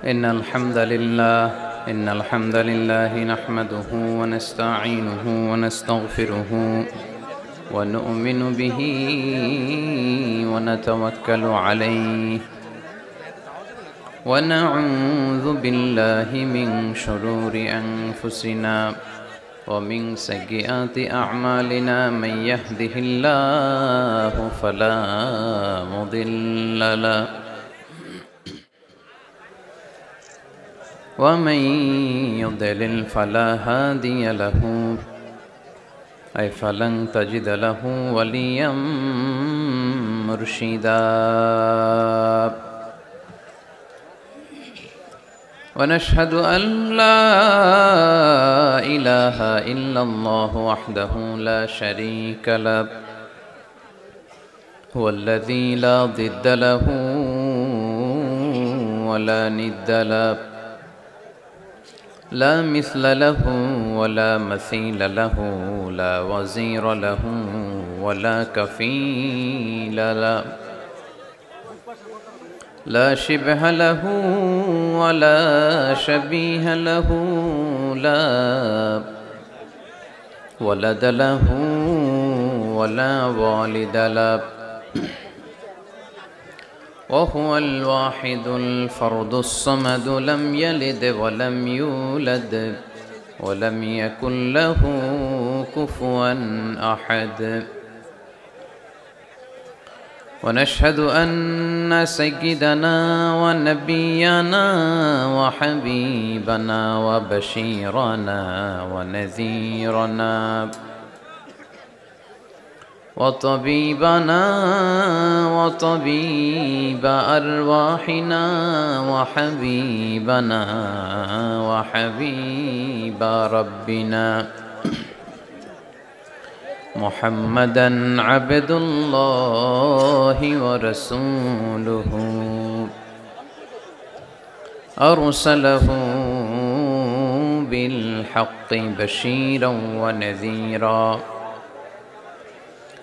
إن الحمد لله نحمده ونستعينه ونستغفره ونؤمن به ونتوكل عليه ونعوذ بالله من شرور أنفسنا ومن سيئات أعمالنا من يهده الله فلا مضل له ومن يضلل فلا هادي له أي فلن تجد له وليا مرشدا ونشهد أن لا إله إلا الله وحده لا شريك له هو الذي لا ضد له ولا ند له لا مثل له ولا مثيل له لا وزير له ولا كفيل له لا شبه له ولا شبيه له لا ولد له ولا والد له وهو الواحد الفرد الصمد لم يلد ولم يولد ولم يكن له كفوا أحد ونشهد أن سيدنا ونبينا وحبيبنا وبشيرنا ونذيرنا وطبيبنا وطبيب أرواحنا وحبيبنا وحبيب ربنا محمدا عبد الله ورسوله أرسله بالحق بشيرا ونذيرا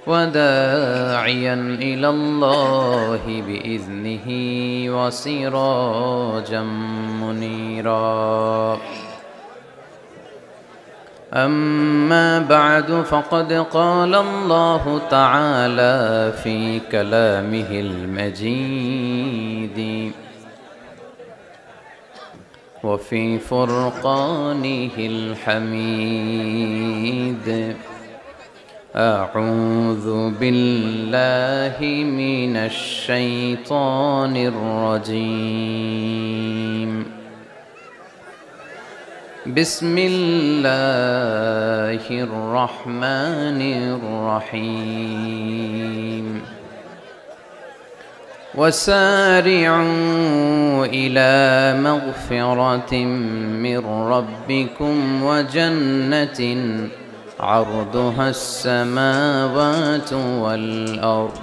وداعيا إلى الله بإذنه وسراجا منيرا أما بعد فقد قال الله تعالى في كلامه المجيد وفي فرقانه الحميد أعوذ بالله من الشيطان الرجيم بسم الله الرحمن الرحيم وسارعوا إلى مغفرة من ربكم وجنة عرضها السماوات والأرض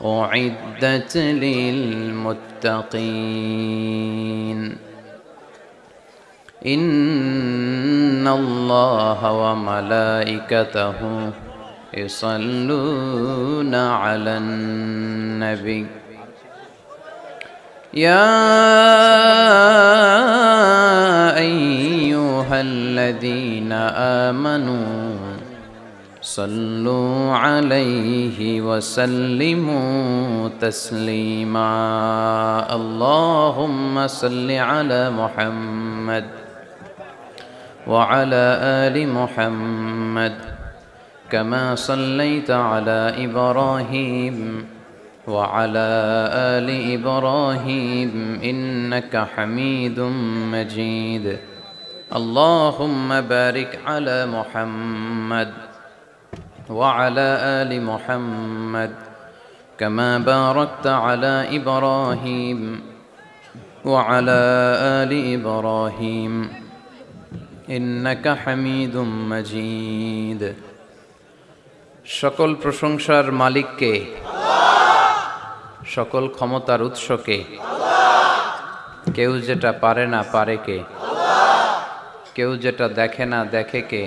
أعدت للمتقين إن الله وملائكته يصلون على النبي يا أيها الذين آمنوا صلوا عليه وسلموا تسليما اللهم صل على محمد وعلى آل محمد كما صليت على إبراهيم وعلى آل إبراهيم إنك حميد مجيد اللهم بارك على محمد وعلى آل محمد كما باركت على إبراهيم وعلى آل إبراهيم إنك حميد مجيد সকল প্রশংসার মালিককে সকল ক্ষমতার উৎসকে কেউ যেটা পারে না পারে কে কেউ যেটা দেখে না দেখে কে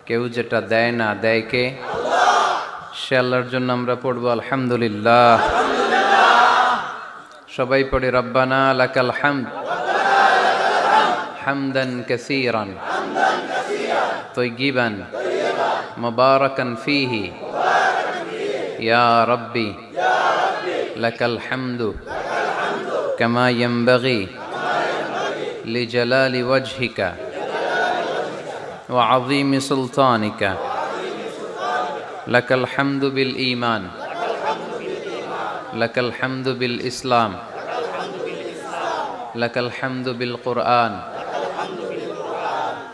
কেউ যেটা দেয় না দেয় কে সে আল্লাহর জন্য আমরা পড়ব আলহামদুলিল্লাহ সবাই পড়ি রব্বানা লাকাল হামদ হামদান কাসীরান তয়্যিবান মুবারাকান ফীহি ইয়া রাব্বি লাকাল হামদু কামা ইয়ানবাগি লিজালালি ওয়াজহিকা ওয়া আযীমি সুলতানিকা লাকাল হামদু বিল ঈমান লাকাল হামদু বিল ইসলাম লাকাল হামদু বিল কুরআন।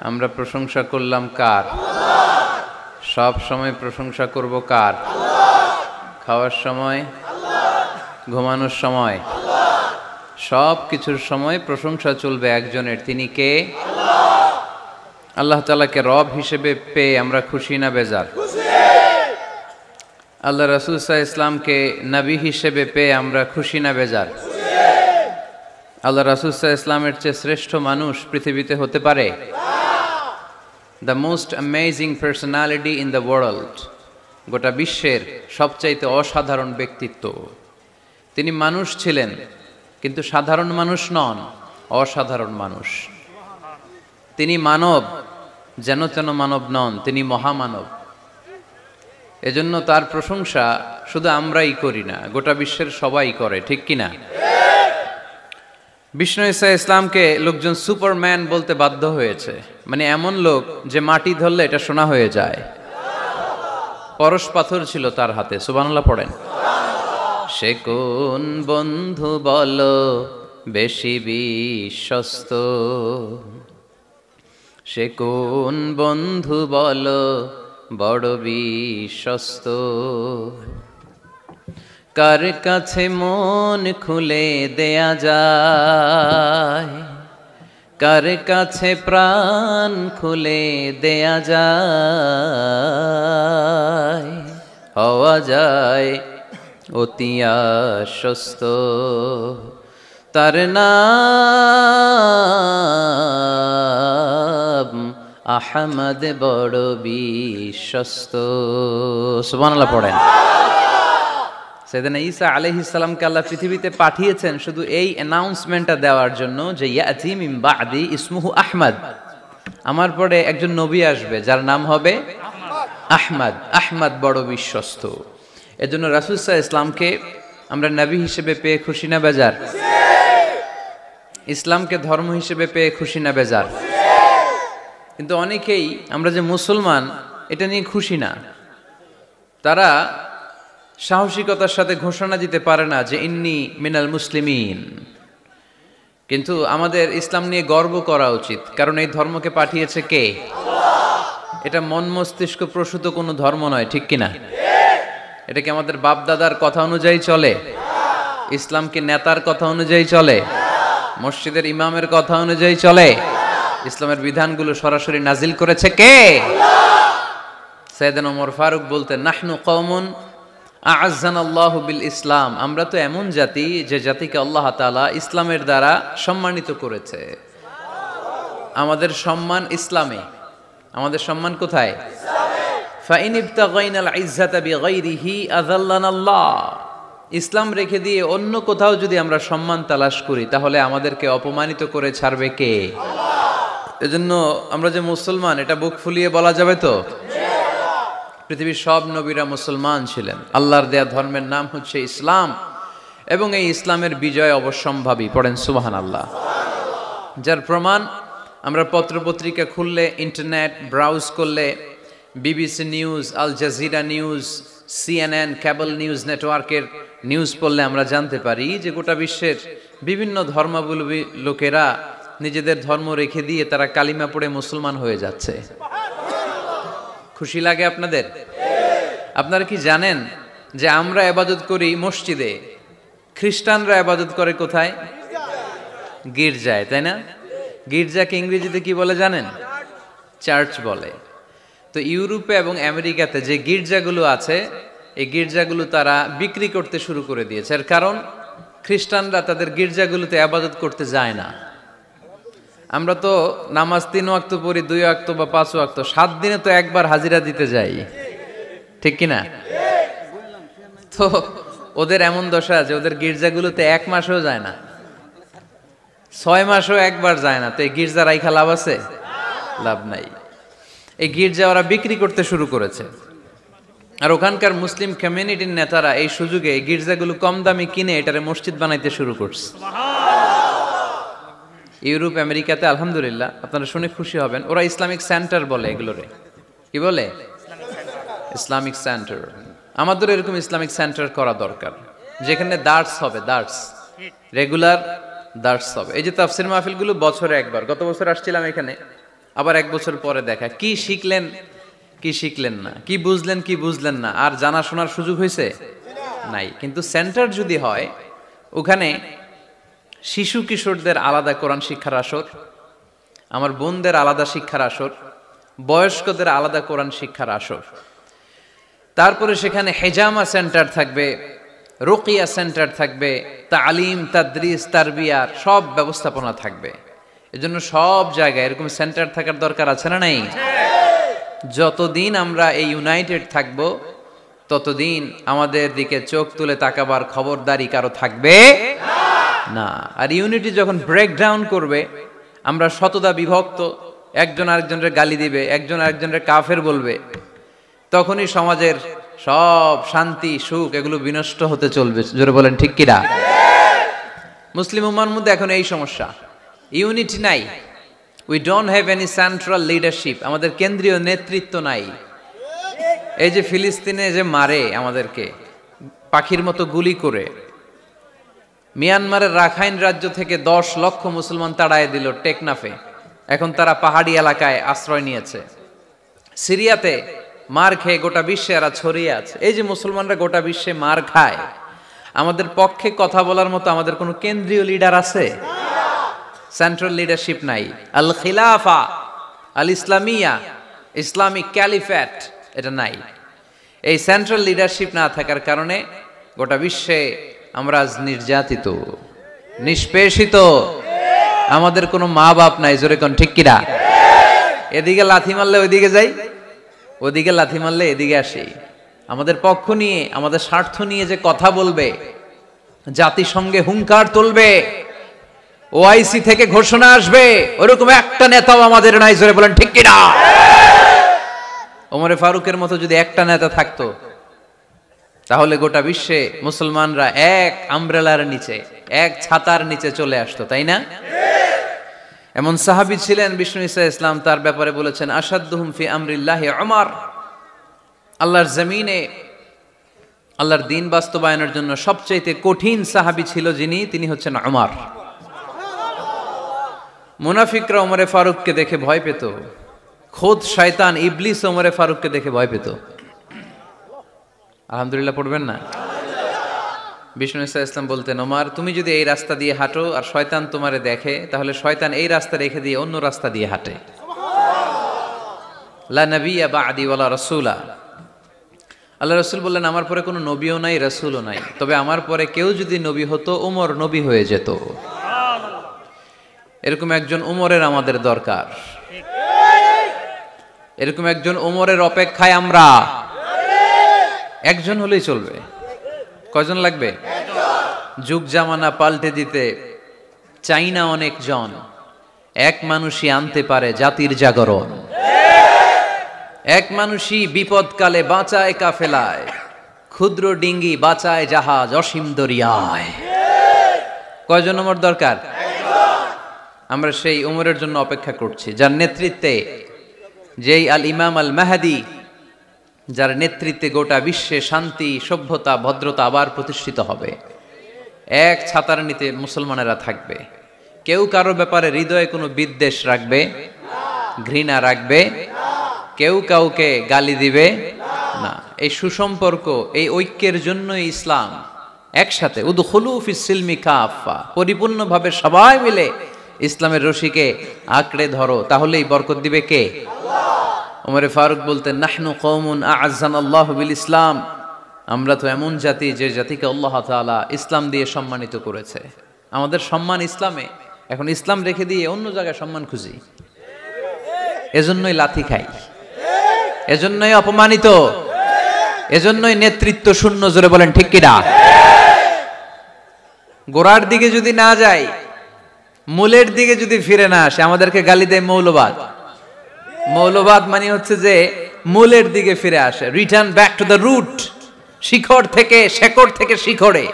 আমরা প্রশংসা করলাম কার? সব সময় প্রশংসা করব কার? খাওয়ার সময়, ঘুমানোর সময়, সব কিছুর সময় প্রশংসা চলবে একজনের। তিনি কে? আল্লাহ তাআলাকে রব হিসেবে পেয়ে আমরা খুশি না বেজার? আল্লাহ রাসূল সাল্লাল্লাহু আলাইহি ইসলামকে নবী হিসেবে পেয়ে আমরা খুশি না বেজার? আল্লাহ রাসূল সাল্লাল্লাহু আলাইহি ইসলামের চেয়ে শ্রেষ্ঠ মানুষ পৃথিবীতে হতে পারে? The most amazing personality in the world, গোটা বিশ্বের সবচাইতে অসাধারণ ব্যক্তিত্ব। তিনি মানুষ ছিলেন, কিন্তু সাধারণ মানুষ নন, অসাধারণ মানুষ। তিনি মানব, যেন তেন মানব নন, তিনি মহামানব। এজন্য তার প্রশংসা শুধু আমরাই করি না, গোটা বিশ্বের সবাই করে, ঠিক কিনা? বিষ্ণু ঈসা ইসলামকে লোকজন সুপারম্যান বলতে বাধ্য হয়েছে, মানে এমন লোক যে মাটি ধরলে এটা সোনা হয়ে যায়। পরশ পাথর ছিল তার হাতে, সুবহানাল্লাহ পড়েন। সে কোন বন্ধু বলো বেশি বিশ্বস্ত, সে কোন বন্ধু বলো বড় বিশ্বস্ত, কার কাছে মন খুলে দেয়া যায়, কার কাছে প্রাণ খুলে দেয়া যায়, হওয়া যায় অতি আশ্বস্ত, তার নাম আহমদ বড় বিশ্বস্ত। সুবহানাল্লাহ পড়েন। সাইয়েদনা ঈসা আলাইহিস সালামকে আল্লাহ পৃথিবীতে পাঠিয়েছেন শুধু এই অ্যানাউন্সমেন্টটা দেওয়ার জন্য যে ইয়াতি মিন বাদি ইসমুহু আহমদ, আমার পরে একজন নবী আসবে যার নাম হবে আহমদ। আহমদ বড় বিশ্বস্ত। এজন্য রাসূল সাল্লাল্লাহু আলাইহি ইসলামকে আমরা নবী হিসেবে পেয়ে খুশি না বেজার? ইসলামকে ধর্ম হিসেবে পেয়ে খুশি না বেজার? কিন্তু অনেকেই আমরা যে মুসলমান এটা নিয়ে খুশি না। তারা সাহসিকতার সাথে ঘোষণা দিতে পারে না যে ইন্নী মিনাল মুসলিমিন। কিন্তু আমাদের ইসলাম নিয়ে গর্ব করা উচিত, কারণ এই ধর্মকে পাঠিয়েছে কে? এটা মন মস্তিষ্ক প্রসূত কোনো ধর্ম নয়, ঠিক কিনা? এটা কি আমাদের বাপ দাদার কথা অনুযায়ী চলে? ইসলাম কি নেতার কথা অনুযায়ী চলে? মসজিদের ইমামের কথা অনুযায়ী চলে? ইসলামের বিধানগুলো সরাসরি নাজিল করেছে কে? সাইয়েদনা ওমর ফারুক বলতেন, নাহনু কওমুন আ'আজ্জানাল্লাহু বিল ইসলাম, আমরা তো এমন জাতি যে জাতিকে আল্লাহ তাআলা ইসলামের দ্বারা সম্মানিত করেছে। আমাদের সম্মান ইসলামে। আমাদের সম্মান কোথায়? ফাইন ইবতাগাইনাল ইজ্জাতা বিগাইরিহি আযাল্লানাল্লাহ, ইসলাম রেখে দিয়ে অন্য কোথাও যদি আমরা সম্মান তালাশ করি তাহলে আমাদেরকে অপমানিত করে ছাড়বে কে? এজন্য আমরা যে মুসলমান এটা বুক ফুলিয়ে বলা যাবে তো? পৃথিবীর সব নবীরা মুসলমান ছিলেন। আল্লাহর দেয়া ধর্মের নাম হচ্ছে ইসলাম, এবং এই ইসলামের বিজয় অবশ্যম্ভাবী। পড়েন সুবহানাল্লাহ। যার প্রমাণ আমরা পত্রপত্রিকা খুললে, ইন্টারনেট ব্রাউজ করলে, BBC news, Al Jazeera news, CNN, cable news নেটওয়ার্কের নিউজ পড়লে আমরা জানতে পারি যে গোটা বিশ্বের বিভিন্ন ধর্মাবলম্বী লোকেরা নিজেদের ধর্ম রেখে দিয়ে তারা কালিমা পড়ে মুসলমান হয়ে যাচ্ছে। খুশি লাগে আপনাদের? আপনারা কি জানেন যে আমরা ইবাদত করি মসজিদে, খ্রিস্টানরা ইবাদত করে কোথায়? গির্জায়, তাই না? গির্জাকে ইংরেজিতে কি বলে জানেন? চার্চ বলে। তো ইউরোপে এবং আমেরিকাতে যে গির্জাগুলো আছে, এই গির্জাগুলো তারা বিক্রি করতে শুরু করে দিয়েছে। এর কারণ খ্রিস্টানরা তাদের গির্জাগুলোতে ইবাদত করতে যায় না। আমরা তো নামাজ 3 ওয়াক্ত পড়ি, 2 ওয়াক্ত বা 5 ওয়াক্ত, 7 দিনে তো একবার হাজিরা দিতে যাই, ঠিক কিনা? তো ওদের এমন দশা আছে, ওদের গির্জাগুলোতে 1 মাসও যায় না, 6 মাসও একবার যায় না। তো এই গির্জা রাইখা লাভ আছে? লাভ নাই। এই গির্জা ওরা বিক্রি করতে শুরু করেছে, আর ওখানকার মুসলিম কমিউনিটির নেতারা এই সুযোগে এই গির্জাগুলো কম দামে কিনে এটারে মসজিদ বানাইতে শুরু করছে। ইউরোপ আমেরিকাতে আলহামদুলিল্লাহ, আপনারা শুনে খুশি হবেন, ওরা ইসলামিক সেন্টার বলে এগুলোরে। কি বলে? Islamic centre. আমাদের এরকম ইসলামিক সেন্টার করা দরকার, যেখানে দার্স হবে, দার্স, রেগুলার দার্স হবে। এই যে তাফসির মাহফিলগুলো বছরে একবার, গত বছর আসছিলাম এখানে, আবার 1 বছর পরে দেখা, কি শিখলেন কি শিখলেন না, কি বুঝলেন কি বুঝলেন না, আর জানা শোনার সুযোগ হয়েছে নাই। কিন্তু সেন্টার যদি হয়, ওখানে শিশু কিশোরদের আলাদা কোরআন শিক্ষার আসর, আমার বোনদের আলাদা শিক্ষার আসর, বয়স্কদের আলাদা কোরআন শিক্ষার আসর, তারপরে সেখানে হেজামা সেন্টার থাকবে, রুকিয়া সেন্টার থাকবে, তালিম তাদরিস তারবিয়ার সব ব্যবস্থাপনা থাকবে। এজন্য সব জায়গায় এরকম সেন্টার থাকার দরকার আছে না নাই? যতদিন আমরা এই ইউনাইটেড থাকব, ততদিন আমাদের দিকে চোখ তুলে তাকাবার খবরদারি কারো থাকবে না। আর ইউনিটি যখন ব্রেকডাউন করবে, আমরা শতদা বিভক্ত, একজন আরেকজনের গালি দিবে, একজন আরেকজনের কাফের বলবে, তখনই সমাজের সব শান্তি সুখ এগুলো বিনষ্ট হতে চলবে। জোরে বলেন ঠিক কিনা? মুসলিম উম্মার মধ্যে এখন এই সমস্যা, ইউনিটি নাই। We don't have any central leadership, আমাদের কেন্দ্রীয় নেতৃত্ব নাই। এই যে ফিলিস্তিনে যে মারে আমাদেরকে পাখির মতো গুলি করে, মিয়ানমারের রাখাইন রাজ্য থেকে 10 লক্ষ মুসলমান তাড়ায় দিল টেকনাফে, এখন তারা পাহাড়ি এলাকায় আশ্রয় নিয়েছে। সিরিয়াতে মার খেয়ে গোটা বিশ্বে এরা ছড়িয়ে আছে। এই যে মুসলমানরা গোটা বিশ্বে মার খায়, আমাদের পক্ষে কথা বলার মতো আমাদের কোনো কেন্দ্রীয় লিডার আছে? সেন্ট্রাল লিডারশিপ নাই। আল খিলাফা আল ইসলামিয়া, ইসলামিক ক্যালিফেট, এটা নাই। এই সেন্ট্রাল লিডারশিপ না থাকার কারণে গোটা বিশ্বে আমরা আজ নির্যাতিত, নিষ্পেষিত, আমাদের কোনো মা বাপ নাই। জোরে কোন ঠিক কিনা? এদিকে লাথি মারলে ওইদিকে যাই, ওদিকে লাথি মারলে এদিকে আসি। আমাদের পক্ষ নিয়ে, আমাদের স্বার্থ নিয়ে যে কথা বলবে, জাতিসংঘে হুঙ্কার তুলবে, ওআইসি থেকে ঘোষণা আসবে, ওরকম একটা নেতাও আমাদের নাই। জোরে বলেন ঠিক কিনা? ওমরে ফারুকের মতো যদি একটা নেতা থাকতো, তাহলে গোটা বিশ্বে মুসলমানরা এক আমব্রেলার নিচে, এক ছাতার নিচে চলে আসতো, তাই না? এমন সাহাবী ছিলেন বিষ্ণু ঈসা ইসলাম তার ব্যাপারে বলেছেন, আসাদ্দুহুম ফি আমরিল্লাহি উমর, আল্লাহর জমিনে আল্লাহর দ্বীন বাস্তবায়নের জন্য সবচেয়ে কঠিন সাহাবী ছিল যিনি, তিনি হচ্ছেন উমর। মুনাফিকরা ওমরে ফারুককে দেখে ভয় পেত, খোদ শয়তান ইবলিস ওমরে ফারুককে দেখে ভয় পেত। আলহামদুলিল্লাহ পড়বেন না? বিষ্ণু ঈসা ইসলাম বলতেন, ওমর তুমি যদি এই রাস্তা দিয়ে হাঁটো আর শয়তান তোমারে দেখে, তাহলে শয়তান এই রাস্তা রেখে দিয়ে অন্য রাস্তা দিয়ে হাঁটে। লা নবিয়্যা বা'দি ওয়ালা রাসূলা, আল্লাহ রাসূল বললেন আমার পরে কোনো নবীও নাই, রাসূলও নাই, তবে আমার পরে কেউ যদি নবী হতো, ওমর নবী হয়ে যেত। এরকম একজন ওমরের আমাদের দরকার, এরকম একজন ওমরের অপেক্ষায় আমরা। একজন হলেই চলবে, কয়জন লাগবে? যুগ জামানা পাল্টে দিতে চাই না অনেক জন, এক মানুষই আনতে পারে জাতির জাগরণ। এক মানুষই বিপদকালে বাঁচায় কাফেলায়, ক্ষুদ্র ডিঙ্গি বাঁচায় জাহাজ অসীম দরিয়ায়। কয়জন ওমর দরকার? আমরা সেই ওমরের জন্য অপেক্ষা করছি, যার নেতৃত্বে, যেই আল ইমাম আল মাহদি, যার নেতৃত্বে গোটা বিশ্বে শান্তি সভ্যতা ভদ্রতা আবার প্রতিষ্ঠিত হবে। এক ছাতার নিচে মুসলমানেরা থাকবে, কেউ কারো ব্যাপারে হৃদয়ে কোনো বিদ্বেষ রাখবে, ঘৃণা রাখবে, কেউ কাউকে গালি দিবে না। এই সুসম্পর্ক, এই ঐক্যের জন্যই ইসলাম একসাথে উদখুলু ফিস সিলমি কাফা, পরিপূর্ণভাবে সবাই মিলে ইসলামের রশিকে আঁকড়ে ধরো, তাহলেই বরকত দিবে কে? ওমরে ফারুক বলতেন, নাহনু কওমুন আ'আজ্জানাল্লাহু বিল ইসলাম, আমরা তো এমন জাতি যে জাতিকে আল্লাহ তাআলা ইসলাম দিয়ে সম্মানিত করেছে। আমাদের সম্মান ইসলামে, এখন ইসলাম রেখে দিয়ে অন্য জায়গায় সম্মান খুঁজি, এজন্যই লাথি খাই, এজন্যই অপমানিত, এজন্যই নেতৃত্ব শূন্য। জোরে বলেন ঠিক কিনা? গোড়ার দিকে যদি না যায়, মূলের দিকে যদি ফিরে না আসে, আমাদেরকে গালি দেয় মৌলবাদ। মৌলবাদ মানে হচ্ছে যে মূলের দিকে ফিরে আসে, return back to the root. শিখর থেকে, শেকড় থেকে শিখরে।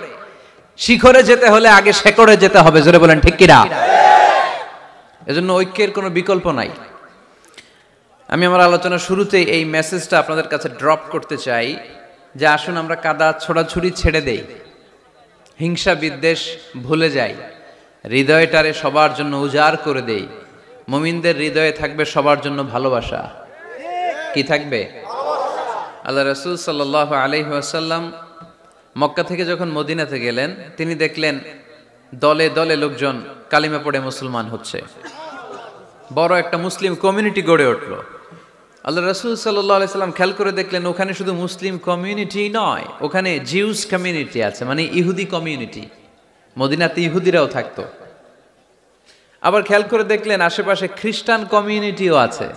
শিখরে যেতে হলে আগে শেকড়ে যেতে হবে, জোরে বলেন ঠিক কিনা? এজন্য ঐক্যের কোনো বিকল্প নাই। আমি আমার আলোচনার শুরুতেই এই মেসেজটা আপনাদের কাছে ড্রপ করতে চাই যে আসুন আমরা কাদা ছোড়াছুড়ি ছেড়ে দেই, হিংসা বিদ্বেষ ভুলে যাই, হৃদয়টারে সবার জন্য উজাড় করে দেই। মুমিনদের হৃদয়ে থাকবে সবার জন্য ভালোবাসা। কি থাকবে? আল্লাহ রাসূল সাল্লাল্লাহু আলাইহি ওয়াসাল্লাম মক্কা থেকে যখন মদিনাতে গেলেন, তিনি দেখলেন দলে দলে লোকজন কালিমা পড়ে মুসলমান হচ্ছে। বড় একটা মুসলিম কমিউনিটি গড়ে উঠল। আল্লাহ রাসূল সাল্লাল্লাহু আলাইহি সাল্লাম খেয়াল করে দেখলেন ওখানে শুধু মুসলিম কমিউনিটি নয়, ওখানে জিউস কমিউনিটি আছে, মানে ইহুদি কমিউনিটি। মদিনাতে ইহুদিরাও থাকতো। আবার খেয়াল করে দেখলেন আশেপাশে খ্রিস্টান কমিউনিটিও আছে।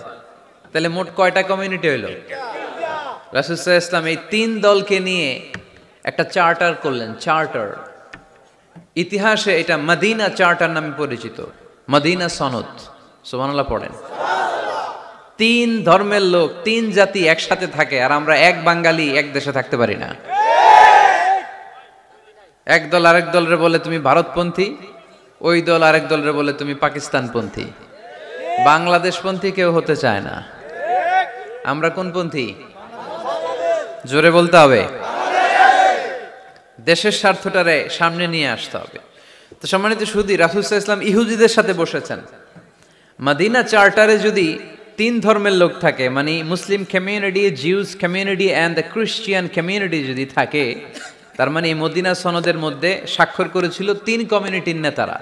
তাহলে মোট কয়টা কমিউনিটি হইল? রাসূল সাল্লাল্লাহু আলাইহি ওয়াসাল্লাম এই তিন দলকে নিয়ে একটা চার্টার করলেন। চার্টার ইতিহাসে এটা মদিনা চার্টার নামে পরিচিত, মদিনা সনদ। সুবহানাল্লাহ পড়েন। তিন ধর্মের লোক, তিন জাতি একসাথে থাকে, আর আমরা এক বাঙালি এক দেশে থাকতে পারি না। এক দল আরেক দলরে বলে তুমি ভারতপন্থী, ওই দল আরেক দলরে বলে তুমি পাকিস্তানপন্থী। বাংলাদেশপন্থী কেউ হতে চায় না। আমরা কোন পন্থী? জোরে বলতে হবে। দেশের স্বার্থটারে সামনে নিয়ে আসতে হবে। তো সম্মানিত সুধী, রাসূল সাল্লাল্লাহু আলাইহি ওয়াসাল্লাম ইহুদিদের সাথে বসেছেন। মদিনা চার্টারে যদি তিন ধর্মের লোক থাকে, মানে Muslim community, Jews community and the Christian community যদি থাকে, তার মানে এই মদিনা সনদের মধ্যে স্বাক্ষর করেছিল তিন কমিউনিটির নেতারা।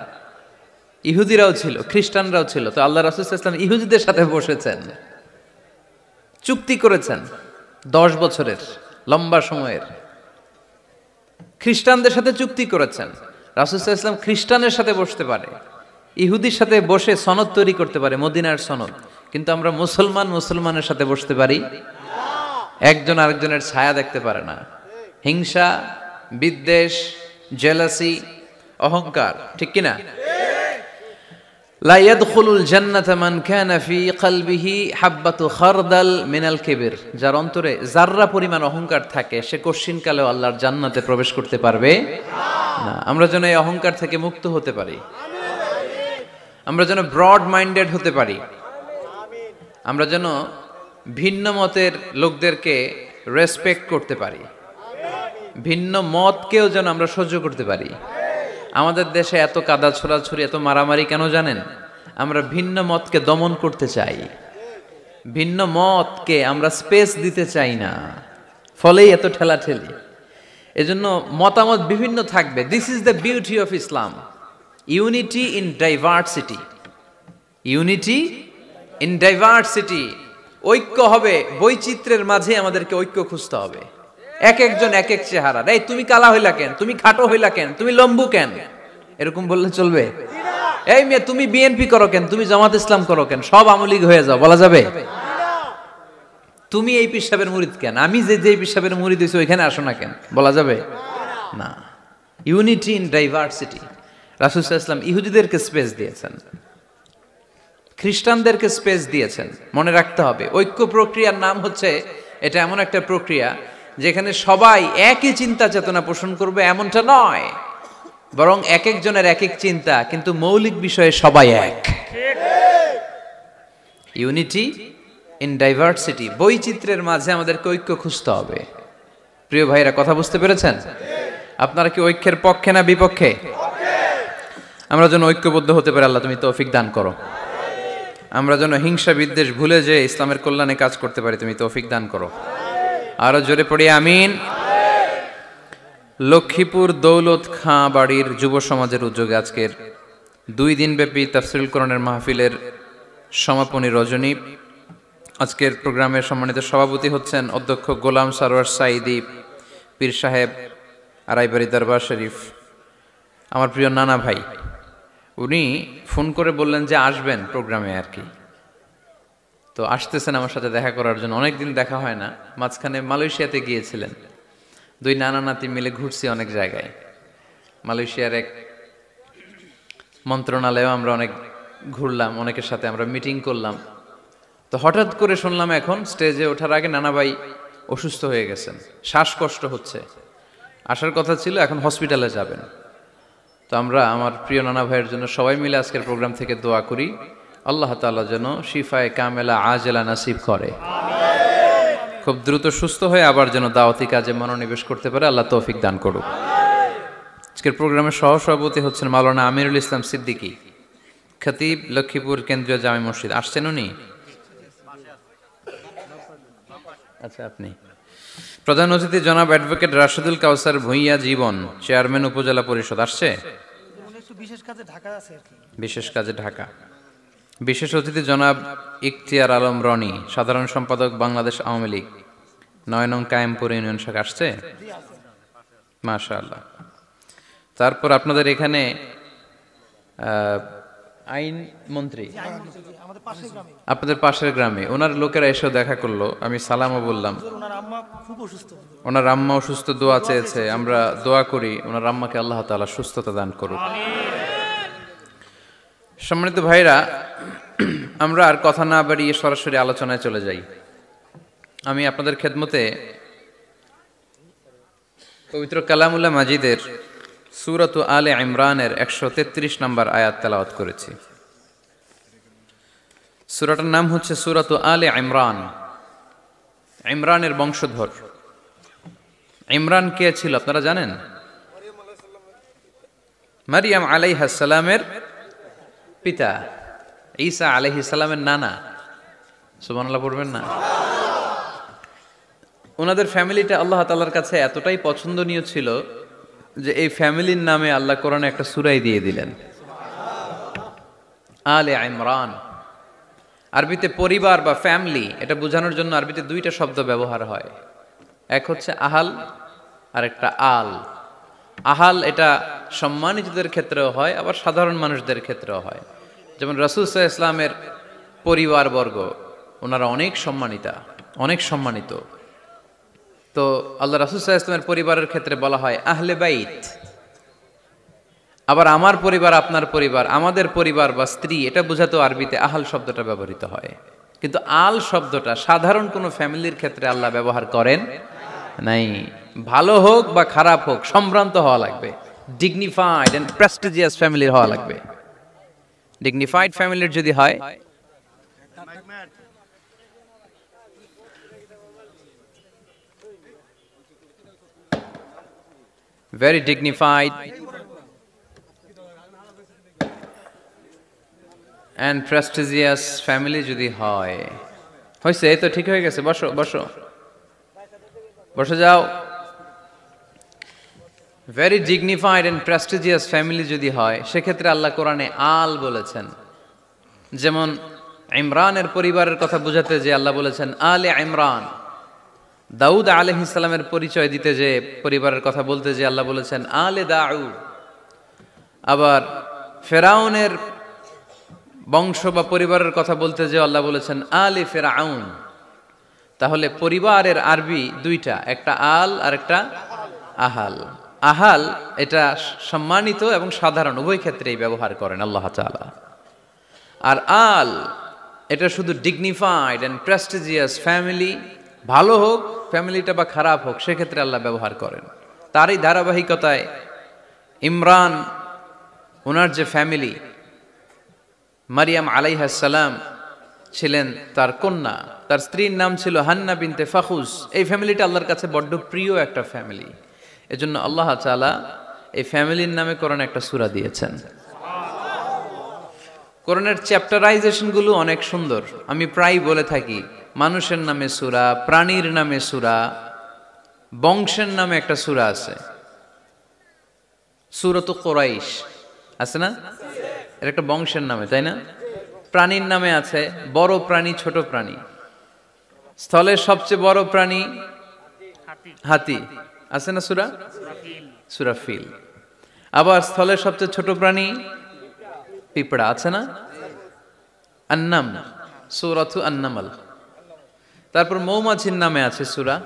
ইহুদিরাও ছিল, খ্রিস্টানরাও ছিল। তো আল্লাহ রাসূল সাল্লাল্লাহু আলাইহি ওয়াসাল্লাম ইহুদিদের সাথে বসেছেন, চুক্তি করেছেন 10 বছরের লম্বা সময়ের। খ্রিস্টানদের সাথে চুক্তি করেছেন। রাসূল সাল্লাল্লাহু আলাইহি ওয়াসাল্লাম খ্রিস্টানের সাথে বসতে পারে, ইহুদির সাথে বসে সনদ তৈরি করতে পারে, মদিনার সনদ। কিন্তু আমরা মুসলমানের সাথে বসতে পারি, একজন আরেকজনের ছায়া দেখতে পারে না। হিংসা, বিদ্বেষ, জেলাসি, অহংকার, ঠিক কিনা? লা ইয়াদখুলুল জান্নাতা মান কানা ফি কলবিহি হাববাতু খারদাল মিনাল কিবর। যার অন্তরে যাররা পরিমাণ অহংকার থাকে সে কশিনকালেও আল্লাহর জান্নাতে প্রবেশ করতে পারবে না। আমরা যেন এই অহংকার থেকে মুক্ত হতে পারি, আমরা যেন ব্রড মাইন্ডেড হতে পারি, আমরা যেন ভিন্ন মতের লোকদেরকে রেসপেক্ট করতে পারি, ভিন্ন মতকেও যেন আমরা সহ্য করতে পারি। আমাদের দেশে এত কাদা ছোড়াছুরি, এত মারামারি কেন জানেন? আমরা ভিন্ন মতকে দমন করতে চাই, ভিন্ন মতকে আমরা স্পেস দিতে চাই না, ফলেই এত ঠেলাঠেলি। এজন্য মতামত বিভিন্ন থাকবে। This is the beauty of Islam, unity in diversity. Unity in diversity, ঐক্য হবে বৈচিত্র্যের মাঝে। আমাদেরকে ঐক্য খুঁজতে হবে। এক একজন এক এক চেহারা। এই তুমি কালা হইলা কেন, তুমি খাটো হইলা কেন, তুমি লম্বু কেন, এরকম বললে চলবে? এই মেয়ে তুমি বিএনপি করো কেন, তুমি জামাত ইসলাম করো কেন, সব আওয়ামী লীগ হয়ে যাও, বলা যাবে? তুমি এই পীর সাহেবের মুরিদ কেন, আমি যে পীর সাহেবের মুরিদ হইছি ওইখানে আসো না কেন, বলা যাবে না। Unity in diversity. রাসূল সাল্লাল্লাহু আলাইহি ওয়াসাল্লাম ইহুদিদেরকে স্পেস দিয়েছেন, খ্রিস্টানদেরকে স্পেস দিয়েছেন। মনে রাখতে হবে ঐক্য প্রক্রিয়ার নাম হচ্ছে, এটা এমন একটা প্রক্রিয়া যেখানে সবাই একই চিন্তা চেতনা পোষণ করবে এমনটা নয়, বরং এক একজনের এক এক চিন্তা, কিন্তু মৌলিক বিষয়ে সবাই এক। ইউনিটি ইন ডাইভার্সিটি, বৈচিত্র্যের মাঝে আমাদেরকে ঐক্য খুঁজতে হবে। প্রিয় ভাইরা, কথা বুঝতে পেরেছেন? আপনারা কি ঐক্যের পক্ষে না বিপক্ষে? আমরা যেন ঐক্যবদ্ধ হতে পারি, আল্লাহ তুমি তৌফিক দান করো। আমরা যেন হিংসা বিদ্বেষ ভুলে যে ইসলামের কল্যাণে কাজ করতে পারি, তুমি তৌফিক দান করো। আরো জোরে পড়ি আমিন। লক্ষ্মীপুর দৌলত খাঁ বাড়ির যুব সমাজের উদ্যোগে আজকের 2 দিনব্যাপী তাফসীরুল কোরআনের মাহফিলের সমাপনী রজনী। আজকের প্রোগ্রামের সম্মানিত সভাপতি হচ্ছেন অধ্যক্ষ গোলাম সারোয়ার সাঈদী পীর সাহেব, আড়াইবাড়ি দরবার শরীফ, আমার প্রিয় নানা ভাই। উনি ফোন করে বললেন যে আসবেন প্রোগ্রামে আর কি। তো আসতেছেন আমার সাথে দেখা করার জন্য, অনেকদিন দেখা হয় না। মাঝখানে মালয়েশিয়াতে গিয়েছিলেন, 2 নানা নাতি মিলে ঘুরছি অনেক জায়গায়। মালয়েশিয়ার এক মন্ত্রণালয়েও আমরা অনেক ঘুরলাম, অনেকের সাথে আমরা মিটিং করলাম। তো হঠাৎ করে শুনলাম এখন স্টেজে ওঠার আগে নানা ভাই অসুস্থ হয়ে গেছেন, শ্বাসকষ্ট হচ্ছে, আসার কথা ছিল, এখন হসপিটালে যাবেন। তো আমরা আমার প্রিয় নানা ভাইয়ের জন্য সবাই মিলে আজকের প্রোগ্রাম থেকে দোয়া করি, আল্লাহ তাআলা যেন শিফায়ে কামেলা আজেলা নাসিব করে, খুব দ্রুত সুস্থ হয়ে আবার যেন দাওয়াতি কাজে মনোনিবেশ করতে পারে, আল্লাহ তৌফিক দান করুক। আজকের প্রোগ্রামের সহসভাপতি হচ্ছেন মাওলানা আমিরুল ইসলাম সিদ্দিকী, খতিব, লক্ষ্মীপুর কেন্দ্রীয় জামে মসজিদ। আসছেন উনি? আচ্ছা, আপনি। প্রধান অতিথি জনাব অ্যাডভোকেট রাশেদুল কাউসার ভূঁইয়া জীবন, চেয়ারম্যান উপজেলা পরিষদ। আসছে? বিশেষ কাজে ঢাকা। বিশেষ অতিথি জনাব ইখতিয়ার আলম রনি, সাধারণ সম্পাদক বাংলাদেশ আওয়ামী লীগ, ৯ নং কায়েমপুর ইউনিয়ন শাখা। আসছে? মাশাআল্লাহ। তারপর আপনাদের এখানে আইন মন্ত্রী আপনাদের পাশের গ্রামে, ওনার লোকেরা এসেও দেখা করলো, আমি সালামও বললাম। ওনার আম্মা অসুস্থ, দোয়া চেয়েছে, আমরা দোয়া করি ওনার আম্মাকে আল্লাহ তাআলা সুস্থতা দান করুক। সম্মানিত ভাইরা, আমরা আর কথা না বাড়িয়ে সরাসরি আলোচনায় চলে যাই। আমি আপনাদের খেদমতে পবিত্র কালামুল্লাহ মাজিদের সূরাত আলে ইমরানের 133 নম্বর আয়াত তেলাওয়াত করেছি। সূরাটার নাম হচ্ছে সূরাত আলে ইমরান, ইমরানের বংশধর। ইমরান কে ছিল আপনারা জানেন? মারিয়াম আলাইহিস সালামের পিতা, ঈসা আলাইহিস সালামের নানা। সুবহানাল্লাহ পড়বেন না? ওনাদের ফ্যামিলিটা আল্লাহ তাআলার কাছে এতটাই পছন্দনীয় ছিল যে এই ফ্যামিলির নামে আল্লাহ কোরআনে একটা সূরাই দিয়ে দিলেন, আলে ইমরান। আরবিতে পরিবার বা ফ্যামিলি, এটা বোঝানোর জন্য আরবিতে দুইটা শব্দ ব্যবহার হয়, এক হচ্ছে আহাল আর একটা আল। আহাল এটা সম্মানিতদের ক্ষেত্রেও হয়, আবার সাধারণ মানুষদের ক্ষেত্রেও হয়। যেমন রাসূল সাল্লাল্লাহু আলাইহি ওয়াসাল্লামের পরিবারবর্গ, ওনারা অনেক সম্মানিতা, অনেক সম্মানিত। তো আল্লাহ রাসূল সাল্লাল্লাহু আলাইহি ওয়াসাল্লামের পরিবারের ক্ষেত্রে বলা হয় আহলে বাইত। আবার আমার পরিবার, আপনার পরিবার, আমাদের পরিবার বা স্ত্রী, এটা বোঝাতে আরবিতে আহাল শব্দটা ব্যবহৃত হয়। কিন্তু আল শব্দটা সাধারণ কোনো ফ্যামিলির ক্ষেত্রে আল্লাহ ব্যবহার করেন নাই। ভালো হোক বা খারাপ হোক, সম্ভ্রান্ত হওয়া লাগবে, ডিগনিফাইড এন্ড প্রেস্টিজিয়াস ফ্যামিলির হওয়া লাগবে। ডিগনিফাইড ফ্যামিলির যদি হয়, very dignified and prestigious family যদি হয়, হয়েছে এই তো ঠিক হয়ে গেছে, বসো বসো বসে যাও। very dignified and prestigious family যদি হয়, সেক্ষেত্রে আল্লাহ কোরআনে আল বলেছেন। যেমন ইমরানের পরিবারের কথা বোঝাতে যে আল্লাহ বলেছেন আলে ইমরান। দাউদ আলাইহিস সালামের পরিচয় দিতে যে পরিবারের কথা বলতে যে আল্লাহ বলেছেন আলে দাউদ। আবার ফেরাউনের বংশ বা পরিবারের কথা বলতে যে আল্লাহ বলেছেন আলে ফেরাউন। তাহলে পরিবারের আরবি দুইটা, একটা আল আর একটা আহাল। আহাল এটা সম্মানিত এবং সাধারণ উভয় ক্ষেত্রেই ব্যবহার করেন আল্লাহ তাআলা। আর আল এটা শুধু ডিগনিফাইড এন্ড প্রেস্টিজিয়াস ফ্যামিলি, ভালো হোক ফ্যামিলিটা বা খারাপ হোক, সেক্ষেত্রে আল্লাহ ব্যবহার করেন। তারই ধারাবাহিকতায় ইমরান, ওনার যে ফ্যামিলি, মারিয়াম আলাইহিস সালাম ছিলেন তার কন্যা, তার স্ত্রীর নাম ছিল হান্না বিনতে ফাখুস। এই ফ্যামিলিটা আল্লাহর কাছে বড্ড প্রিয় একটা ফ্যামিলি। এজন্য আল্লাহ তাআলা এই ফ্যামিলির নামে কোরআনে একটা সূরা দিয়েছেন। কোরআনের চ্যাপ্টারাইজেশন গুলো অনেক সুন্দর। আমি প্রায় বলে থাকি, মানুষের নামে সূরা, প্রাণীর নামে সূরা, বংশের নামে একটা সূরা আছে, সূরাতুল কুরাইশ আছে না? এর একটা বংশের নামে, তাই না? প্রাণীর নামে আছে বড় প্রাণী, ছোট প্রাণী। স্থলের সবচেয়ে বড় প্রাণী হাতি, আছে না সূরা? সূরা ফিল। আবার স্থলের সবচেয়ে ছোট প্রাণী পিঁপড়া, আছে না? আন্নাম, সূরাতু আন-নামল। তারপর মৌমাছির নামে আছে সূরা,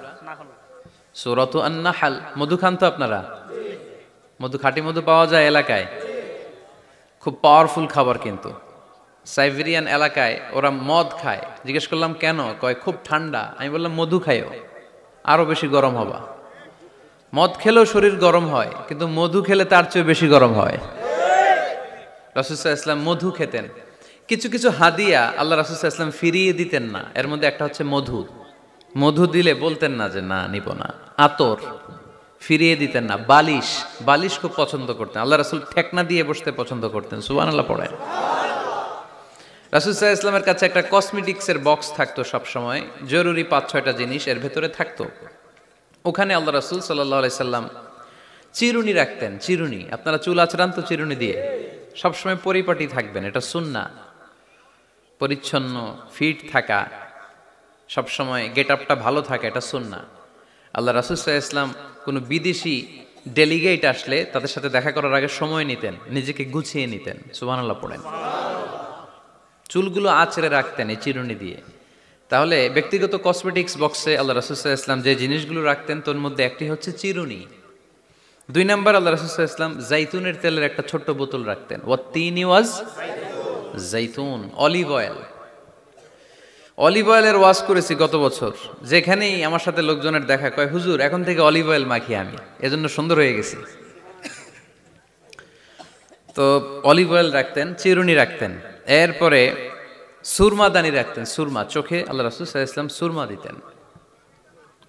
সূরাতু আন-নাহল। মধু খান তো আপনারা? মধু, খাঁটি মধু পাওয়া যায় এলাকায়, খুব পাওয়ারফুল খাবার। কিন্তু সাইবেরিয়ান এলাকায় ওরা মদ খায়। জিজ্ঞেস করলাম কেন? কয় খুব ঠান্ডা। আমি বললাম মধু খাইও, আরো বেশি গরম হবা। মদ খেলেও শরীর গরম হয়, কিন্তু মধু খেলে তার চেয়ে বেশি গরম হয়। রাসূল সাল্লাল্লাহু আলাইহি ওয়াসাল্লাম মধু খেতেন। কিছু কিছু হাদিয়া আল্লাহ রাসূল সাল্লাল্লাহু আলাইহি ওয়াসাল্লাম ফিরিয়ে দিতেন না। এর মধ্যে একটা হচ্ছে মধু। মধু দিলে বলতেন না যে না নিব না। আতর ফিরিয়ে দিতেন না। বালিশ, বালিশ খুব পছন্দ করতেন। আল্লাহ রাসূল ঠেকনা দিয়ে বসতে পছন্দ করতেন। সুবহানাল্লাহ পড়েন। রাসূল সাল্লাল্লাহু আলাইহি ওয়াসাল্লামের কাছে একটা কসমেটিক্সের বক্স থাকতো সবসময়, জরুরি 5-6টা জিনিস এর ভেতরে থাকতো। ওখানে আল্লাহ রাসূল সাল্লাল্লাহু আলাইহি সাল্লাম চিরুনি রাখতেন। চিরুনি, আপনারা চুল আঁচড়ান তো চিরুনি দিয়ে, সবসময় পরিপাটি থাকবেন, এটা সুন্নাহ। পরিচ্ছন্ন ফিট থাকা, সবসময় গেট আপটা ভালো থাকা, এটা সুন্নাহ। আল্লাহ রাসূল সাল্লাল্লাহু আলাইহি ওয়াসাল্লাম কোনো বিদেশি ডেলিগেট আসলে তাদের সাথে দেখা করার আগে সময় নিতেন, নিজেকে গুছিয়ে নিতেন। সুবহানাল্লাহ পড়েন। চুলগুলো আঁচড়ে রাখতেন এই চিরুনি দিয়ে। তাহলে ব্যক্তিগত কসমেটিক্স বক্সে আল্লাহ রাসূল সাল্লাল্লাহু আলাইহি ওয়াসাল্লাম যে জিনিসগুলো রাখতেন তার মধ্যে একটি হচ্ছে চিরুনি। 2 নাম্বার, আল্লাহ রাসূল সাল্লাল্লাহু আলাইহি ওয়াসাল্লাম জাইতুনের তেলের একটা ছোট্ট বোতল রাখতেন। ওয়াত্তিনি ওয়াজ জাইতুন, অলিভ অয়েল। অলিভ অয়েলের ওয়াজ করেছি গত বছর। যেখানেই আমার সাথে লোকজনের দেখা, কয় হুজুর এখন থেকে অলিভ অয়েল মাখি আমি, এজন্য সুন্দর হয়ে গেছি। তো অলিভ অয়েল রাখতেন, চিরুনি রাখতেন। এরপরে সুরমাদানি রাখতেন, সুরমা, চোখে আল্লাহ রাসূল সাল্লাল্লাহু আলাইহি ওয়াসাল্লাম সুরমা দিতেন।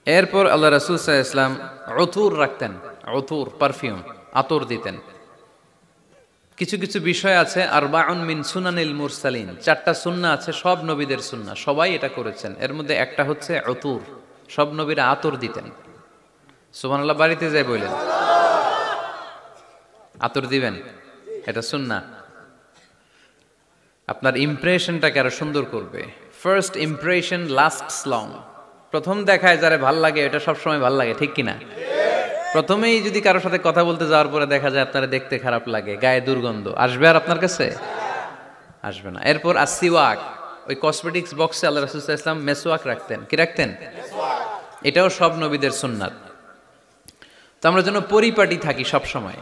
এরপর আল্লাহ রাসূল সাল্লাল্লাহু আলাইহি ওয়াসাল্লাম উতুর রাখতেন, উতুর পারফিউম, আতর দিতেন। কিছু কিছু বিষয় আছে আরবাউন মিন সুনানিল মুরসালিন, 4টা সুন্নাহ আছে, সব নবীদের সুন্নাহ, সবাই এটা করেছেন। এর মধ্যে একটা হচ্ছে উতুর, সব নবীরা আতর দিতেন। সুবহানাল্লাহ, বাড়িতে যাই বলেন আতর দিবেন, এটা সুন্নাহ। আপনার ইমপ্রেশনটাকে আরো সুন্দর করবে। First impression lasts long. প্রথম দেখায় যারা ভাল লাগে এটা সবসময় ভাল লাগে, ঠিক কিনা? প্রথমেই যদি কারোর সাথে কথা বলতে যাওয়ার পরে দেখা যায় আপনারা দেখতে খারাপ লাগে, গায়ে দুর্গন্ধ, আসবে আর আপনার কাছে? আসবে না। এরপর আসিওয়াক, ওই কসমেটিক্স বক্সে আল্লাহ রাসূল সাল্লাল্লাহু আলাইহি ওয়াসাল্লাম মেসওয়াক রাখতেন। কি রাখতেন? এটাও সব নবীদের সুন্নাত। তো আমরা যেন পরিপাটি থাকি সবসময়,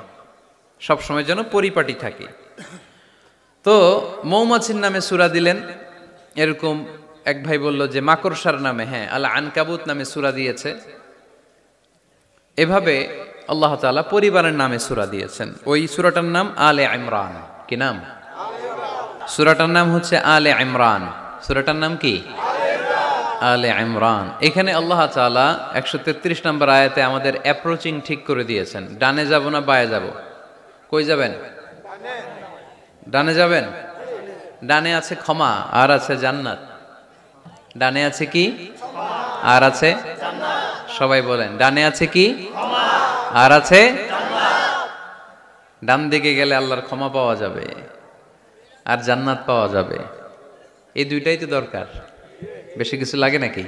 সবসময় যেন পরিপাটি থাকি। তো মৌমাছির নামে সূরা দিলেন, এরকম এক ভাই বলল যে মাকড়সার নামে, হ্যাঁ, আল আনকাবুত নামে সূরা দিয়েছে। এভাবে আল্লাহ তাআলা পরিবারের নামে সূরা দিয়েছেন। ওই সূরাটার নাম আলে ইমরান। কি নাম? সূরাটার নাম হচ্ছে আলে ইমরান। সূরাটার নাম কি? আলে ইমরান। এখানে আল্লাহ তাআলা 133 নম্বর আয়াতে আমাদের অ্যাপ্রোচিং ঠিক করে দিয়েছেন। ডানে যাব না বায়ে যাব? কই যাবেন? ডানে যাবেন। ডানে আছে ক্ষমা আর আছে জান্নাত। ডানে আছে কি? আর আছে জান্নাত। সবাই বলেন, ডানে আছে কি? ক্ষমা আর আছে জান্নাত। ডান দিকে গেলে আল্লাহর ক্ষমা পাওয়া যাবে আর জান্নাত পাওয়া যাবে। এই দুইটাই তো দরকার, বেশি কিছু লাগে নাকি?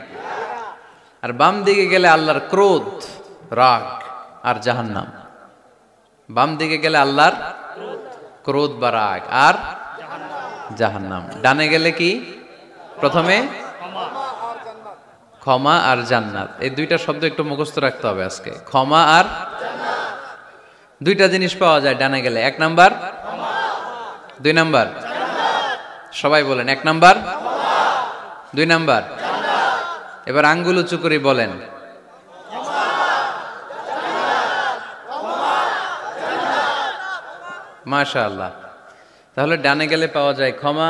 আর বাম দিকে গেলে আল্লাহর ক্রোধ, রাগ আর জাহান্নাম। বাম দিকে গেলে আল্লাহর ক্রোধ বা রাগ আর জাহান্নাম। ডানে গেলে কি? প্রথমে ক্ষমা আর জান্নাত। এই দুইটা শব্দ একটু মুখস্থ রাখতে হবে আজকে। ক্ষমা আর জান্নাত, দুইটা জিনিস পাওয়া যায় ডানে গেলে। 1 নাম্বার ক্ষমা, 2 নাম্বার জান্নাত। সবাই বলেন 1 নাম্বার ক্ষমা, 2 নাম্বার জান্নাত। এবার আঙ্গুল উঁচু করে বলেন মাশাআল্লাহ। তাহলে ডানে গেলে পাওয়া যায় ক্ষমা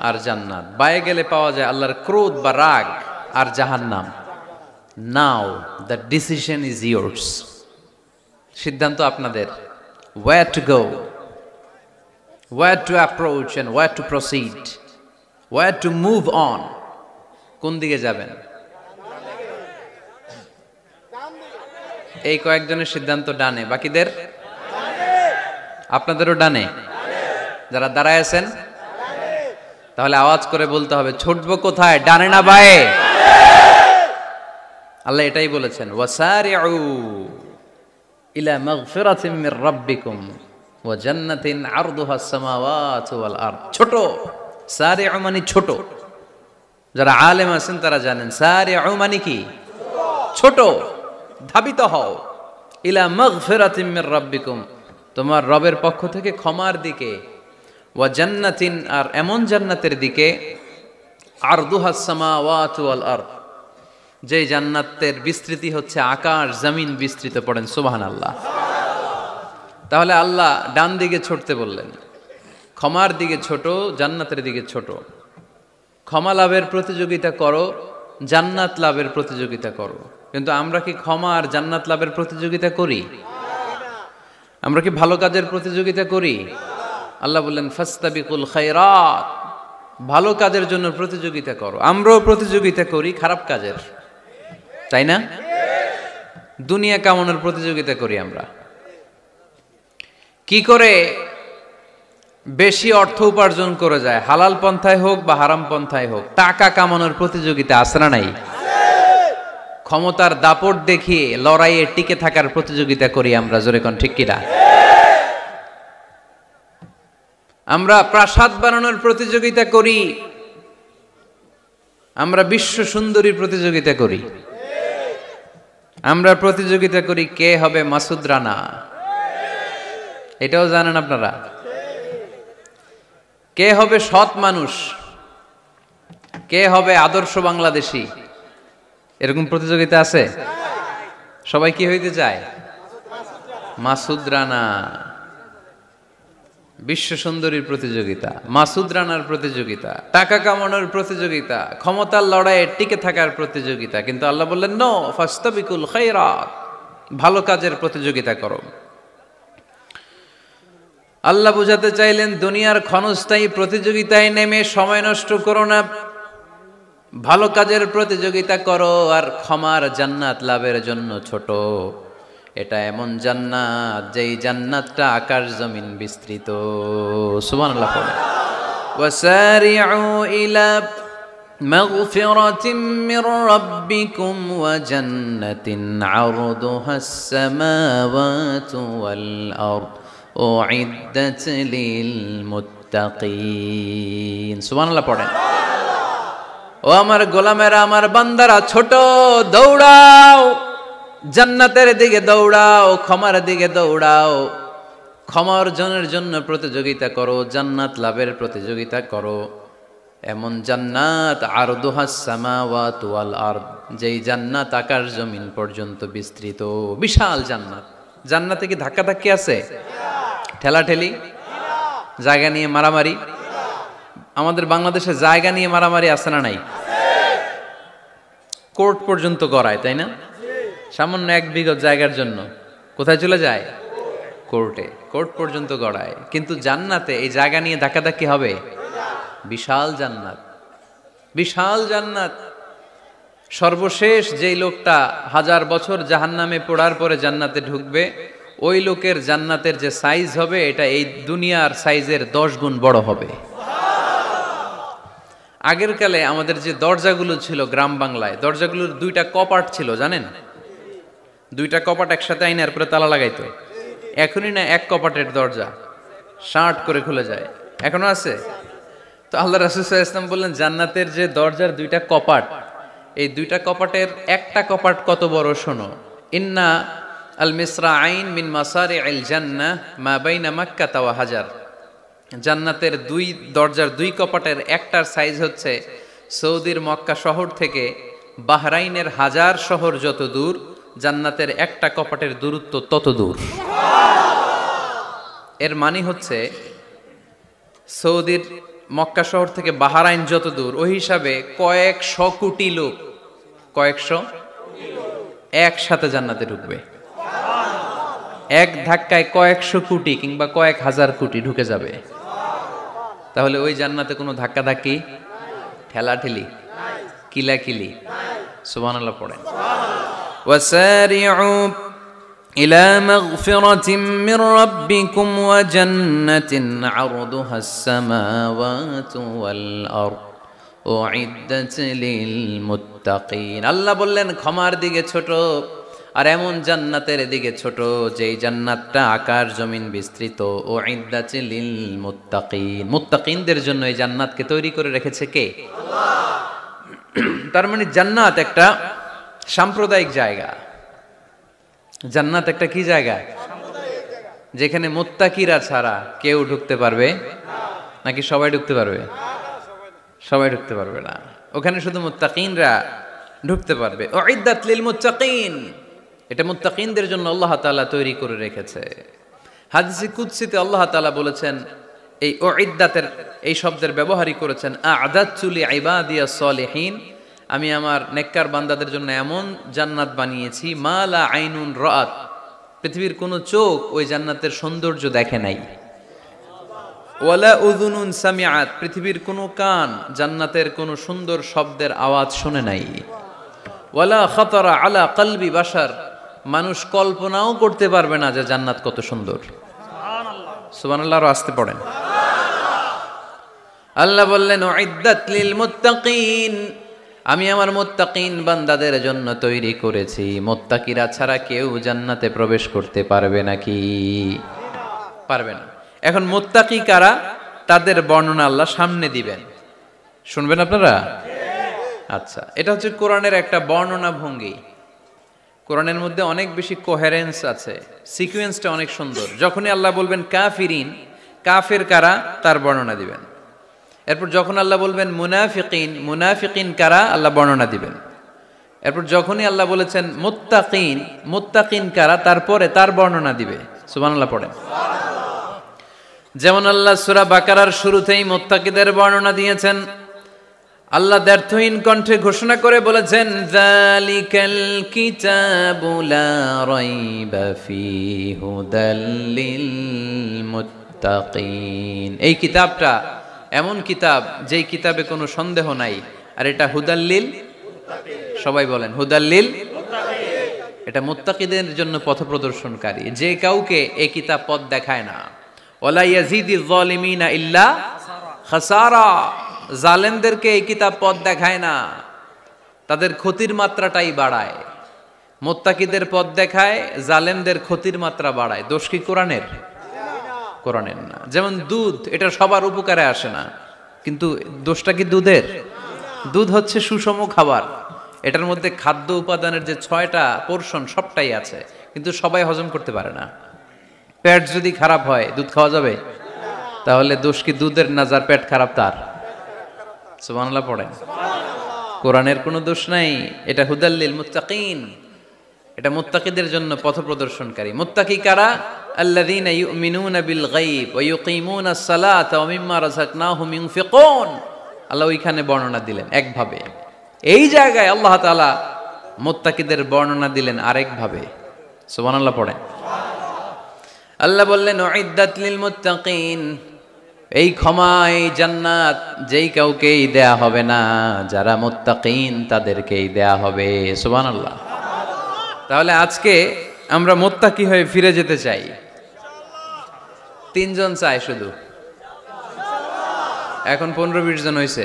আর জান্নাত, বায়ে গেলে পাওয়া যায় আল্লাহর ক্রোধ বা রাগ আর জাহান্নাম। নাও দ্য ডিসিশন ইজ ইয়োর্স। সিদ্ধান্ত আপনাদের। where to go, where to approach and where to proceed, where to move on। কোন দিকে যাবেন? এই কয়েকজনের সিদ্ধান্ত ডানে, বাকিদের? আপনাদেরও ডানে। যারা দাঁড়ায় আছেন তাহলে আওয়াজ করে বলতে হবে ছুটবো কোথায়, ডানে না বায়ে? আল্লাহ এটাই বলেছেন, ওয়াসারিউ ইলা মাগফিরাতিন মির রাব্বিকুম ওয়া জান্নাতিন আরদুহাস সামাওয়াতু ওয়াল আরদ। ছোট, সারিউ মানে ছোট। যারা আলেম আছেন তারা জানেন সারিউ মানে কি? ছোট। ধাবিত হও ইলা মাগফিরাতিম মির রাব্বিকুম, তোমার রবের পক্ষ থেকে ক্ষমার দিকে, ওয়া জান্নাতিন, আর এমন জান্নাতের দিকে, আরদুহাস সামাওয়াতু ওয়াল আরদ, যে জান্নাতের বিস্তৃতি হচ্ছে আকাশ জমিন বিস্তৃত। পড়েন সুবহানাল্লাহ। তাহলে আল্লাহ ডান দিকে ছুটতে বললেন, ক্ষমার দিকে ছোট, জান্নাতের দিকে ছোট। ক্ষমা লাভের প্রতিযোগিতা করো, জান্নাত লাভের প্রতিযোগিতা করো। কিন্তু আমরা কি ক্ষমা আর জান্নাত লাভের প্রতিযোগিতা করি? আমরা কি ভালো কাজের প্রতিযোগিতা করি? আল্লাহ বললেন ফাস্তাবিকুল খায়রাত, ভালো কাজের জন্য প্রতিযোগিতা করো। আমরাও প্রতিযোগিতা করি খারাপ কাজের, তাই না? দুনিয়া কামানোর প্রতিযোগিতা করি আমরা। কি করে বেশি অর্থ উপার্জন করে যায়, হালাল পন্থায় হোক বা হারাম পন্থায় হোক, টাকা কামানোর প্রতিযোগিতা আছে না নাই? ক্ষমতার দাপট দেখিয়ে লড়াইয়ে টিকে থাকার প্রতিযোগিতা করি আমরা, জোরে কোন ঠিক কিনা? আমরা প্রাসাদ বানানোর প্রতিযোগিতা করি, আমরা বিশ্ব সুন্দরীর প্রতিযোগিতা করি, আমরা প্রতিযোগিতা করি কে হবে মাসুদ রানা। এটাও জানেন আপনারা? কে হবে সৎ মানুষ, কে হবে আদর্শ বাংলাদেশী, এরকম প্রতিযোগিতা আছে। সবাই কি হইতে চায়? মাসুদ রানা। বিশ্ব সুন্দরীর প্রতিযোগিতা, মাসুদ রানার প্রতিযোগিতা, টাকা কামানোর প্রতিযোগিতা, ক্ষমতার লড়াইয়ে টিকে থাকার প্রতিযোগিতা। কিন্তু আল্লাহ বললেন নো, ফাস্তাবিকুল খায়রাত, ভালো কাজের প্রতিযোগিতা করো। আল্লাহ বুঝাতে চাইলেন দুনিয়ার ক্ষণস্থায়ী প্রতিযোগিতায় নেমে সময় নষ্ট করো না, ভালো কাজের প্রতিযোগিতা করো। আর ক্ষমার জান্নাত লাভের জন্য ছোট। এটা এমন জান্নাত যেই জান্নাতটা আকাশ জমিন বিস্তৃত। সুবহানাল্লাহ পড়ে। ওয়াসারিউ ইলা মাগফিরাতিম মির রাব্বিকুম ওয়া জান্নাতিন আরদুহাস সামাওয়াতু ওয়াল আরদ উইদ্দাত লিল মুত্তাকিন। সুবহানাল্লাহ পড়েন। ও আমার গোলামেরা, আমার বান্দারা, ছোট দৌড়াও, জান্নাতের দিকে দৌড়াও, ক্ষমার দিকে দৌড়াও। ক্ষমা অর্জনের জন্য প্রতিযোগিতা করো, জান্নাত লাভের প্রতিযোগিতা করো। এমন জান্নাত আরদুহাস সামাওয়াতু ওয়াল আরদ, যেই জান্নাত আকাশ জমিন পর্যন্ত বিস্তৃত, বিশাল জান্নাত। জান্নাতে কি ধাক্কাধাক্কি আছে? ঠেলাঠেলি? জায়গা নিয়ে মারামারি? আমাদের বাংলাদেশে জায়গা নিয়ে মারামারি আছে না নাই? কোর্ট পর্যন্ত গড়ায়, তাই না? সামান্য 1 বিঘত জায়গার জন্য কোথায় চলে যায়? কোর্টে। কোর্ট পর্যন্ত গড়ায়। কিন্তু জান্নাতে এই জায়গা নিয়ে ধাক্কাধাক্কি হবে? বিশাল জান্নাত, বিশাল জান্নাত। সর্বশেষ যেই লোকটা 1000 বছর জাহান্নামে পোড়ার পরে জান্নাতে ঢুকবে, ওই লোকের জান্নাতের যে সাইজ হবে, এটা এই দুনিয়ার সাইজের 10 গুণ বড় হবে। আগের কালে আমাদের যে দরজাগুলো ছিল গ্রাম বাংলায়, দরজাগুলোর 2টা কপাট ছিল, জানেন? 2টা কপাট একসাথে আইনার পরে তালা লাগাইতো। এখনই না 1 কপাটের দরজা শার্ট করে খুলে যায়, এখনো আছে। তো আল্লাহ রাসূল সাল্লাল্লাহু আলাইহি ওয়াসাল্লাম বললেন জান্নাতের যে দরজার 2টা কপাট, এই 2টা কপাটের একটা কপাট কত বড় শোনো। ইন্না আল মিসরাআইন মিন মাসারি'আল জান্নাহ মা বাইনা মাক্কাহ ওয়া হাজার। জান্নাতের 2 দরজার 2 কপাটের একটার সাইজ হচ্ছে সৌদির মক্কা শহর থেকে বাহরাইনের হাজার শহর যত দূর, জান্নাতের একটা কপাটের দূরত্ব তত দূর। এর মানে হচ্ছে সৌদির মক্কা শহর থেকে বাহরাইন যত দূর, ওই হিসাবে কয়েকশো কোটি লোক, কয়েকশো একসাথে জান্নাতে ঢুকবে। এক ধাক্কায় কয়েকশো কোটি কিংবা কয়েক হাজার কোটি ঢুকে যাবে। তাহলে ওই জান্নাতে কোনো ধাক্কাধাক্কি, ঠেলাঠেলি, কিলাকিলি? সুবহানাল্লাহ পড়েন। ওয়াসারিউ ইলা মাগফিরাতিম মির রাব্বিকুম ওয়া জান্নাতিন আরদুহাস সামাওয়াতু ওয়াল আরদ উইদ্দাত লিল মুত্তাকিন। আল্লাহ বললেন ক্ষমার দিকে ছোট, আর এমন জান্নাতের দিকে ছোট যেই জান্নাতটা আকাশ জমিন বিস্তৃত। উইদ্দাত লিল মুত্তাকিন, মুত্তাকিনদের জন্য এই জান্নাতকে তৈরি করে রেখেছে কে? আল্লাহ। তার মানে জান্নাত একটা সাম্প্রদায়িক জায়গা। জান্নাত একটা কি জায়গা? যেখানে মুত্তাকিরা ছাড়া কেউ ঢুকতে পারবে নাকি সবাই ঢুকতে পারবে? সবাই ঢুকতে পারবে না, ওখানে শুধু মুত্তাকিনরা ঢুকতে পারবে। উইদ্দাত লিল মুত্তাকিন, এটা মুত্তাকিনদের জন্য আল্লাহ তাআলা তৈরি করে রেখেছে। হাদিসে কুদসিতে আল্লাহ তাআলা বলেছেন, এই উইদ্দাতের এই শব্দের ব্যবহারই করেছেন, আ'দাতু লিইবাদিয়াস সালিহিন, আমি আমার নেককার বান্দাদের জন্য এমন জান্নাত বানিয়েছি, মা লা আইনুন রাআত, পৃথিবীর কোনো চোখ ওই জান্নাতের সৌন্দর্য দেখে নাই। ওয়ালা উযুনুন সামিআত, পৃথিবীর কোনো কান জান্নাতের কোনো সুন্দর শব্দের আওয়াজ শুনে নাই। ওয়ালা খাতারা আলা কলবি বাশার, মানুষ কল্পনাও করতে পারবে না যে জান্নাত কত সুন্দর। সুবহানাল্লাহ, আরো আসতে পড়েন। আল্লাহ বললেন উইদ্দাত লিল মুত্তাকিন, আমি আমার মুত্তাকিন বান্দাদের জন্য তৈরি করেছি। মুত্তাকিরা ছাড়া কেউ জান্নাতে প্রবেশ করতে পারবে নাকি? পারবে না। এখন মুত্তাকি কারা, তাদের বর্ণনা আল্লাহ সামনে দিবেন, শুনবেন আপনারা? আচ্ছা, এটা হচ্ছে কোরআনের একটা বর্ণনা ভঙ্গি। কোরআনের মধ্যে অনেক বেশি কোহেরেন্স আছে, সিকোয়েন্সটা অনেক সুন্দর। যখনই আল্লাহ বলবেন কাফিরিন, কাফের কারা, তার বর্ণনা দিবেন। এরপর যখন আল্লাহ বলবেন মুনাফিকিন, মুনাফিকিন কারা, আল্লাহ বর্ণনা দিবেন। এরপর যখনই আল্লাহ বলেছেন মুত্তাকিন, মুত্তাকিন কারা, তারপরে তার বর্ণনা দিবে। সুবহানাল্লাহ পড়েন। যেমন আল্লাহ সূরা বাকারার শুরুতেই মুত্তাকিদের বর্ণনা দিয়েছেন। আল্লাহ দ্ব্যর্থহীন কণ্ঠে ঘোষণা করে বলেছেন, যালিকাল কিতাবু লা রাইবা ফীহি হুদাল লিল মুত্তাকিন, এই কিতাবটা এমন কিতাব যেই কিতাবে কোনো সন্দেহ নাই, আর এটা হুদাল্লিল, সবাই বলেন হুদাল্লিল, এটা মুত্তাকিদের জন্য পথ প্রদর্শনকারী। যে কাউকে এই কিতাব পথ দেখায় না। ওয়ালা ইয়াজিদিজ যালিমিনা ইল্লা খাসারা, জালেমদেরকে এই কিতাব পথ দেখায় না, তাদের ক্ষতির মাত্রাটাই বাড়ায়। মুত্তাকিদের পথ দেখায়, জালেমদের ক্ষতির মাত্রা বাড়ায়। দোষ কি কোরআনের? কোরআনের না। যেমন দুধ, এটা সবার উপকারে আসে না, কিন্তু দোষটা কি দুধের? দুধ হচ্ছে সুষম খাবার, এটার মধ্যে খাদ্য উপাদানের যে 6টা পোরশন সবটাই আছে, কিন্তু সবাই হজম করতে পারে না। পেট যদি খারাপ হয় দুধ খাওয়া যাবে? তাহলে দোষ কি দুধের না যার পেট খারাপ তার? সুবহানাল্লাহ পড়েন। কোরআনের কোনো দোষ নাই, এটা হুদাল্লিল মুত্তাকিন, এটা মুত্তাকিদের জন্য পথ প্রদর্শনকারী। মুত্তাকি কারা? আল্লাযীনা ইউমিনুনা বিল গায়ব ওয়া ইউকিমুনাস সালাতা ওয়া মিম্মা রাযাকনাহুম ইউনফিকুন। আল্লাহ ওইখানে বর্ণনা দিলেন একভাবে, এই জায়গায় আল্লাহ তাআলা মুত্তাকিদের বর্ণনা দিলেন আরেকভাবে। সুবহানাল্লাহ পড়েন। আল্লাহ বললেন উইদ্দাত লিল মুত্তাকিন, এই ক্ষমা, এই জান্নাত যেই কাউকেই দেয়া হবে না, যারা মুত্তাকিন তাদেরকেই দেয়া হবে। সুবহানাল্লাহ। তাহলে আজকে আমরা মুত্তাকি হয়ে ফিরে যেতে চাই। 3 জন চাই শুধু, এখন 15-20 জন হয়েছে।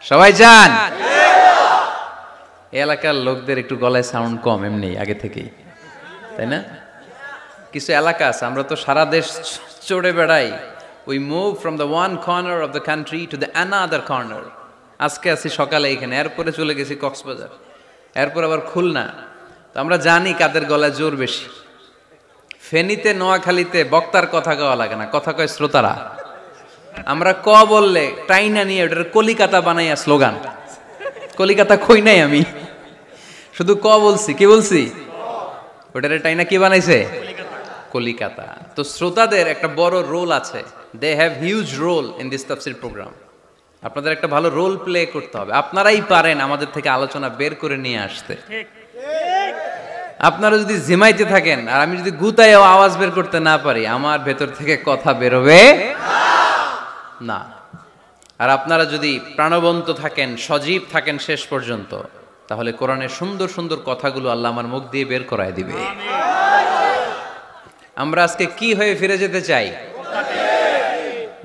সবাই চান? এলাকার লোকদের একটু গলায় সাউন্ড কম এমনি আগে থেকেই, তাই না? কিছু এলাকা আছে, আমরা তো সারা দেশ চড়ে বেড়াই। We move from the one corner of the country to the another corner. আজকে আছি সকালে এখানে, এরপরে চলে গেছি কক্সবাজার, এরপর আবার খুলনা। তো আমরা জানি কাদের গলায় জোর বেশি। ফেনীতে, নোয়াখালীতে বক্তার কথা কওয়া লাগে না, কথা কয় শ্রোতারা। আমরা ক বললে টাইনা নিয়ে ওটার কলিকাতা বানাইয়া স্লোগান। কলিকাতা কই নাই আমি, শুধু ক বলছি। কি বলছি? ওটারে টাইনা কি বানাইছে? কলিকাতা। তো শ্রোতাদের একটা বড় রোল আছে, they have huge role in this তাফসীর প্রোগ্রাম। আপনাদের একটা ভালো রোল প্লে করতে হবে। আপনারাই পারেন আমাদের থেকে আলোচনা বের করে নিয়ে আসতে। আপনারা যদি জিমাইতে থাকেন আর আমি যদি গুতায় আওয়াজ বের করতে না পারি, আমার ভেতর থেকে কথা বেরোবে না। আর আপনারা যদি প্রাণবন্ত থাকেন, সজীব থাকেন শেষ পর্যন্ত, তাহলে কোরআনের সুন্দর সুন্দর কথাগুলো আল্লাহ আমার মুখ দিয়ে বের করায় দিবে। আমরা আজকে কি হয়ে ফিরে যেতে চাই?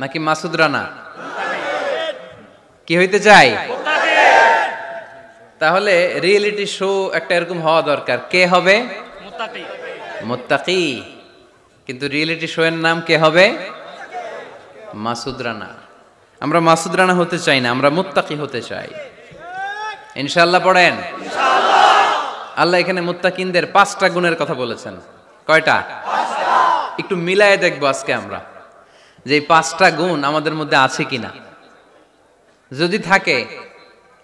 নাকি মাসুদ রানা? কি হইতে চাই? তাহলে রিয়েলিটি শো একটা এরকম হওয়া দরকার। কে হবে? মুত্তাকি। কিন্তু রিয়েলিটি শো এর নাম কে হবে? মাসুদ রানা। আমরা মাসুদ রানা হতে চাই না, আমরা মুত্তাকি হতে চাই। ইনশাআল্লাহ পড়েন। আল্লাহ এখানে মুত্তাকিনদের 5টা গুণের কথা বলেছেন। কয়টা? একটু মিলায়ে দেখবো আজকে আমরা যে এই 5টা গুণ আমাদের মধ্যে আছে কিনা। যদি থাকে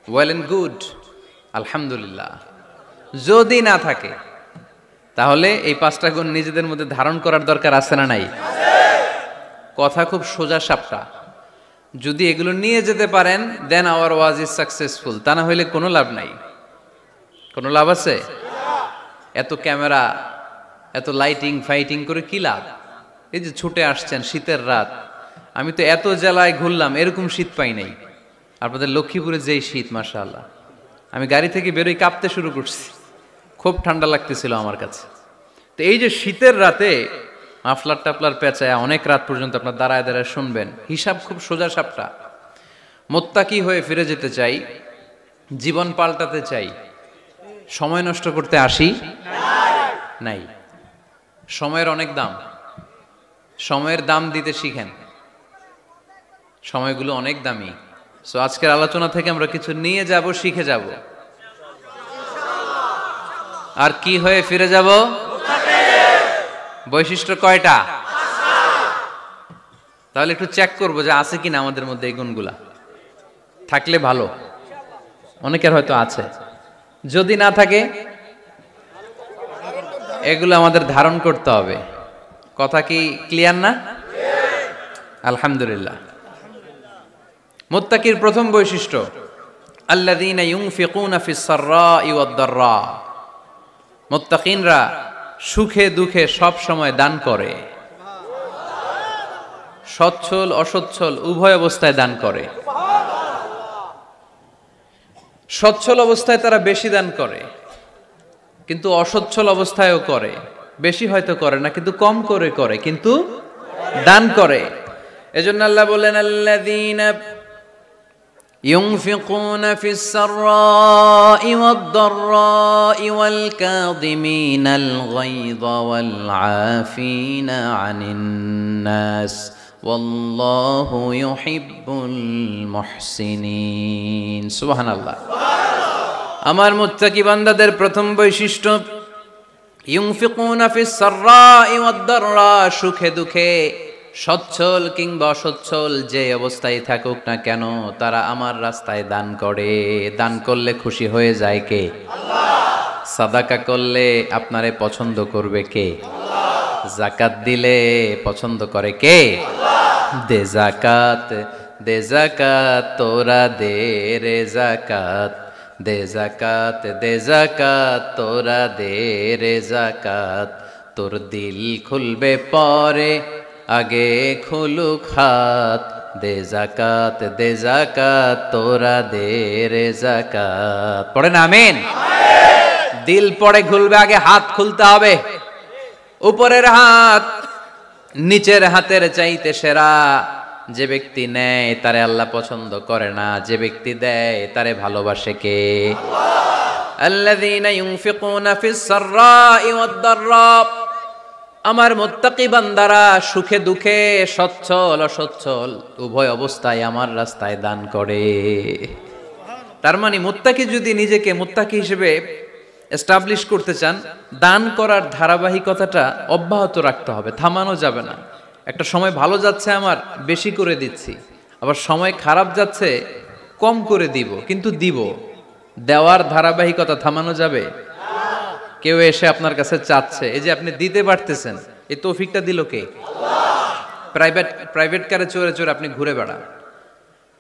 ওয়েল এন্ড গুড, আলহামদুলিল্লাহ। যদি না থাকে তাহলে এই 5টা গুণ নিজেদের মধ্যে ধারণ করার দরকার আছে না নাই? কথা খুব সোজা সাপটা। যদি এগুলো নিয়ে যেতে পারেন দেন আওয়ার ওয়াজ ইজ সাকসেসফুল, তা না হইলে কোনো লাভ নাই। কোনো লাভ আছে? এত ক্যামেরা, এত লাইটিং ফাইটিং করে কি লাভ? এই যে ছুটে আসছেন শীতের রাত, আমি তো এত জেলায় ঘুরলাম, এরকম শীত পাই নাই। আপনাদের লক্ষ্মীপুরে যেই শীত, মাশাআল্লাহ, আমি গাড়ি থেকে বেরোই কাঁপতে শুরু করছি, খুব ঠান্ডা লাগতেছিল আমার কাছে। তো এই যে শীতের রাতে মাফলার টাফলার পেঁচায় অনেক রাত পর্যন্ত আপনার দাঁড়ায় দাঁড়ায় শুনবেন, হিসাব খুব সোজা সাপটা। মুত্তাকি হয়ে ফিরে যেতে চাই, জীবন পাল্টাতে চাই, সময় নষ্ট করতে আসি নাই। সময়ের অনেক দাম, সময়ের দাম দিতে শিখেন। সময়গুলো অনেক দামি। সো আজকের আলোচনা থেকে আমরা কিছু নিয়ে যাব, শিখে যাব। আর কি হয়ে ফিরে যাব? বৈশিষ্ট্য কয়টা? তাহলে একটু চেক করবো যে আছে কিনা আমাদের মধ্যে এই গুণগুলা। থাকলে ভালো, অনেকের হয়তো আছে। যদি না থাকে এগুলো আমাদের ধারণ করতে হবে। কথা কি ক্লিয়ার না? আলহামদুলিল্লাহ। মুত্তাকির প্রথম বৈশিষ্ট্য, আল্লাযীনা ইউনফিকুনা ফিস সাররাই ওয়াদ দাররা। মুত্তাকিনরা সুখে দুঃখে সব সময় দান করে, সচ্ছল অসচ্ছল উভয় অবস্থায় দান করে। সচ্ছল অবস্থায় তারা বেশি দান করে, কিন্তু অসচ্ছল অবস্থায়ও করে। বেশি হয়তো করে না, কিন্তু কম করে করে, কিন্তু দান করে। এজন্য আল্লাহ বলেন, আল্লাযীনা ينفقون في السراء والضراء والكاظمين الغيظ والعافين عن الناس والله يحب المحسنين। সুবহান আল্লাহ। আমার মুত্তাকি বান্দাদের প্রথম বৈশিষ্ট্য, ইউনফিকুনা ফিস সাররাই ওয়াদ দাররা, সুখে দুঃখে সচ্ছল কিংবা অসচ্ছল যে অবস্থায় থাকুক না কেন তারা আমার রাস্তায় দান করে। দান করলে খুশি হয়ে যায় কে? আল্লাহ। সাদাকা করলে আপনারে পছন্দ করবে কে? আল্লাহ। যাকাত দিলে পছন্দ করে কে? আল্লাহ। দে যাকাত, দে যাকাত তোরা দে রে যাকাত, দে যাকাত, দে যাকাত তোরা দে রে যাকাত। তোর দিল খুলবে পরে, আগে খুলুক হাত, দে যাকাত, দে যাকাত তোরা দে রে যাকাত। পড়েন আমিন। দিল পড়ে খুলবে, আগে হাত খুলতে হবে। উপরের হাত নিচের হাতের চাইতে সেরা। যে ব্যক্তি নেয় তারে আল্লাহ পছন্দ করে না, যে ব্যক্তি দেয় তারে ভালোবাসে কে? আল্লাহ। আল্লাযীনা ইউনফিকুনা ফিস সাররাই ওয়াদ দাররা। আমার মুত্তাকি বান্দারা সুখে দুঃখে সচ্ছল অসচ্ছল উভয় অবস্থায় আমার রাস্তায় দান করে। তার মানে মুত্তাকি যদি নিজেকে মুত্তাকি হিসেবে এস্টাবলিশ করতে চান, দান করার ধারাবাহিকতাটা অব্যাহত রাখতে হবে, থামানো যাবে না। একটা সময় ভালো যাচ্ছে আমার, বেশি করে দিচ্ছি, আবার সময় খারাপ যাচ্ছে, কম করে দিব, কিন্তু দিব। দেওয়ার ধারাবাহিকতা থামানো যাবে? কেউ এসে আপনার কাছে চাচ্ছে, এই যে আপনি দিতে পারতেছেন, এই তৌফিকটা দিল কে? আল্লাহ। প্রাইভেট কারে চড়ে চড়ে আপনি ঘুরে বেড়ান,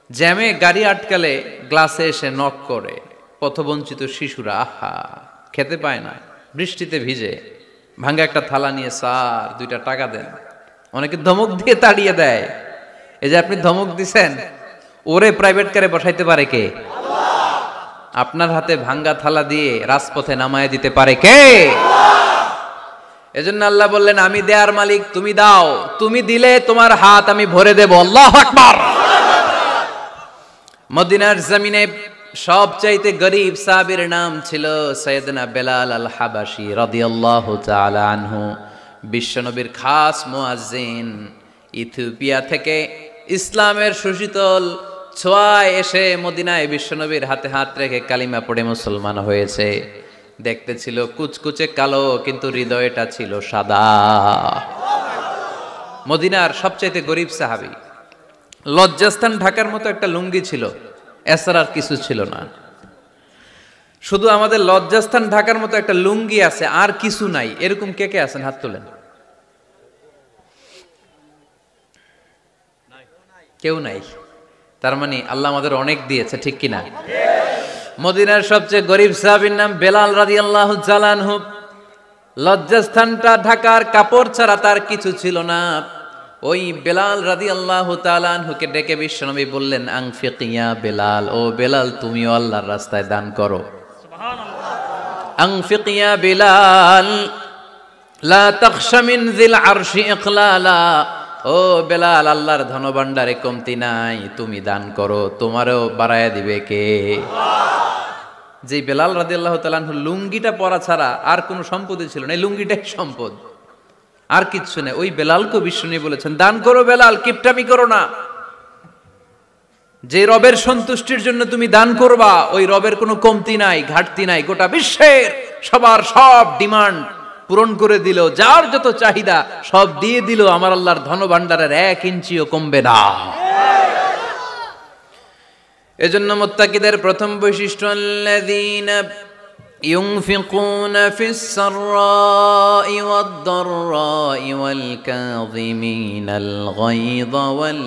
জ্যামে গাড়ি আটকালে গ্লাসে এসে নক করে, পথবঞ্চিত শিশুরা আহা খেতে পায় না, বৃষ্টিতে ভিজে, ভাঙ্গা একটা থালা নিয়ে স্যার 2টা টাকা দেন। অনেকে ধমক দিয়ে তাড়িয়ে দেয়। এই যে আপনি ধমক দিছেন, ওরে প্রাইভেট কারে বসাইতে পারে কে? আপনার হাতে ভাঙ্গা থালা দিয়ে রাজপথে নামায় দিতে পারে কে? এজন্য আল্লাহ বললেন, আমি দেয়ার মালিক, তুমি দাও, তুমি দিলে তোমার হাত আমি ভরে দেব। আল্লাহু আকবার। মদিনার জমিনে সবচাইতে গরীব সাহাবীর নাম ছিল সাইয়েদনা বেলাল আল হাবাশী রাদিয়াল্লাহু তাআলা আনহু। বিশ্বনবীর খাস মুয়াজ্জিন, ইথিওপিয়া থেকে ইসলামের সুশীতল ছোঁয়ায় এসে মদিনায় বিশ্বনবীর হাতে হাত রেখে কালিমা পড়ে মুসলমান হয়েছে। দেখতে ছিল কুচকুচে কালো, কিন্তু হৃদয়টা ছিল সাদা। মদিনার সবচাইতে গরিব সাহাবী, লজ্জাস্থান ঢাকার মতো একটা লুঙ্গি ছিল, এছাড়া আর কিছু ছিল না। শুধু আমাদের লজ্জাস্থান ঢাকার মতো একটা লুঙ্গি আছে, আর কিছু নাই, এরকম কে কে আছেন? হাত তোলেন। কেউ নাই। তার মানে আল্লাহ আমাদের অনেক দিয়েছে, ঠিক কিনা? মদিনার সবচেয়ে গরিব সাহাবীর নাম বেলাল রাদিয়াল্লাহু তাআলা আনহু। লজ্জাস্থানটা ঢাকার কাপড় ছাড়া তার কিছু ছিল না। ওই বেলাল রাদিয়াল্লাহু তাআলা আনহুকে ডেকে বিশ্বনবী বললেন, আনফিক ইয়া বেলাল, ও বেলাল তুমিও আল্লাহর রাস্তায় দান করো। সুবহানাল্লাহ। আনফিক ইয়া বেলাল লা তাখশা মিন যিল আরশি ইকলালা, ও বেলাল আল্লাহর ধনভাণ্ডারে কমতি নাই, তুমি দান করো, তোমারও বাড়ায়া দিবে কে? যে বেলাল রাদিয়াল্লাহু তাআলা আনহু লুঙ্গিটা পরা ছাড়া আর কোনো সম্পদই ছিল না, এই লুঙ্গিটাই সম্পদ, আর কিচ্ছু নেই। ওই বেলালকে বিষ্ণু বলেছেন, দান করো বেলাল, কিপটামি করো না। যে রবের সন্তুষ্টির জন্য তুমি দান করবা, ওই রবের কোনো কমতি নাই, ঘাটতি নাই। গোটা বিশ্বের সবার সব ডিমান্ড পূরণ করে দিল, যার যত চাহিদা সব দিয়ে দিল, আমার আল্লাহর ধনভাণ্ডারের 1 ইঞ্চিও কমবে না। এজন্য মুত্তাকিদের প্রথম বৈশিষ্ট্য, আল্লাযীনা ইউনফিকুনা ফিস সাররাই ওয়াদ দাররাই ওয়াল কাযিমিনাল গায়যা ওয়াল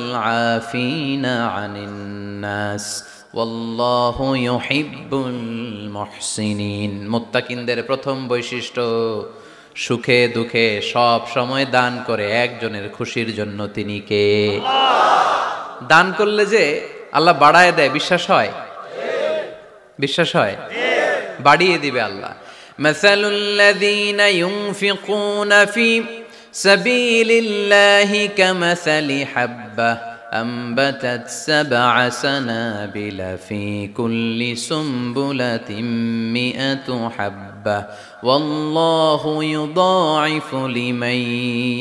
আফিনা আনিন নাস ওয়াল্লাহু ইউহিব্বুল মুহসিনিন। মুত্তাকিনদের প্রথম বৈশিষ্ট্য, সুখে দুঃখে সব সময় দান করে একজনের খুশির জন্য, তিনি কে? দান করলে যে আল্লাহ বাড়ায় দেয়, বিশ্বাস হয়? বিশ্বাস হয়? বাড়িয়ে দিবে আল্লাহ। মাসালুল লাযীনা ইউনফিকুনা ফি সাবিলিল্লাহি কামাসালি হাব্বা أنبتت 7 سنابل في كل سنبلة 100 حبة والله يضاعف لمن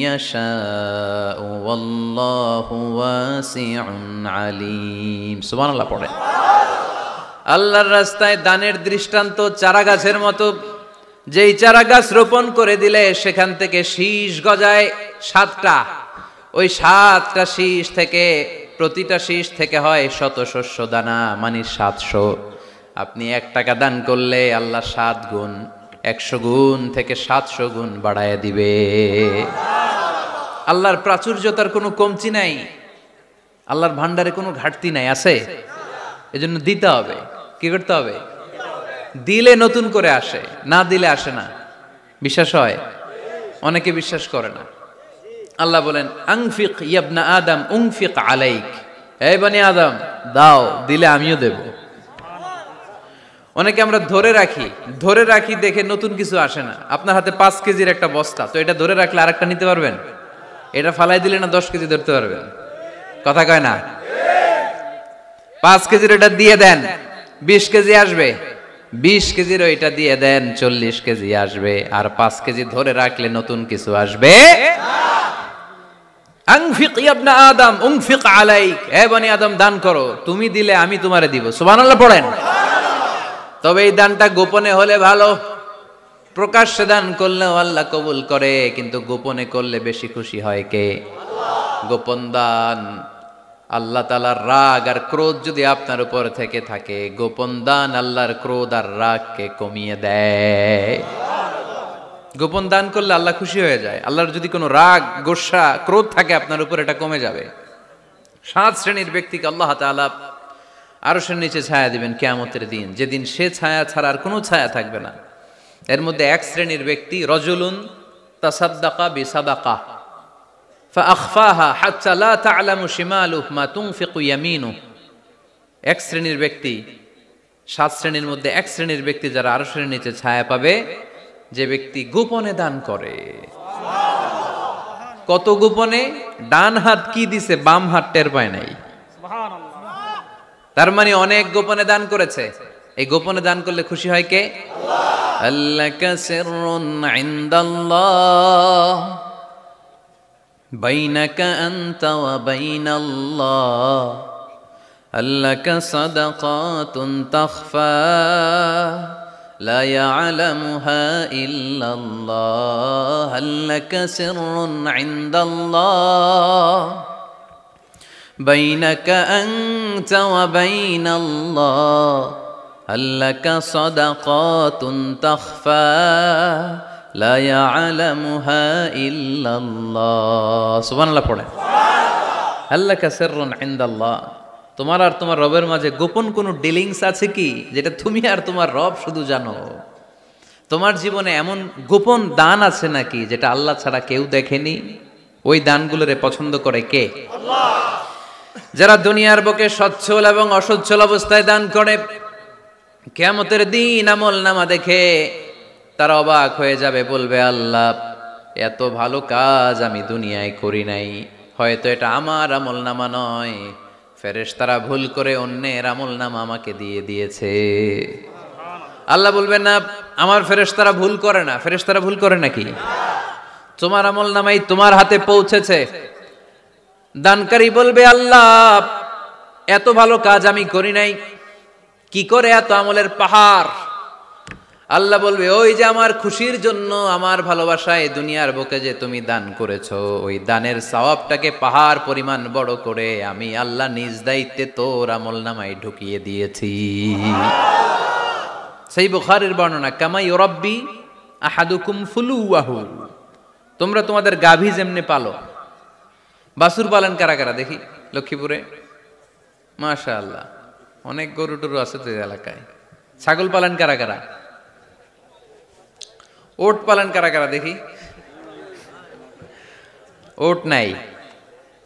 يشاء والله واسع عليم। সুবহান আল্লাহ পড়ে। আল্লাহর রাস্তায় দানের দৃষ্টান্ত চারা গাছের মতো। যেই চারা গাছ রোপণ করে দিলে সেখান থেকে শীষ গজায় 7টা, ওই 7টা শীষ থেকে প্রতিটা শীষ থেকে হয় শত শস্য দানা, মানে 700। আপনি 1 টাকা দান করলে আল্লাহ 7 গুণ, 100 গুণ থেকে 700 গুণ বাড়ায় দিবে। আল্লাহর প্রাচুর্যতার কোনো কমতি নাই, আল্লাহর ভান্ডারে কোনো ঘাটতি নাই, আছে? এজন্য দিতে হবে। কি করতে হবে? দিলে নতুন করে আসে, না দিলে আসে না। বিশ্বাস হয়? অনেকে বিশ্বাস করে না। আল্লাহ বলেন, আনফিক ইয়া আদম উনফিক আলাইক, এই বনি আদম দাও, দিলে আমিও দেব। অনেকে আমরা ধরে রাখি দেখে নতুন কিছু আসে না। আপনার হাতে 5 কেজির একটা বস্তা, তো এটা ধরে রাখলে আরেকটা নিতে পারবেন? এটা ফালাই দিলে না 10 কেজি ধরতে পারবেন? কথা কয় না? 5 কেজির এটা দিয়ে দেন, 20 কেজি আসবে। 20 কেজির ওইটা দিয়ে দেন, 40 কেজি আসবে। আর 5 কেজি ধরে রাখলে নতুন কিছু আসবে। আনফিক ইয়া ইবনা আদম উনফিক আলাইক, হে বনি আদম দান করো, তুমি দিলে আমি তোমারে দিব। সুবহানাল্লাহ পড়েন। তবে এই দানটা গোপনে হলে ভালো, প্রকাশ্যে দান করলেও আল্লাহ কবুল করে, কিন্তু গোপনে করলে বেশি খুশি হয় কে? গোপন দান। আল্লাহ তাআলার রাগ আর ক্রোধ যদি আপনার উপর থেকে থাকে, গোপন দান আল্লাহর ক্রোধ আর রাগকে কমিয়ে দেয়। গোপন দান করলে আল্লাহ খুশি হয়ে যায়। আল্লাহর যদি কোনো রাগ, গোসা, ক্রোধ থাকে আপনার উপর, এটা কমে যাবে। 7 শ্রেণীর ব্যক্তিকে আল্লাহ তাআলা আরশের নিচে ছায়া দিবেন কিয়ামতের দিন, যেদিন সে ছায়া ছাড়া আর কোনো ছায়া থাকবে না। এর মধ্যে 1 শ্রেণীর ব্যক্তি, রজুলুন তাসাদ্দাকা বিসাদাকা ফাআখফাহা হাত্তা লা তা'লামু শিমালুহু মা তুনফিকু ইয়ামিনুহু। 1 শ্রেণীর ব্যক্তি, 7 শ্রেণীর মধ্যে 1 শ্রেণীর ব্যক্তি যারা আরশের নিচে ছায়া পাবে, যে ব্যক্তি গোপনে দান করে। কত গোপনে? ডান হাত কি দিছে, বাম হাত টের পায় নাই। তার মানে অনেক গোপনে দান করেছে। এই গোপনে দান করলে খুশি হয় কে? আল্লাহ। আল্লাকা সিররুন ইনদাল্লাহ বাইনাকা আনতা ওয়া বাইনাল্লাহ, আল্লাকা সাদাকাতুন তাখফা لا يعلمها إلا الله هل لك سر عند الله بينك أنت وبين الله هل لك صدقات تخفى لا يعلمها إلا الله سبحان الله পড়ে هل لك سر عند الله তোমার আর তোমার রবের মাঝে গোপন কোনো ডিলিংস আছে কি যেটা তুমি আর তোমার রব শুধু জানো তোমার জীবনে এমন গোপন দান আছে নাকি যেটা আল্লাহ ছাড়া কেউ দেখেনি ওই দানগুলোরে পছন্দ করে কে আল্লাহ যারা দুনিয়ার বুকে সচ্ছল এবং অসচ্ছল অবস্থায় দান করে কিয়ামতের দিন আমলনামা দেখে তারা অবাক হয়ে যাবে বলবে আল্লাহ এত ভালো কাজ আমি দুনিয়ায় করি নাই হয়তো এটা আমার আমলনামা নয় ফেরেশতারা ভুল করে অন্যের আমলনামা আমাকে দিয়ে দিয়েছে আল্লাহ বলবেন না আমার ফেরেশতারা ভুল করে না ফেরেশতারা ভুল করে নাকি তোমার আমলনামাই তোমার হাতে পৌঁছেছে দানকারী বলবে আল্লাহ এত ভালো কাজ আমি করি নাই কি করে এত আমলের পাহাড় আল্লাহ বলবে ওই যে আমার খুশির জন্য আমার ভালোবাসায় দুনিয়ার বুকে যে তুমি দান করেছো ওই দানের সওয়াবটাকে পাহাড় পরিমাণ বড় করে আমি আল্লাহ নিজ দায়িত্বে তোর আমলনামায় ঢুকিয়ে দিয়েছি সেই বুখারীর বর্ণনা কামা ইউরাব্বি আহাদুকুম ফুলুয়াহু তোমরা তোমাদের গাভী যেমনে পালো বাছুর পালন কারা কারা দেখি লক্ষ্মীপুরে মাশাআল্লাহ অনেক গরু টরু আছে তো এলাকায় ছাগল পালন কারা কারা ওট পালন কারা কারা দেখি ওট নাই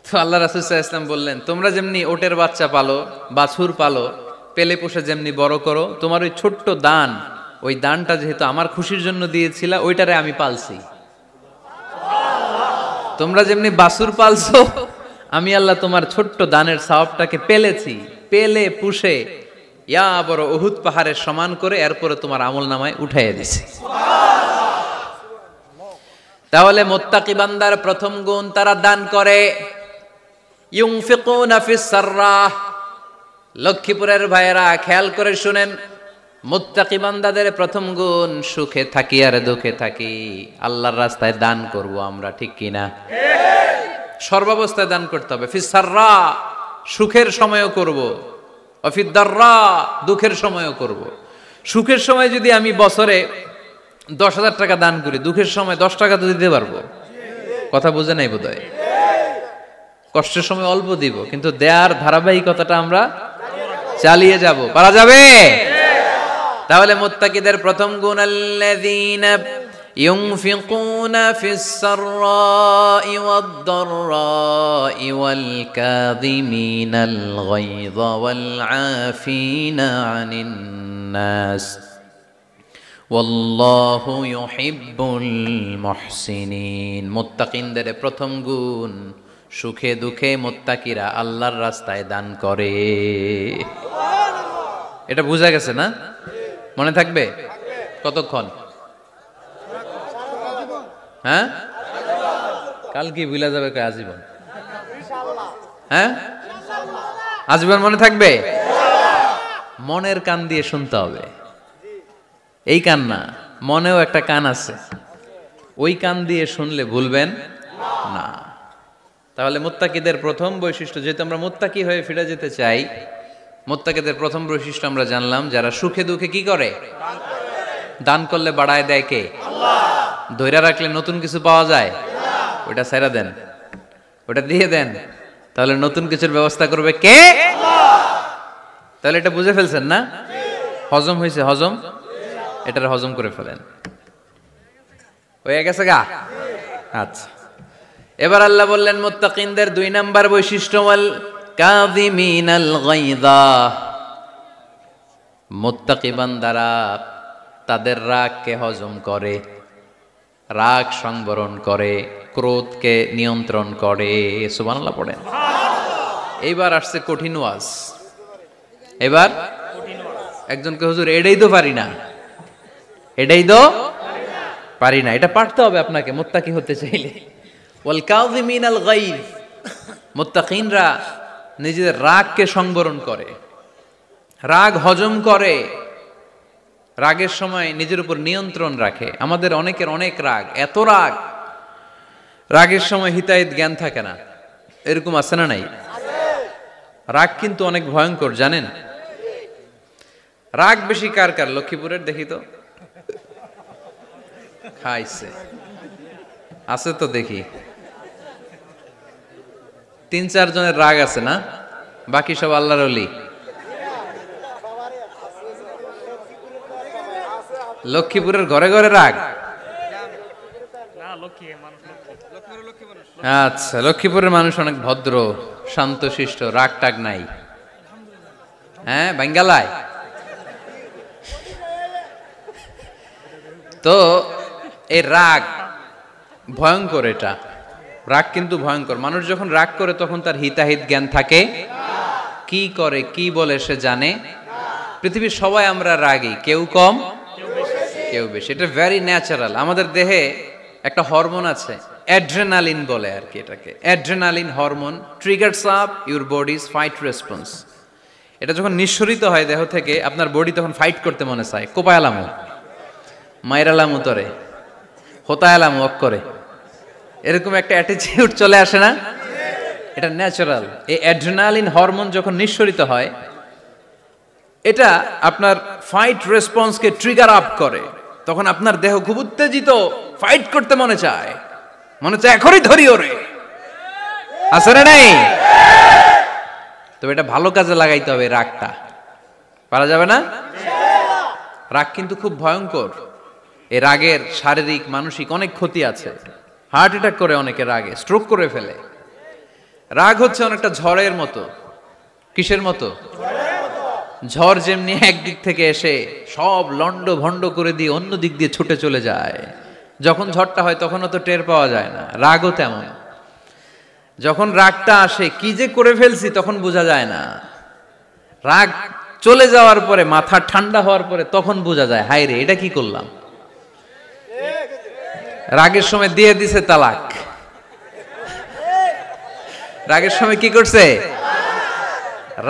তো আল্লাহ রাসূল সাল্লাল্লাহু আলাইহি ওয়াসাল্লাম বললেন তোমরা যেমনি ওটের বাচ্চা পালো বাছুর পালো পেলে পোষে যেমনি বড় করো তোমার ওই ছোট্ট দান ওই দানটা যেহেতু আমার খুশির জন্য দিয়েছিলা ওইটারে আমি পালছি তোমরা যেমনি বাছুর পালছো আমি আল্লাহ তোমার ছোট্ট দানের সওয়াবটাকে পেলেছি পেলে পুষে ইয়া বড় উহুদ পাহাড়ের সমান করে এরপরে তোমার আমলনামায় উঠাইয়া দিছি তাহলে মুত্তাকি বান্দার প্রথম গুণ তারা দান করে ইউনফিকুনা ফিস সাররাহ লক্ষ্মীপুরের ভাইয়েরা খেয়াল করে শুনেন মুত্তাকি বান্দাদের প্রথম গুণ সুখে থাকি আর দুঃখে থাকি আল্লাহর রাস্তায় দান করব আমরা ঠিক কিনা সর্বাবস্থায় দান করতে হবে ফিস সাররা সুখের সময়ও করব অফিদ দাররা দুঃখের সময়ও করব সুখের সময় যদি আমি বছরে 10,000 টাকা দান করি দুঃখের সময় 10 টাকা তো দিতে পারবো কথা বুঝে নাই বোধহয় কষ্টের সময় অল্প দিব কিন্তু দেয়ার ধারাবাহিকতাটা আমরা চালিয়ে যাব পারা যাবে তাহলে মুত্তাকিদের প্রথম গুণ আল্লাযীনা ইউনফিকুনা ফিস সাররাই ওয়াদ দাররাই ওয়াল কাযিমিনাল গায়যা ওয়াল আফিনা আনিন নাস ওয়াল্লাহু ইউহিব্বুল মুহসিনিন মুত্তাকিনদের প্রথম গুণ সুখে দুঃখে মুত্তাকিরা আল্লাহর রাস্তায় দান করে এটা বোঝা গেছে না মনে থাকবে কতক্ষণ হ্যাঁ কাল কি ভুলা যাবে আজীবন হ্যাঁ আজীবন মনে থাকবে মনের কান দিয়ে শুনতে হবে এই কান না মনেও একটা কান আছে ওই কান দিয়ে শুনলে ভুলবেন না তাহলে মুত্তাকিদের প্রথম বৈশিষ্ট্য যেহেতু আমরা মুত্তাকি হয়ে ফিরে যেতে চাই মুত্তাকিদের প্রথম বৈশিষ্ট্য আমরা জানলাম যারা সুখে দুঃখে কি করে দান করলে বাড়ায় দেয় কে আল্লাহ ধৈর্য রাখলে নতুন কিছু পাওয়া যায় ওটা ছেড়ে দেন ওটা দিয়ে দেন তাহলে নতুন কিছুর ব্যবস্থা করবে কে আল্লাহ তাহলে এটা বুঝে ফেলছেন না হজম হয়েছে হজম এটার হজম করে ফেলেন হয়ে গেছে গা আচ্ছা এবার আল্লাহ বললেন মুত্তাকিনদের 2 নাম্বার বৈশিষ্ট্য ওয়াল কাযিমিনাল গায়যা মুত্তাকি বান্দারা তাদের রাগকে হজম করে রাগ সংবরণ করে ক্রোধকে নিয়ন্ত্রণ করে সুবহানাল্লাহ পড়েন এইবার আসছে কঠিন ওয়াজ এবার একজনকে হুজুর এটাই তো পারি না এটাই তো পারি না এটা পারতে হবে আপনাকে মুত্তাকি হতে চাইলে ওয়াল কাযিমিনাল গায়য মুত্তাকিনরা নিজেদের রাগকে সংবরণ করে রাগ হজম করে রাগের সময় নিজের উপর নিয়ন্ত্রণ রাখে। আমাদের অনেকের অনেক রাগ, এত রাগ, রাগের সময় হিতাহিত জ্ঞান থাকে না। এরকম আছে না নাই? রাগ কিন্তু অনেক ভয়ঙ্কর, জানেন? রাগ বেশি কার কার? লক্ষ্মীপুরের দেখি তো, খাইছে আছে তো দেখি, 3-4 জনের রাগ আছে না? বাকি সব আল্লাহর ওলি। লক্ষ্মীপুরের ঘরে ঘরে রাগ। আচ্ছা, লক্ষ্মীপুরের মানুষ অনেক ভদ্র, শান্তশিষ্ট, রাগ টাগ নাই। হ্যাঁ, বাঙ্গালায় তো এই রাগ ভয়ঙ্কর। এটা রাগ কিন্তু ভয়ঙ্কর। মানুষ যখন রাগ করে তখন তার হিতাহিত জ্ঞান থাকে, কি করে কি বলে সে জানে। পৃথিবীর সবাই আমরা রাগী, কেউ কম কেউ বেশি। এটা ভেরি ন্যাচারাল। আমাদের দেহে একটা হরমোন আছে, অ্যাড্রেনালিন বলে আর কি এটাকে। Adrenaline hormone triggers up your bodies fight response. এটা যখন নিঃসরিত হয় দেহ থেকে, আপনার বডি তখন ফাইট করতে মনে চায়। কোপায়ালামো, মাইরালামো তরে, হোতায়ালামো অক্করে, এরকম একটা অ্যাটিটিউড চলে আসে না? এটা ন্যাচারাল। এই অ্যাড্রেনালিন হরমোন যখন নিঃসরিত হয়, এটা আপনার ফাইট রেসপন্সকে ট্রিগার আপ করে। তখন আপনার দেহ খুব উত্তেজিত, ফাইট করতে মনে চায়, এখনই ধরি ওরে। আছে না নাই? তবে এটা ভালো কাজে লাগাইতে হবে। রাগটা পারা যাবে না। রাগ কিন্তু খুব ভয়ঙ্কর। এই রাগের শারীরিক মানসিক অনেক ক্ষতি আছে। হার্ট অ্যাটাক করে অনেকে রাগে, স্ট্রোক করে ফেলে। রাগ হচ্ছে অনেকটা ঝড়ের মতো। কিসের মতো? ঝড় যেমনি একদিক থেকে এসে সব লন্ড ভন্ড করে দিয়ে অন্য দিক দিয়ে ছুটে চলে যায়, যখন ঝড়টা হয় তখনও তো টের পাওয়া যায় না। রাগও তেমন। যখন রাগটা আসে, কি যে করে ফেলছি তখন বোঝা যায় না। রাগ চলে যাওয়ার পরে, মাথা ঠান্ডা হওয়ার পরে তখন বোঝা যায়, হায় রে, এটা কি করলাম। রাগের সময় দিয়ে দিছে তালাক। রাগের সময় কি করছে?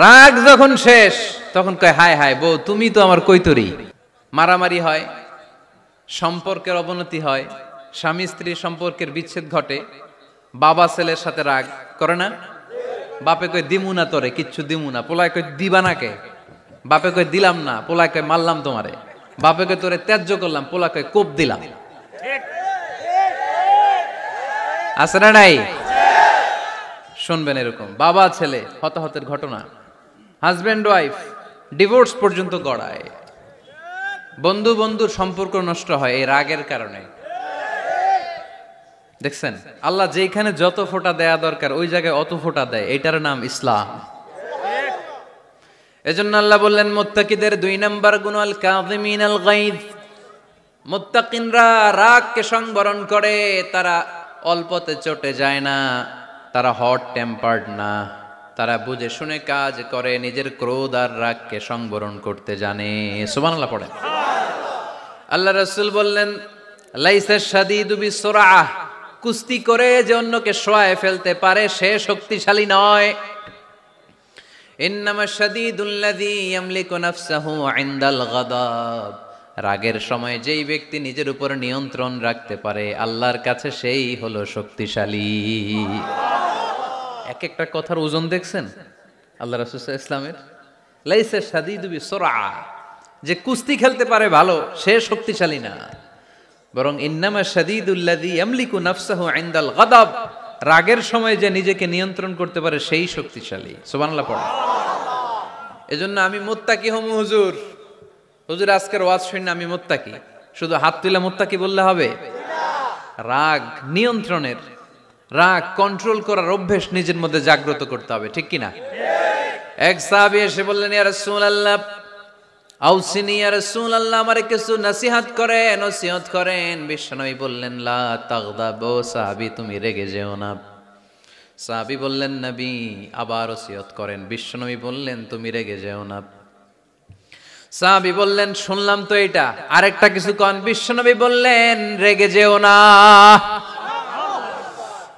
রাগ যখন শেষ তখন কয়, হায় হায় বউ, তুমি তো আমার কৈতরি। মারামারি হয়, সম্পর্কের অবনতি হয়, স্বামী স্ত্রীর সম্পর্কের বিচ্ছেদ ঘটে। বাবা ছেলের সাথে রাগ করে না? বাপে কয় দিমু না তোরে, কিচ্ছু দিমু না। পোলায় কয় দিবা না কে? বাপে কয় দিলাম না। পোলায় কয় মারলাম তোমারে। বাপে কয় তোরে ত্যায্য করলাম। পোলা কয় কোপ দিলাম। আছে না নাই? শুনবেন এরকম বাবা ছেলে হতাহতের ঘটনা, হাজব্যান্ড ওয়াইফ ডিভোর্স পর্যন্ত গড়ায়। বন্ধু বন্ধুর সম্পর্ক নষ্ট হয় এই রাগের কারণে। দেখছেন, আল্লাহ যেখানে যত ফোঁটা দেয়া দরকার ওই জায়গায় অত ফোঁটা দেয়। এটার নাম ইসলাম। এজন্য আল্লাহ বললেন, মুত্তাকিদের 2 নাম্বার গুণ, আল কাযিমিনাল গায়জ। মুত্তাকিনরা রাগকে সংবরণ করে, তারা অল্পতে চটে যায় না, তারা হট টেম্পার্ড না, তারা বুঝে শুনে কাজ করে, নিজের ক্রোধ আর রাগকে সংবরণ করতে জানে। সুবহানাল্লাহ পড়ে। আল্লাহ রাসূল বললেন, লাইসা শাদীদু বিসুরআহ, কুস্তি করে যে অন্যকে শোয়ায় ফেলতে পারে সে শক্তিশালী নয়। ইন্নামা শাদীদুল্লাযী ইয়ামলিকু নাফসাহু ইনদাল গাদাব, রাগের সময় যেই ব্যক্তি নিজের উপর নিয়ন্ত্রণ রাখতে পারে আল্লাহর কাছে সেই হলো শক্তিশালী। এক একটা কথার ওজন দেখছেন আল্লাহ রাসূল সাল্লাল্লাহু আলাইহি ওয়াসাল্লামের। লাইসা শাদীদু বিসুরআহ, যে কুস্তি খেলতে পারে ভালো সে শক্তিশালী না, বরং ইন্নামা শাদীদুল্লাযী ইয়ামলিকু নাফসাহু ইনদাল গাদাব, রাগের সময় যে নিজেকে নিয়ন্ত্রণ করতে পারে সেই শক্তিশালী। সুবহানাল্লাহ পড়ে। এজন্য আমি মুত্তাকি হম হুজুর। হুজুর আজকের ওয়াজ শুনে আমি মুত্তাকি, শুধু হাত তুলে মুত্তাকি বললে হবে? রাগ নিয়ন্ত্রণের, রাগ কন্ট্রোল করার অভ্যেস নিজের মধ্যে জাগ্রত করতে হবে, ঠিক কিনা? এক সাহাবী এসে বললেন, ইয়া রাসূলুল্লাহ আউসিনি, ইয়া রাসূলুল্লাহ আমারে কিছু নসিহত করেন, নসিহত করেন। বিশ্বনবী বললেন, লা তাগদাব, ও সাহাবী তুমি রেগে যেও না। সাহাবী বললেন, নবী আবার নসিহত করেন। বিশ্বনবী বললেন, তুমি রেগে যেও না। সাহাবী বললেন, শুনলাম তো এটা, আরেকটা কিছু কোন। বিশ্বনবী বললেন, রেগে যেও না।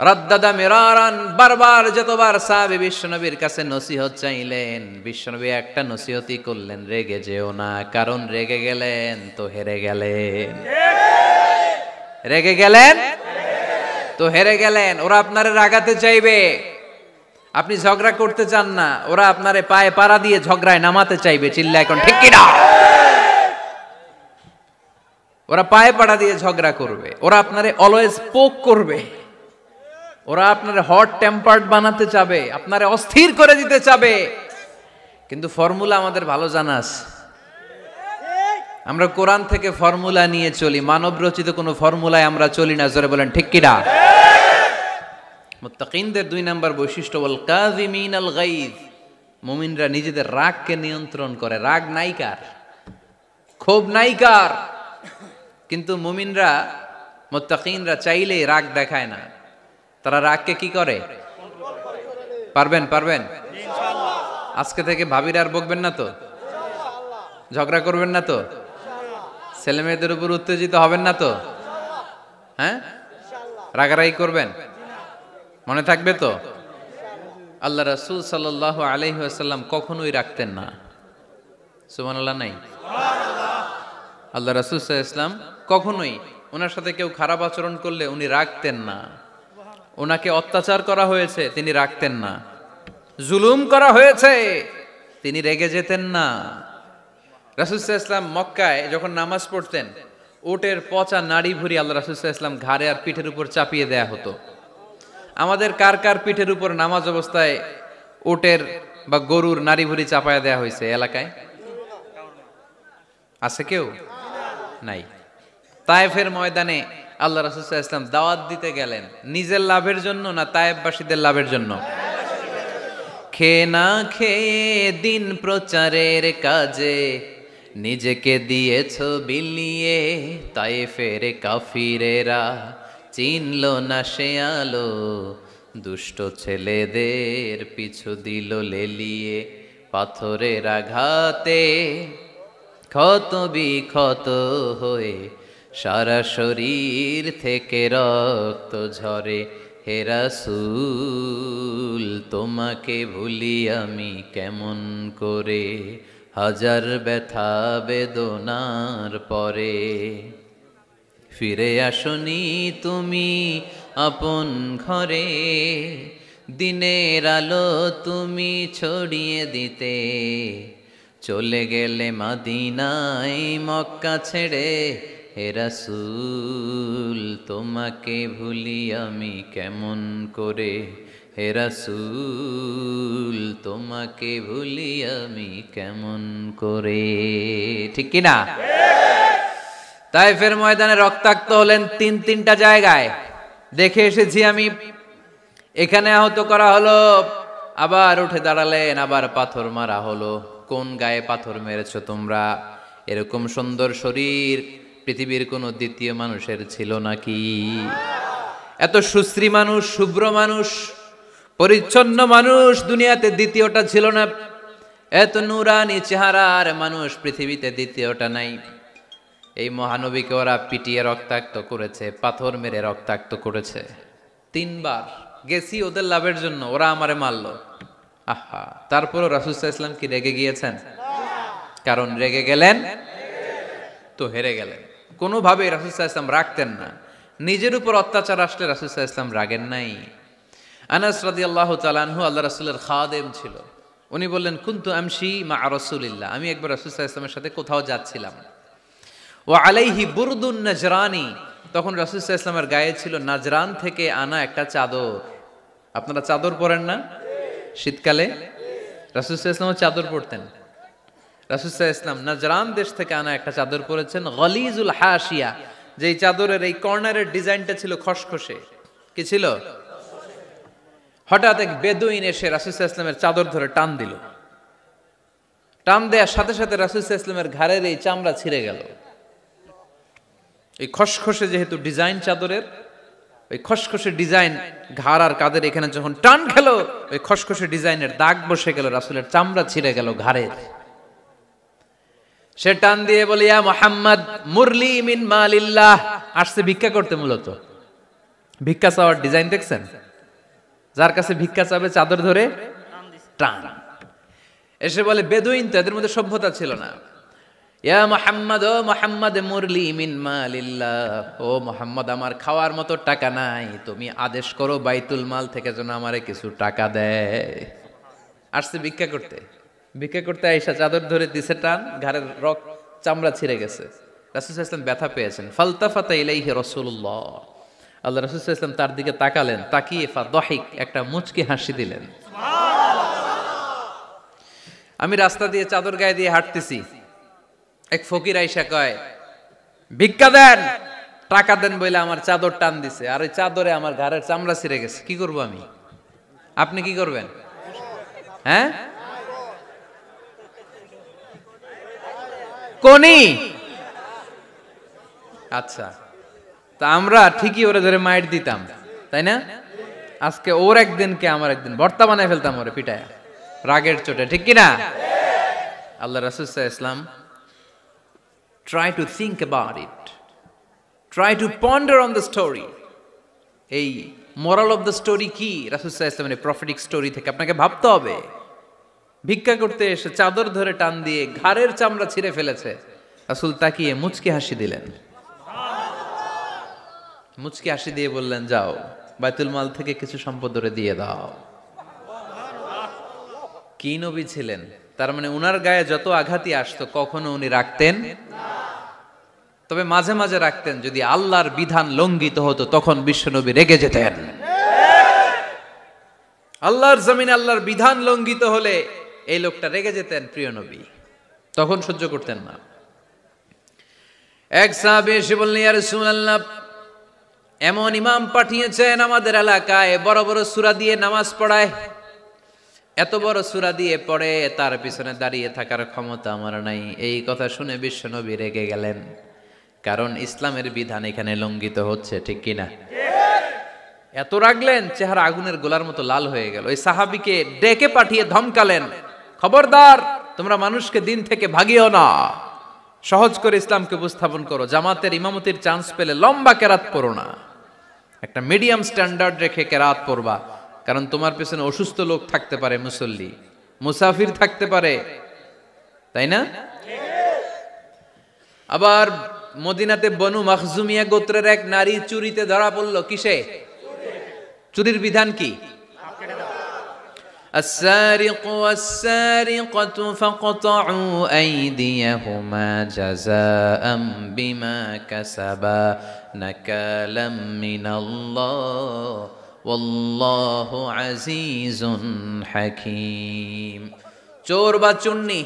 রাদ্দাদা মিরারান, বারবার যতবার সাহাবী বিশ্বনবীর কাছে নসিহত চাইলেন, বিশ্বনবী একটা নসিহতই করলেন, রেগে যেও না, কারণ রেগে গেলেন তো হেরে গেলেন। রেগে গেলেন তো হেরে গেলেন। ওরা আপনারে রাগাতে চাইবে, আপনি ঝগড়া করতে চান না, ওরা আপনারে পায়ে পাড়া দিয়ে ঝগড়ায় নামাতে চাইবে। চিল্লা এখন ঠিক কিনা? ওরা পায়ে পাড়া দিয়ে ঝগড়া করবে, ওরা আপনারে অলওয়েজ পোক করবে, ওরা আপনার হট টেম্পার্ড বানাতে চাবে, আপনারে অস্থির করে দিতে চাবে। কিন্তু ফর্মুলা আমাদের ভালো জানা আছে। আমরা কোরআন থেকে ফর্মুলা নিয়ে চলি, মানব রচিত কোনো ফর্মুলায় আমরা চলি না। জোরে বলেন ঠিক কিনা? মুত্তাকিনদের 2 নাম্বার বৈশিষ্ট্য, ওয়াল কাযিমিনাল গায়জ, মুমিনরা নিজেদের রাগকে নিয়ন্ত্রণ করে। রাগ নাইকার, ক্ষোভ নাইকার, কিন্তু মুমিনরা, মুত্তাকিনরা চাইলেই রাগ দেখায় না। তারা রাগকে কি করে? পারবেন পারবেন আজকে থেকে ভাবির আর বকবেন না তো, ঝগড়া করবেন না তো, ছেলে মেয়েদের উপর উত্তেজিত হবেন না তো, হ্যাঁ রাগারাগি করবেন, মনে থাকবে তো? আল্লাহ রাসূল সাল্লাল্লাহু আলাইহি ওয়াসাল্লাম কখনোই রাখতেন না। সুবহানাল্লাহ নাই? আল্লাহ রাসূল সাল্লাল্লাহু আলাইহি ওয়াসাল্লাম কখনোই, ওনার সাথে কেউ খারাপ আচরণ করলে উনি রাখতেন না। ওনাকে অত্যাচার করা হয়েছে, তিনি রাখতেন না। জুলুম করা হয়েছে, তিনি রেগে যেতেন না। রাসূল সাল্লাল্লাহু আলাইহি ওয়াসাল্লাম মক্কায় যখন নামাজ পড়তেন, উটের পচা নাড়ি ভুঁড়ি আল্লাহ রাসূল সাল্লাল্লাহু আলাইহি ওয়াসাল্লাম ঘাড়ে আর পিঠের উপর চাপিয়ে দেয়া হতো। আমাদের কার কার পিঠের উপর নামাজ অবস্থায় উটের বা গরুর নাড়ি ভুঁড়ি চাপায়া দেয়া হয়েছে এলাকায়? আছে কেউ? নাই। তায়েফের ময়দানে আল্লাহ রাসূল সাল্লাল্লাহু আলাইহি ওয়াসাল্লাম দাওয়াত দিতে গেলেন, নিজের লাভের জন্য না তায়েফবাসীদের লাভের জন্য? খেয়ে না খেয়ে দিন প্রচারের কাজে নিজেকে দিয়েছ বিলিয়ে, তায়েফের কাফিরেরা চিনল না সে আলো, দুষ্ট ছেলেদের পিছু দিল লেলিয়ে, পাথরের আঘাতে ক্ষত বিক্ষত হয়ে সারা শরীর থেকে রক্ত ঝরে। হে রাসূল তোমাকে ভুলি আমি কেমন করে, হাজার ব্যথা বেদনার পরে। ফিরে আসনি তুমি আপন ঘরে, দিনের আলো তুমি ছড়িয়ে দিতে, চলে গেলে মদিনায় মক্কা ছেড়ে। হে রাসূল তোমাকে ভুলি আমি কেমন করে, হে রাসূল তোমাকে ভুলি আমি কেমন করে। ঠিক কি না? তায়েফের ময়দানে রক্তাক্ত হলেন 3টা জায়গায়, দেখে এসেছি আমি। এখানে আহত করা হলো, আবার উঠে দাঁড়ালেন, আবার পাথর মারা হলো। কোন গায়ে পাথর মেরেছো তোমরা? এরকম সুন্দর শরীর পৃথিবীর কোন দ্বিতীয় মানুষের ছিল নাকি? এত সুশ্রী মানুষ, শুভ্র মানুষ, পরিচ্ছন্ন মানুষ দুনিয়াতে দ্বিতীয়টা ছিল না। এত নুরানি চেহারার মানুষ পৃথিবীতে দ্বিতীয়টা নাই। এই মহানবীকে ওরা পিটিয়ে রক্তাক্ত করেছে, পাথর মেরে রক্তাক্ত করেছে। 3 বার গেছি ওদের লাভের জন্য, ওরা আমারে মারলো। আহা, তারপরও রাসূল সাল্লাল্লাহু আলাইহি ওয়াসাল্লাম কি রেগে গিয়েছেন? কারণ রেগে গেলেন তো হেরে গেলেন। কোনোভাবে রাসূল সাল্লাল্লাহু আলাইহি ওয়াসাল্লাম রাখতেন না। নিজের উপর অত্যাচার আসলে রাসূল সাল্লাল্লাহু আলাইহি ওয়াসাল্লাম রাগেন নাই। আনাস রাদিয়াল্লাহু তাআলা আনহু আল্লাহ রাসূলের খাদেম ছিল। উনি বললেন, কুনতু আমশি মা রাসূলিল্লাহ, আমি একবার রাসূল সাল্লাল্লাহু আলাইহি ওয়াসাল্লামের সাথে কোথাও যাচ্ছিলাম। ওয়া আলাইহি বুরদুন নাজরানি, তখন রাসূল সাল্লাল্লাহু আলাইহি ওয়াসাল্লামের গায়ে ছিল নাজরান থেকে আনা একটা চাদর। আপনারা চাদর পরেন না শীতকালে? রাসূল সাল্লাল্লাহু আলাইহি ওয়াসাল্লাম চাদর পরতেন। রাসূল সাল্লাল্লাহু আলাইহি ওয়াসাল্লাম নাজরান দেশ থেকে আনা একটা চাদর পরেছেন, গলিজুল হাশিয়া, যেই চাদরের এই কর্নারের ডিজাইনটা ছিল খসখসে। কি ছিল? হঠাৎ এক বেদুইন এসে রাসূল সাল্লাল্লাহু আলাইহি ওয়াসাল্লামের চাদর ধরে টান দিল। টান দেওয়ার সাথে সাথে রাসূল সাল্লাল্লাহু আলাইহি ওয়াসাল্লামের ঘাড়ের এই চামড়া ছিঁড়ে গেল। এই খসখসে যেহেতু ডিজাইন চাদরের, ওই খসখসে ডিজাইন ঘাড় আর কাঁধের এখানে যখন টান খেলো, ওই খসখসে ডিজাইনের দাগ বসে গেল, রাসূলের চামড়া ছিঁড়ে গেল ঘাড়ের। সে টান দিয়ে বলে, ইয়া মুহাম্মদ মুরলি মিন মালিল্লাহ, আসছে ভিক্ষা করতে। মূলত ভিক্ষা চাওয়ার ডিজাইন দেখছেন? যার কাছে ভিক্ষা চাবে চাদর ধরে টান, এসে বলে বেদুইন তো, এদের মধ্যে সভ্যতা ছিল না। ইয়া মুহাম্মদ, ও মুহাম্মদ মুরলি মিন মালিল্লাহ, ও মুহাম্মদ আমার খাওয়ার মতো টাকা নাই, তুমি আদেশ করো বাইতুল মাল থেকে যেন আমারে কিছু টাকা দেয়। আসছে ভিক্ষা করতে, ভিক্ষা করতে আইসা চাদর ধরে দিছে টান, ঘাড়ের রক চামড়া ছিঁড়ে গেছে। রাসূল সাল্লাল্লাহু আলাইহি ওয়াসাল্লাম ব্যথা পেয়েছেন। ফালতাফাতা ইলাইহি রাসূলুল্লাহ, আল্লাহ রাসূল সাল্লাল্লাহু আলাইহি ওয়াসাল্লাম তার দিকে তাকালেন, তাকিয়ে ফাদহিক, একটা মুচকি হাসি দিলেন। আমি রাস্তা দিয়ে চাদর গায়ে দিয়ে হাঁটতেছি, এক ফকির আইসা কয় ভিক্ষা দেন, টাকা দেন বলে আমার চাদর টান দিছে, আর ওই চাদরে আমার ঘাড়ের চামড়া ছিঁড়ে গেছে, কি করব আমি? আপনি কি করবেন? হ্যাঁ, কোনি? আচ্ছা, তা আমরা ঠিকই ওরে ধরে মাইর দিতাম, তাই না? আজকে ওর একদিনকে আমার একদিন ভর্তা বানায় ফেলতাম ওরে পিটায়া, রাগের চোটে, ঠিক কিনা? আল্লাহ রাসূল সাল্লাল্লাহু আলাইহি ওয়াসাল্লাম try to think about it, try to ponder on the story. এই moral of the story কি? রাসূল সাল্লাল্লাহু আলাইহি ওয়াসাল্লামের প্রফেটিক স্টোরি থেকে আপনাকে ভাবতে হবে। ভিক্ষা করতে এসে চাদর ধরে টান দিয়ে ঘাড়ের চামড়া ছিঁড়ে ফেলেছে, রাসূল তাকিয়ে মুচকি হাসি দিলেন। মুচকি হাসি দিয়ে বললেন, যাও বাইতুল মাল থেকে কিছু সম্পদ ধরে দিয়ে দাও। কি নবী ছিলেন! তার মানে উনার গায়ে যত আঘাতই আসতো কখনো উনি রাখতেন, তবে মাঝে মাঝে রাখতেন। যদি আল্লাহর বিধান লঙ্ঘিত হতো তখন বিশ্বনবী রেগে যেতেন। আল্লাহর জমিনে আল্লাহর বিধান লঙ্ঘিত হলে এই লোকটা রেগে যেতেন, প্রিয় নবী তখন সহ্য করতেন না। এক সাহাবী এসে বললেন, ইয়া রাসূলুল্লাহ, এমন ইমাম পাঠিয়েছেন আমাদের এলাকায়, বড় বড় সূরা দিয়ে নামাজ পড়ায়, এত বড় সূরা দিয়ে পড়ে, তার পিছনে দাঁড়িয়ে থাকার ক্ষমতা আমার নাই। এই কথা শুনে বিশ্বনবী রেগে গেলেন, কারণ ইসলামের বিধান এখানে লঙ্ঘিত হচ্ছে, ঠিক কিনা? এত রাগলেন, চেহারা আগুনের গোলার মতো লাল হয়ে গেল। ওই সাহাবীকে ডেকে পাঠিয়ে ধমকালেন, খবরদার, তোমরা মানুষকে দিন থেকে ভাগিও না, সহজ করে ইসলামকে উপস্থাপন করো, জামাতের ইমামতির চান্স পেলে লম্বা কেরাত পড়ো না, একটা মিডিয়াম স্ট্যান্ডার্ড রেখে কেরাত পড়বা, কারণ তোমার পেছনে অসুস্থ লোক থাকতে পারে, মুসল্লি মুসাফির থাকতে পারে, তাই না? আবার মদিনাতে বনু মাখজুমিয়া গোত্রের এক নারী চুরিতে ধরা পড়ল। কিসে? চুরির বিধান কি? السارق والسارقة فاقطعوا أيديهما جزاء بما كسبا نكالا من الله والله عزيز حكيم। চোর বা চুন্নি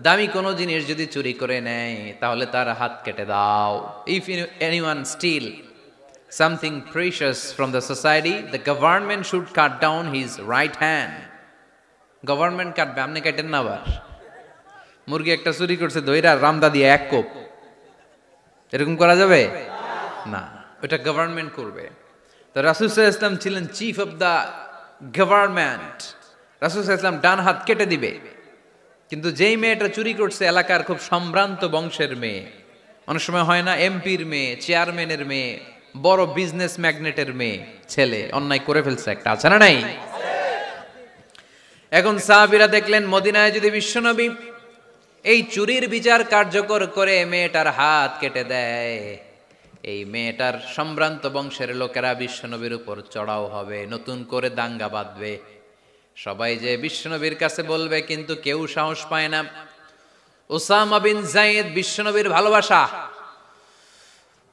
দামি কোনো জিনিস যদি চুরি করে নেয় তাহলে তার হাত কেটে দাও। If anyone steal something precious from the society, the government should cut down his right hand. Government কাটবে, আপনি কাটেন না। আবার মুরগি একটা চুরি করছে, দইরা রামদা দিয়ে এক কোপ, এরকম করা যাবে না, ওটা গভর্নমেন্ট করবে। তো রাসূল সাল্লাল্লাহু আলাইহি ওয়াসাল্লাম ছিলেন চিফ অফ দা গভর্নমেন্ট, রাসূল সাল্লাল্লাহু আলাইহি ওয়াসাল্লাম ডান হাত কেটে দিবে। কিন্তু যেই মেয়েটা চুরি করছে এলাকার খুব সম্ভ্রান্ত বংশের মেয়ে, অনেক সময় হয় না এমপির মেয়ে, চেয়ারম্যানের মেয়ে, বড় বিজনেস ম্যাগনেটের মেয়ে, ছেলে অন্যায় করে ফেলছে একটা, আছে না নাই? এখন সাহাবীরা দেখলেন মদিনায় যদি বিশ্বনবী এই চুরির বিচার কার্যকর করে মেয়েটার হাত কেটে দেয়, এই মেয়েটার সম্ভ্রান্ত বংশের লোকেরা বিশ্বনবীর উপর চড়াও হবে, নতুন করে দাঙ্গা বাঁধবে, সবাই যে বিশ্বনবীর কাছে বলবে, কিন্তু কেউ সাহস পায় না। উসামা বিন যায়েদ বিশ্বনবীর ভালোবাসা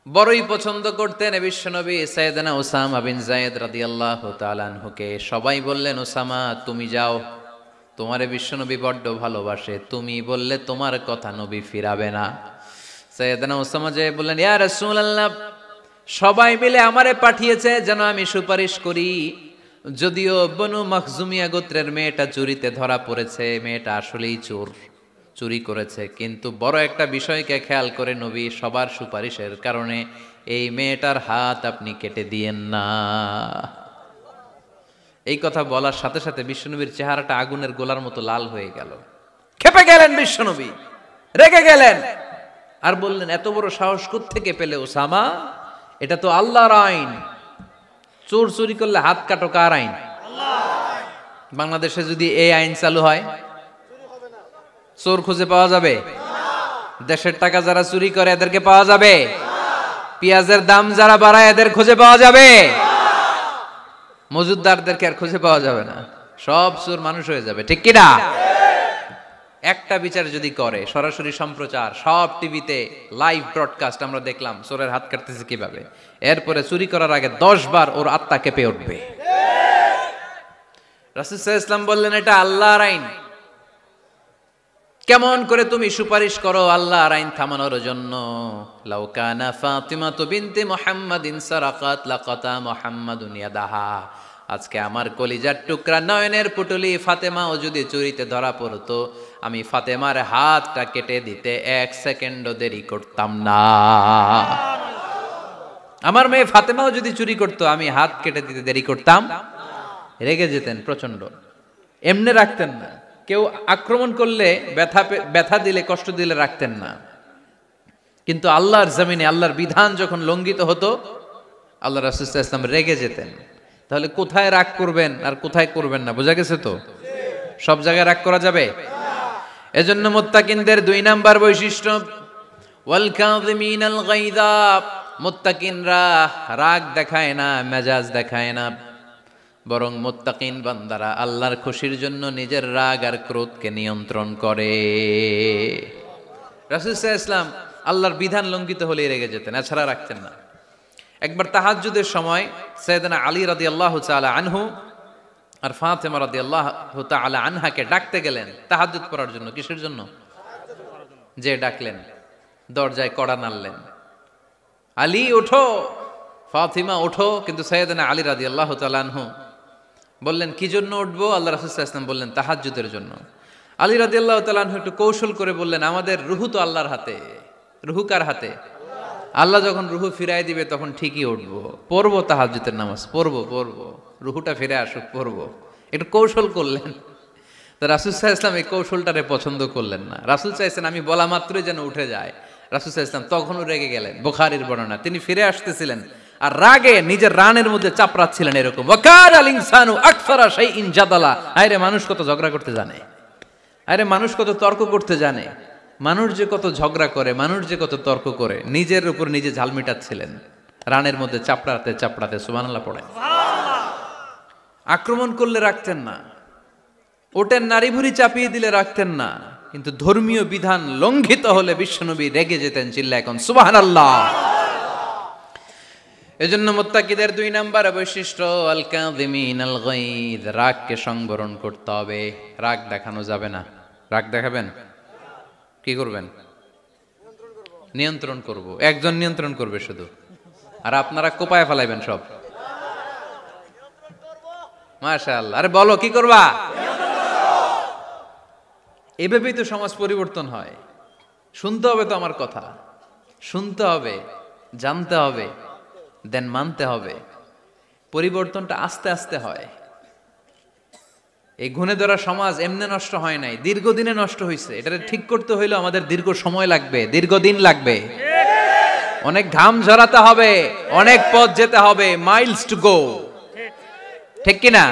বড়ই পছন্দ করতেন বিশ্বনবী। সাইয়েদনা উসামা বিন যায়েদ রাদিয়াল্লাহু তাআলা আনহুকে সবাই বললেন, উসামা তুমি যাও, তোমারে বিশ্বনবী বড্ড ভালোবাসে, তুমি বললে তোমার কথা নবী ফিরাবে না। সাইয়েদনা উসামা যে বললেন, ইয়া রাসূলুল্লাহ, সবাই মিলে আমারে পাঠিয়েছে যেন আমি সুপারিশ করি, যদিও বনু মাখজুমিয়া গোত্রের মেয়েটা চুরিতে ধরা পড়েছে, মেয়েটা আসলেই চোর, চুরি করেছে, কিন্তু বড় একটা বিষয়কে খেয়াল করে নবী সবার সুপারিশের কারণে এই মেয়েটার হাত আপনি কেটে দিয়েন না। এই কথা বলার সাথে সাথে বিশ্বনবীর চেহারাটা আগুনের গোলার মতো লাল হয়ে গেল, ক্ষেপে গেলেন বিশ্বনবী, রেগে গেলেন, আর বললেন, এত বড় সাহস কোত্থেকে পেলে ওসামা? এটা তো আল্লাহর আইন, চোর চুরি করলে হাত কাটো কার আইন? বাংলাদেশে যদি এই আইন চালু হয়, চোর খুঁজে পাওয়া যাবে? দেশের টাকা যারা চুরি করে এদেরকে পাওয়া যাবে? পেঁয়াজের দাম যারা বাড়ায় এদের খুঁজে পাওয়া যাবে? মজুদদারদেরকে আর খুঁজে পাওয়া যাবে না, সব চোর মানুষ হয়ে যাবে, ঠিক কিনা? একটা বিচার যদি করে, সরাসরি সম্প্রচার, সব টিভিতে লাইভ ব্রডকাস্ট, আমরা দেখলাম চোরের হাত কাটতেছে কিভাবে, এরপরে চুরি করার আগে 10 বার ওর আত্মা কেঁপে উঠবে। রাসূল সাল্লাল্লাহু আলাইহি ওয়াসাল্লাম বললেন, এটা আল্লাহর আইন। কেমন করে তুমি সুপারিশ করো আল্লাহর আইন থামানোর জন্য? লাউ কানা ফাতিমাতু বিনতে মুহাম্মাদিন সারাকাত লাকাতা মুহাম্মাদুন ইয়াদাহা। আজকে আমার কলিজার টুকরা নয়নের পুটুলি ফাতেমাও যদি চুরিতে ধরা পড়তো, আমি ফাতেমার হাতটা কেটে দিতে 1 সেকেন্ডও দেরি করতাম না। আমার মেয়ে ফাতেমাও যদি চুরি করতো, আমি হাত কেটে দিতে দেরি করতাম। রেগে যেতেন প্রচন্ড, এমনি রাখতেন না। কেউ আক্রমণ করলে ব্যথা দিলে, কষ্ট দিলে রাখতেন না। কিন্তু আল্লাহর জমিনে আল্লাহর বিধান যখন লঙ্ঘিত হতো, আল্লাহ রাসূল সাল্লাল্লাহু আলাইহি ওয়াসাল্লাম রেগে যেতেন। তাহলে কোথায় রাগ করবেন আর কোথায় করবেন না বোঝা গেছে তো? সব জায়গায় রাগ করা যাবে? এজন্য মুত্তাকিনদের 2 নাম্বার বৈশিষ্ট্য, ওয়াল কাযিমিনাল গায়যা। মুত্তাকিনরা রাগ দেখায় না, মেজাজ দেখায় না, বরং মুত্তাকিন বান্দারা আল্লাহর খুশির জন্য নিজের রাগ আর ক্রোধকে নিয়ন্ত্রণ করে। রাসূল সাল্লাল্লাহু আলাইহি ওয়াসাল্লাম আল্লাহর বিধান লঙ্ঘিত হলেই রেগে যেতেন, এছাড়া রাখতেন না। একবার তাহাজ্জুদের সময় সাইয়েদনা আলী রাদিয়াল্লাহু তাআলা আনহু আর ফাতেমা রাদিয়াল্লাহু তাআলা আনহাকে ডাকতে গেলেন তাহাজ্জুদ পড়ার জন্য। কিসের জন্য? যে ডাকলেন, দরজায় কড়া নাড়লেন, আলী ওঠো, ফাতিমা ওঠো। কিন্তু সাইয়েদনা আলী রাদিয়াল্লাহু তাআলা আনহু বললেন, কি জন্য উঠবো? আল্লাহ রাসূল সাল্লাল্লাহু আলাইহি ওয়াসাল্লাম বললেন, তাহাজ্জুদের জন্য। আলী রাদিয়াল্লাহু তাআলা আনহু একটু কৌশল করে বললেন, আমাদের রুহু তো আল্লাহর হাতে। রুহু কার হাতে? আল্লাহ যখন রুহু ফিরাই দিবে তখন ঠিকই উঠবো, পড়বো তাহাজ্জুদের নামাজ, পড়বো, রুহুটা ফিরে আসুক, পড়বো। একটু কৌশল করলেন। তো রাসূল সাল্লাল্লাহু আলাইহি ওয়াসাল্লাম এই কৌশলটারে পছন্দ করলেন না। রাসূল চাইছেন আমি বলা মাত্রই যেন উঠে যায়। রাসূল সাল্লাল্লাহু আলাইহি ওয়াসাল্লাম তখনও রেগে গেলেন। বুখারীর বর্ণনা, তিনি ফিরে আসতেছিলেন আর রাগে নিজের রানের মধ্যে চাপড়াচ্ছিলেন এরকম, ওয়াকারাল ইনসানু আকসারা শাইইন জাদালা। আরে মানুষ কত ঝগড়া করতে জানে, আরে মানুষ কত তর্ক করতে জানে, মানুষ যে কত ঝগড়া করে, মানুষ যে কত তর্ক করে, নিজের উপর নিজে ঝাল মিটাচ্ছিলেন রানের মধ্যে চাপড়াতে চাপড়াতে। সুবহানাল্লাহ পড়ে। আক্রমণ করলে রাখতেন না, ওটের নারী ভুঁড়ি চাপিয়ে দিলে রাখতেন না, কিন্তু ধর্মীয় বিধান লঙ্ঘিত হলে বিশ্বনবী রেগে যেতেন, চিল্লা এখন সুবহানাল্লাহ। এজন্য মুত্তাকিদের 2 নাম্বার বৈশিষ্ট্য, আল কাযিমিনাল গায়দ, রাগকে সংবরণ করতে হবে, রাগ দেখানো যাবে না। রাগ দেখাবেন, কি করবেন? নিয়ন্ত্রণ করব। একজন নিয়ন্ত্রণ করবে শুধু, আর আপনারা কোপায় ফেলাইবেন সব। মাশাআল্লাহ। আরে বলো কি করবা? এভাবেই তো সমাজ পরিবর্তন হয়। শুনতে হবে তো আমার কথা, শুনতে হবে, জানতে হবে, দেন মানতে হবে। পরিবর্তনটা আস্তে আস্তে হয়। এই গুণে ধরা সমাজ এমনি নষ্ট হয় নাই, দীর্ঘদিনে নষ্ট হয়েছে। এটা ঠিক করতে হইলে আমাদের দীর্ঘ সময় লাগবে, দীর্ঘদিন লাগবে, অনেক ঘাম ঝরাতে হবে, অনেক পথ যেতে হবে, মাইলস টু গো, ঠিক কিনা?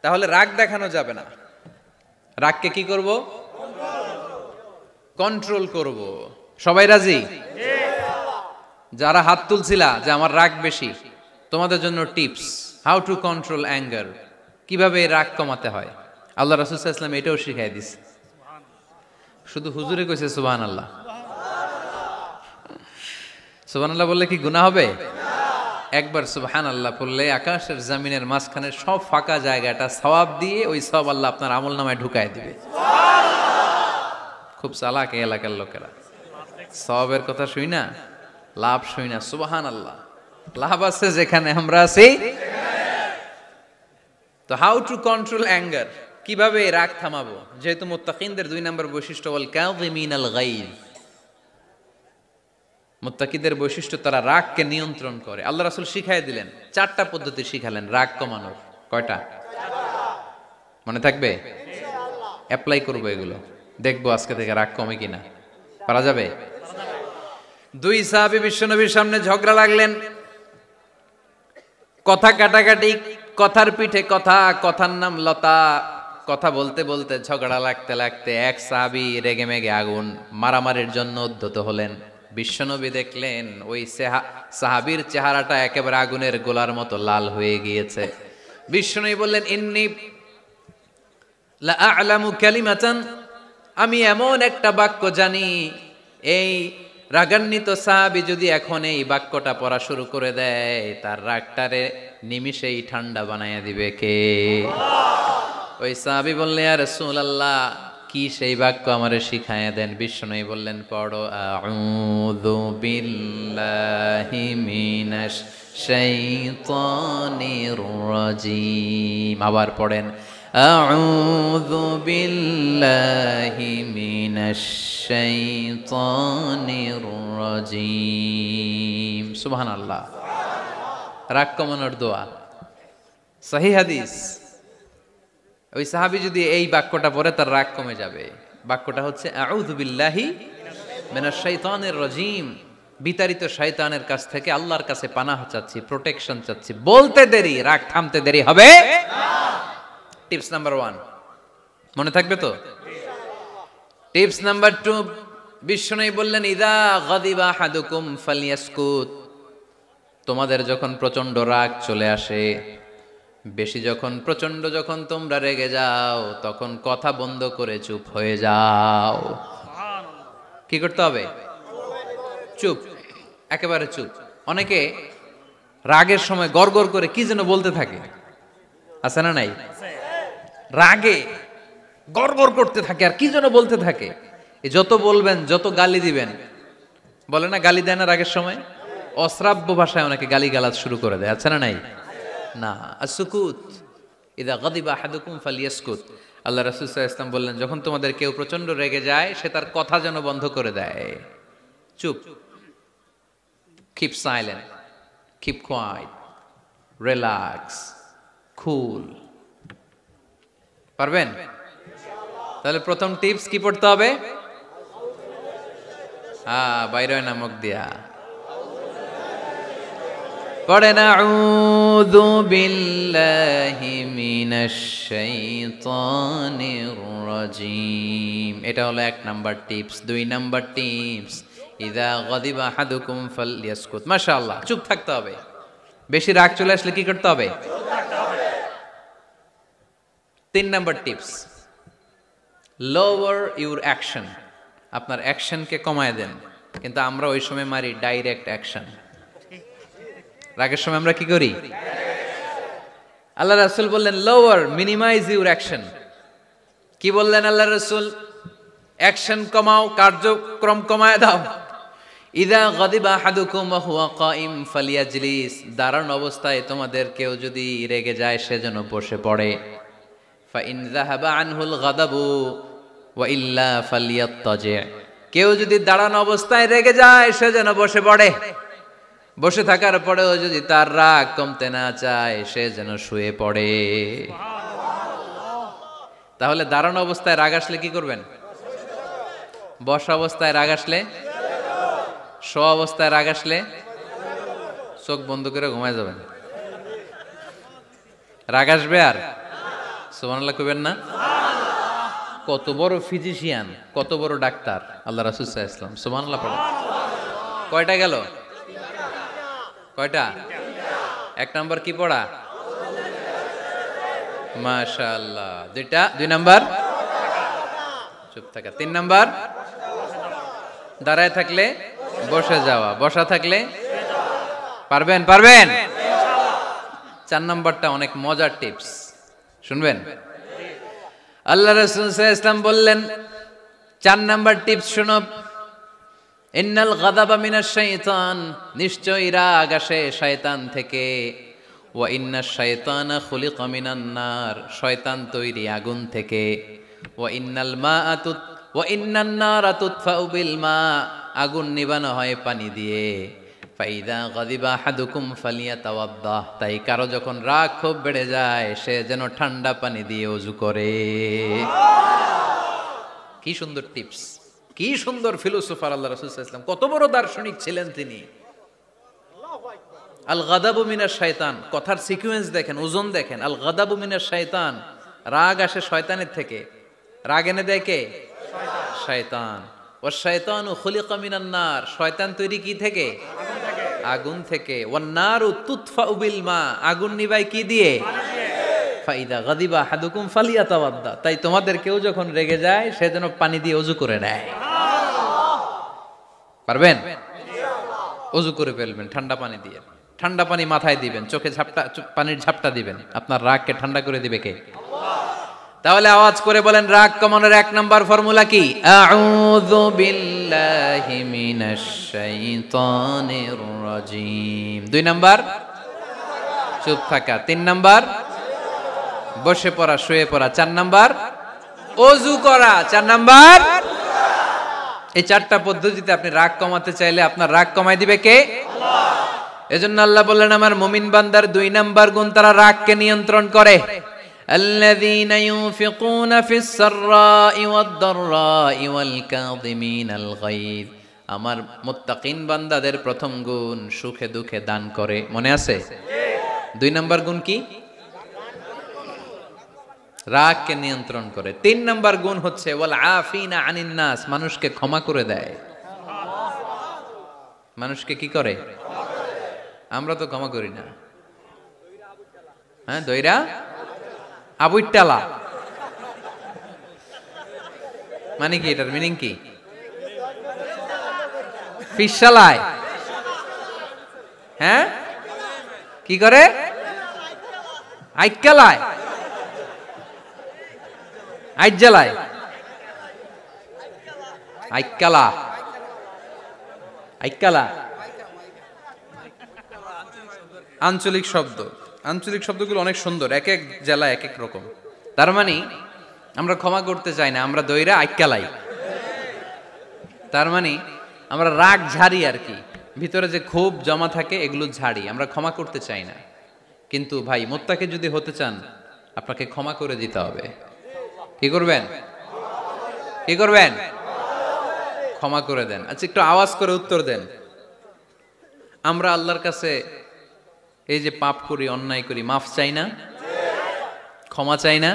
তাহলে রাগ দেখানো যাবে না। রাগকে কি করব? কন্ট্রোল করব। সবাই রাজি? যারা হাত তুলছিলা যে আমার রাগ বেশি, তোমাদের জন্য tips, how to control anger, কিভাবে রাগ কমাতে হয়। আল্লাহ রাসূল সাল্লাল্লাহু আলাইহি ওয়াসাল্লাম এটাও শিখাই দিছে। শুধু হুজুরে কইছে সুবহানাল্লাহ। সুবহানাল্লাহ বললে কি গুনাহ হবে? একবার সুবহানাল্লাহ বললে আকাশের জমিনের মাঝখানে সব ফাঁকা জায়গাটা সওয়াব দিয়ে ওই সওয়াব আল্লাহ আপনার আমলনামায় ঢুকায় দিবে। খুব চালাক এই এলাকার লোকেরা, সওয়াবের কথা শুই না, লাভ শুই না। সুবহানাল্লাহ, লাভ আছে যেখানে আমরা আছি। তো হাউ টু কন্ট্রোল অ্যাঙ্গার, কিভাবে রাগ থামাবো? যেহেতু মুত্তাকিনদের 2 নাম্বার বৈশিষ্ট্য ওয়াল কাযিমিনাল গায়জ, মুত্তাকিদের বৈশিষ্ট্য তারা রাগকে নিয়ন্ত্রণ করে। আল্লাহ রাসূল শিখাই দিলেন, 4টা পদ্ধতি শিখালেন রাগ কমানোর। কয়টা মনে থাকবে? অ্যাপ্লাই করবো এগুলো, দেখবো আজকে থেকে রাগ কমে কিনা। পারা যাবে? 2 সাহাবী বিশ্বনবীর সামনে ঝগড়া লাগলেন। কথা কাটাকাটি, কথার পিঠে কথা, কথার নাম লতা। কথা বলতে বলতে ঝগড়া লাগতে লাগতে এক সাহাবী রেগে মেগে আগুন, মারামারির জন্য উদ্ধত হলেন। বিশ্বনবী দেখলেন ওই সাহাবীর চেহারাটা একেবারে আগুনের গোলার মতো লাল হয়ে গিয়েছে। বিশ্বনবী বললেন, ইন্নী লা আ'লামু কালিমাতান, আমি এমন একটা বাক্য জানি, এই রাগান্বিত সাহাবী যদি এখন এই বাক্যটা পড়া শুরু করে দেয়, তার রাগটারে নিমিষেই ঠান্ডা বানাইয়া দিবে কে? ওই সাহাবী বললেন, ইয়া রাসূলুল্লাহ, কি সেই বাক্য আমারে শিখাইয়া দেন। বিশ্বনবী বললেন, পড়ো, আউযু বিল্লাহি মিনাশ শাইতানির রাজীম। আবার পড়েন, আউযু বিল্লাহি মিনাশ শাইতানির রাজীম। সুবহানাল্লাহ। রাগ কমানোর দোয়া, সহিহ হাদিস। ওই সাহাবী যদি এই বাক্যটা পড়ে তার রাগ কমে যাবে। বাক্যটা হচ্ছে আউযু বিল্লাহি মিনাশ শাইতানির রাজীম, বিতাড়িত শয়তানের কাছ থেকে আল্লাহর কাছে পানাহ চাচ্ছি, প্রোটেকশন চাচ্ছি। বলতে দেরি, রাগ থামতে দেরি হবে না। টিপস নাম্বার 1 মনে থাকবে তো? টিপস নাম্বার 2, বিশ্বনবী বললেন, ইযা গাদিবা আহাদুকুম ফালইয়াসকুত। তোমাদের যখন প্রচন্ড রাগ চলে আসে, বেশি যখন, প্রচন্ড যখন তোমরা রেগে যাও, তখন কথা বন্ধ করে চুপ হয়ে যাও। কি করতে হবে? চুপ, একেবারে চুপ। অনেকে রাগের সময় গড়গড় করে কি যেন বলতে থাকে, আছে না নাই? রাগে গড়গড় করতে থাকে আর কি যেন বলতে থাকে। এই যত বলবেন, যত গালি দিবেন, বলে না গালি দেয় না রাগের সময়, অশ্রাব্য ভাষায় অনেকে গালি গালাজ শুরু করে দেয়, আছে না নাই? না, আসুকুত, ইদা গাদিবা আহাদুকুম ফালিয়াসকুত। আল্লাহ রাসূল সাল্লাল্লাহু আলাইহি ওয়াসাল্লাম বললেন, যখন তোমাদের কেউ প্রচন্ড রেগে যায়, সে তার কথা যেন বন্ধ করে দেয়। চুপ, keep silent, keep quiet, relax, cool. পারবেন? তাহলে প্রথম টিপস কি পড়তে হবে? বাইরে নামক দিয়া পড়েন, আউযু বিল্লাহি মিনাশ শাইতানির রাজীম। এটা হলো 1 নাম্বার টিপস। 2 নাম্বার টিপস, ইযা গাদিবা আহাদুকুম ফালইয়াসকুত। মাশাআল্লাহ, চুপ থাকতে হবে। বেশি রাগ চলে আসলে কি করতে হবে? 3 number tips, lower your action. আপনার অ্যাকশনকে কমায় দেন। কিন্তু আমরা ওই সময় মারি ডাইরেক্ট অ্যাকশন। রাগের সময় আমরা কি করি? আল্লাহ রাসূল বললেন, লোয়ার, মিনিমাইজ ইউর অ্যাকশন। কি বললেন আল্লাহ রাসূল? অ্যাকশন কমাও, কার্যক্রম কমায় দাও। ইযা গাদিবা আহাদুকুম ওয়া হুয়া কাইম ফালিয়াজলিস। দাঁড়ানো অবস্থায় তোমাদের কেউ যদি রেগে যায়, সে যেন বসে পড়ে। ফাইন যাহাবা আনহুল গাদাবু ওয়া ইল্লা ফালিয়াত্তাজি। কেউ যদি দাঁড়ানো অবস্থায় রেগে যায়, সে যেন বসে পড়ে। বসে থাকার পরেও যদি তার রাগ কমতে না চায়, সে যেন শুয়ে পড়ে। তাহলে দাঁড়ানো অবস্থায় রাগ আসলে কি করবেন? বসা অবস্থায় রাগ আসলে, শোয়া অবস্থায় রাগ আসলে চোখ বন্ধ করে ঘুমায় যাবেন। রাগ আসবে আর সুবহানাল্লাহ কইবেন না? কত বড় ফিজিশিয়ান, কত বড় ডাক্তার আল্লাহ রাসূল সাল্লাল্লাহু আলাইহি ওয়াসাল্লাম। সুবহানাল্লাহ পড়েন। কয়টা গেল? কয়টা? 1 নাম্বার কি পড়া? মাশাআল্লাহ। 2 নাম্বার চুপ থাকা। 3 নাম্বার দাঁড়ায় থাকলে বসে যাওয়া, বসা থাকলে পারবেন? পারবেন? 4 নাম্বারটা অনেক মজার টিপস, শুনবেন? আল্লাহ রাসূল সাল্লাল্লাহু আলাইহি ওয়াসাল্লাম বললেন, 4 নাম্বার টিপস শুনো, ইন্নাল গাদাবা মিনাশ শাইতান। নিশ্চয়ই রাগ আসে শয়তান থেকে। ওয়া ইন্নাশ শাইতানা খুলিকা মিনান নার। শয়তান তৈরি আগুন থেকে। ওয়া ইন্নান নারা তুতফাউ বিল মা। আগুন নিবানো হয় পানি দিয়ে। ফাইদা গাদিবা আহাদুকুম ফালিয়াতাওয়াদ্দাহ। তাই কারো যখন রাগ খুব বেড়ে যায়, সে যেন ঠান্ডা পানি দিয়ে ওযু করে। কি সুন্দর টিপস, কি সুন্দর ফিলোসোফার আল্লাহ রাসূল সাল্লাল্লাহু আলাইহি ওয়াসাল্লাম। কত বড় দার্শনিক ছিলেন তিনি। আল গাদাবু মিনাশ শাইতান, কথার সিকোয়েন্স দেখেন, ওজন দেখেন। আল গাদাবু মিনাশ শাইতান, রাগ আসে শয়তানের থেকে। রাগ এনে দেয় কে? শয়তান। ওয়াশ শাইতানু খুলিকা মিনান নার, শয়তান তৈরি কি থেকে? আগুন থেকে। ওয়ান নারু তুতফাউ বিল মা, আগুন নিভাই কি দিয়ে? ফাইদা গাদিবা আহাদুকুম ফালিয়াতাওয়াদ্দা, তাই তোমাদের কেউ যখন রেগে যায় সে যেন পানি দিয়ে ওযু করে নেয়। পারবেন? ওযু করে ফেলবেন ঠান্ডা পানি দিয়ে। ঠান্ডা পানি মাথায় দিবেন, চোখে পানির ঝাপটা দিবেন। আপনার রাগকে ঠান্ডা করে দিবে কে? তাহলে আওয়াজ করে বলেন, রাগ কমানোর 1 নাম্বার ফর্মুলা কি? আউযু বিল্লাহি মিনাশ শাইতানির রাজিম। 2 নাম্বার চুপ থাকা। 3 নাম্বার বসে পড়া, শুয়ে পড়া। 4 নাম্বার ওযু করা। 4 নাম্বার। এই 4টা পদ্ধতিতে আপনি রাগ কমাতে চাইলে আপনার রাগ কমাই দিবে কে? এজন্য আল্লাহ বললেন, আমার মুমিন বান্দার 2 নাম্বার গুণ, তারা রাগকে নিয়ন্ত্রণ করে। আল্লাযীনা ইউনফিকুনা ফিস সাররাই ওয়াদ দাররাই ওয়াল কাযিমিনাল গায়য। আমার মুত্তাকিন বান্দাদের প্রথম গুণ সুখে দুঃখে দান করে। মনে আছে? 2 নাম্বার গুণ কি? রাগকে নিয়ন্ত্রণ করে। 3 নাম্বার গুণ হচ্ছে ওয়াল আফিনা আনিন নাস, মানুষকে ক্ষমা করে দেয়। মানুষকে কি করে? আমরা তো ক্ষমা করি না। হ্যাঁ, দইরা আবুইটালা মানে কি? এটার মিনিং কি? ফিশালায়। হ্যাঁ, কি করে? আইকালায়, আইজালায়, আইকালা, আইকালা আঞ্চলিক শব্দ। আঞ্চলিক শব্দগুলো অনেক সুন্দর, এক এক জেলা এক এক রকম। তার মানে আমরা ক্ষমা করতে চাই না, আমরা দইরা আইকালাই। তার মানে আমরা রাগ ঝাড়ি আর কি, ভিতরে যে ক্ষোভ জমা থাকে এগুলো ঝাড়ি, আমরা ক্ষমা করতে চাই না। কিন্তু ভাই, মুত্তাকি যদি হতে চান আপনাকে ক্ষমা করে দিতে হবে। কি করবেন? কি করবেন? ক্ষমা করে দেন। আচ্ছা, একটু আওয়াজ করে উত্তর দেন। আমরা আল্লাহর কাছে এই যে পাপ করি, অন্যায় করি, মাফ চাই না? ক্ষমা চাই না?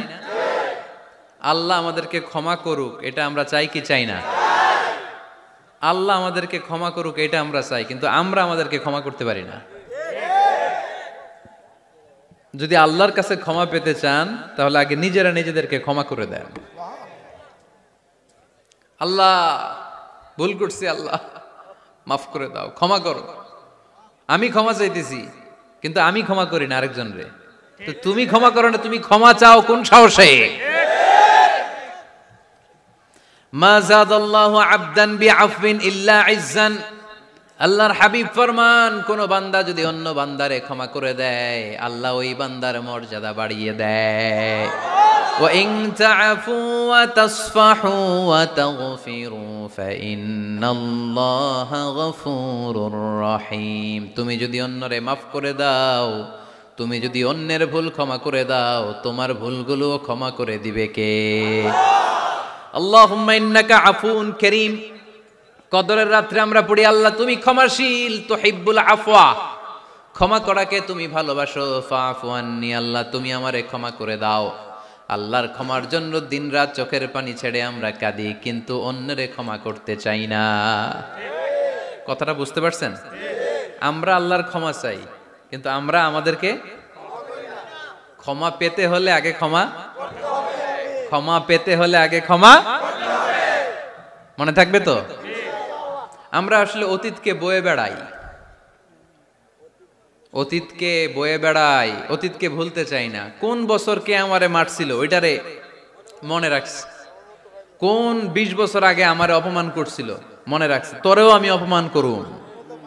আল্লাহ আমাদেরকে ক্ষমা করুক, এটা আমরা চাই কি চাই না? আল্লাহ আমাদেরকে ক্ষমা করুক এটা আমরা চাই, কিন্তু আমরা আমাদেরকে ক্ষমা করতে পারি না। যদি আল্লাহর কাছে ক্ষমা পেতে চান তাহলে আগে নিজেরা নিজেদেরকে ক্ষমা করে দেন। আল্লাহ, ভুল করছি, আল্লাহ মাফ করে দাও, ক্ষমা করো। আমি ক্ষমা চাইতেছি, কিন্তু আমি ক্ষমা করি না আরেকজন রে। তো তুমি ক্ষমা করো না, তুমি ক্ষমা চাও কোন সাহসে? মা যাদাল্লাহু আবদান বিআফবিন ইল্লা ইজ্জান। আল্লাহর হাবিব ফরমান, কোন বান্দা যদি অন্য বান্দারে ক্ষমা করে দেয়, আল্লাহ ওই বান্দার মর্যাদা বাড়িয়ে দেয়। ওয়া ইন তা'ফু ওয়া তাসফাহু ওয়া তাগফিরু ফাইন্নাল্লাহা গফুরুর রহিম। তুমি যদি অন্যরে মাফ করে দাও, তুমি যদি অন্যের ভুল ক্ষমা করে দাও, তোমার ভুলগুলো ক্ষমা করে দিবে কে? আল্লাহুম্মা ইন্নাকা আফুউন কারীম। কদরের রাত্রে আমরা পড়ি, আল্লাহ তুমি ক্ষমাশীল, তুহিব্বুল আফওয়া, ক্ষমা করাকে তুমি ভালোবাসো। ফাআফু আন্নি, আল্লাহ তুমি আমারে ক্ষমা করে দাও। আল্লাহর ক্ষমার জন্য দিনরাত চোখের পানি ছেড়ে আমরা কাঁদি, কিন্তু অন্যরে ক্ষমা করতে চাই না। কথাটা বুঝতে পারছেন? আমরা আল্লাহর ক্ষমা চাই, কিন্তু আমরা আমাদেরকে ক্ষমা পেতে হলে আগে ক্ষমা পেতে হলে আগে ক্ষমা। মনে থাকবে তো? আমরা আসলে অতীতকে বয়ে বেড়াই, অতীতকে ভুলতে চাই না। কোন বছর কে আমারে মারছিল ওইটারে মনে রাখছি। কোন 20 বছর আগে আমারে অপমান করছিল মনে রাখছি, তোরেও আমি অপমান করুম।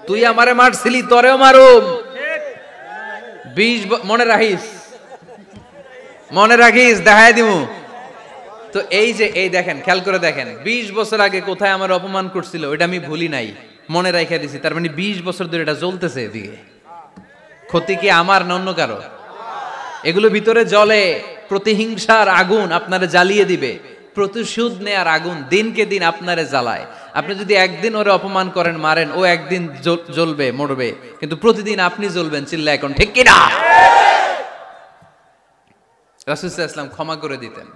তুই আমারে মারছিলি, তোরেও মারুম। 20 মনে রাখিস, দেখায় দিমু। তো এই দেখেন, খেয়াল করে দেখেন, 20 বছর আগে কোথায় আমার অপমান করছিল ওইটা আমি ভুলি নাই, মনে রাখা দিছি। তার মানে 20 বছর ধরে এটা জ্বলতেছে এদিকে। ক্ষতি কি আমার না অন্য কারো? এগুলো ভিতরে জ্বলে, প্রতিহিংসার আগুন আপনারে জ্বালিয়ে দিবে। প্রতিশোধ নেয়ার আগুন দিনকে দিন আপনারে জ্বালায়। আপনি যদি একদিন ওরে অপমান করেন, মারেন, ও একদিন জ্বলবে, মরবে, কিন্তু প্রতিদিন আপনি জ্বলবেন। চিল্লা এখন ঠিক কিনা? রাসূল সাল্লাল্লাহু আলাইহি ওয়াসাল্লাম ক্ষমা করে দিতেন।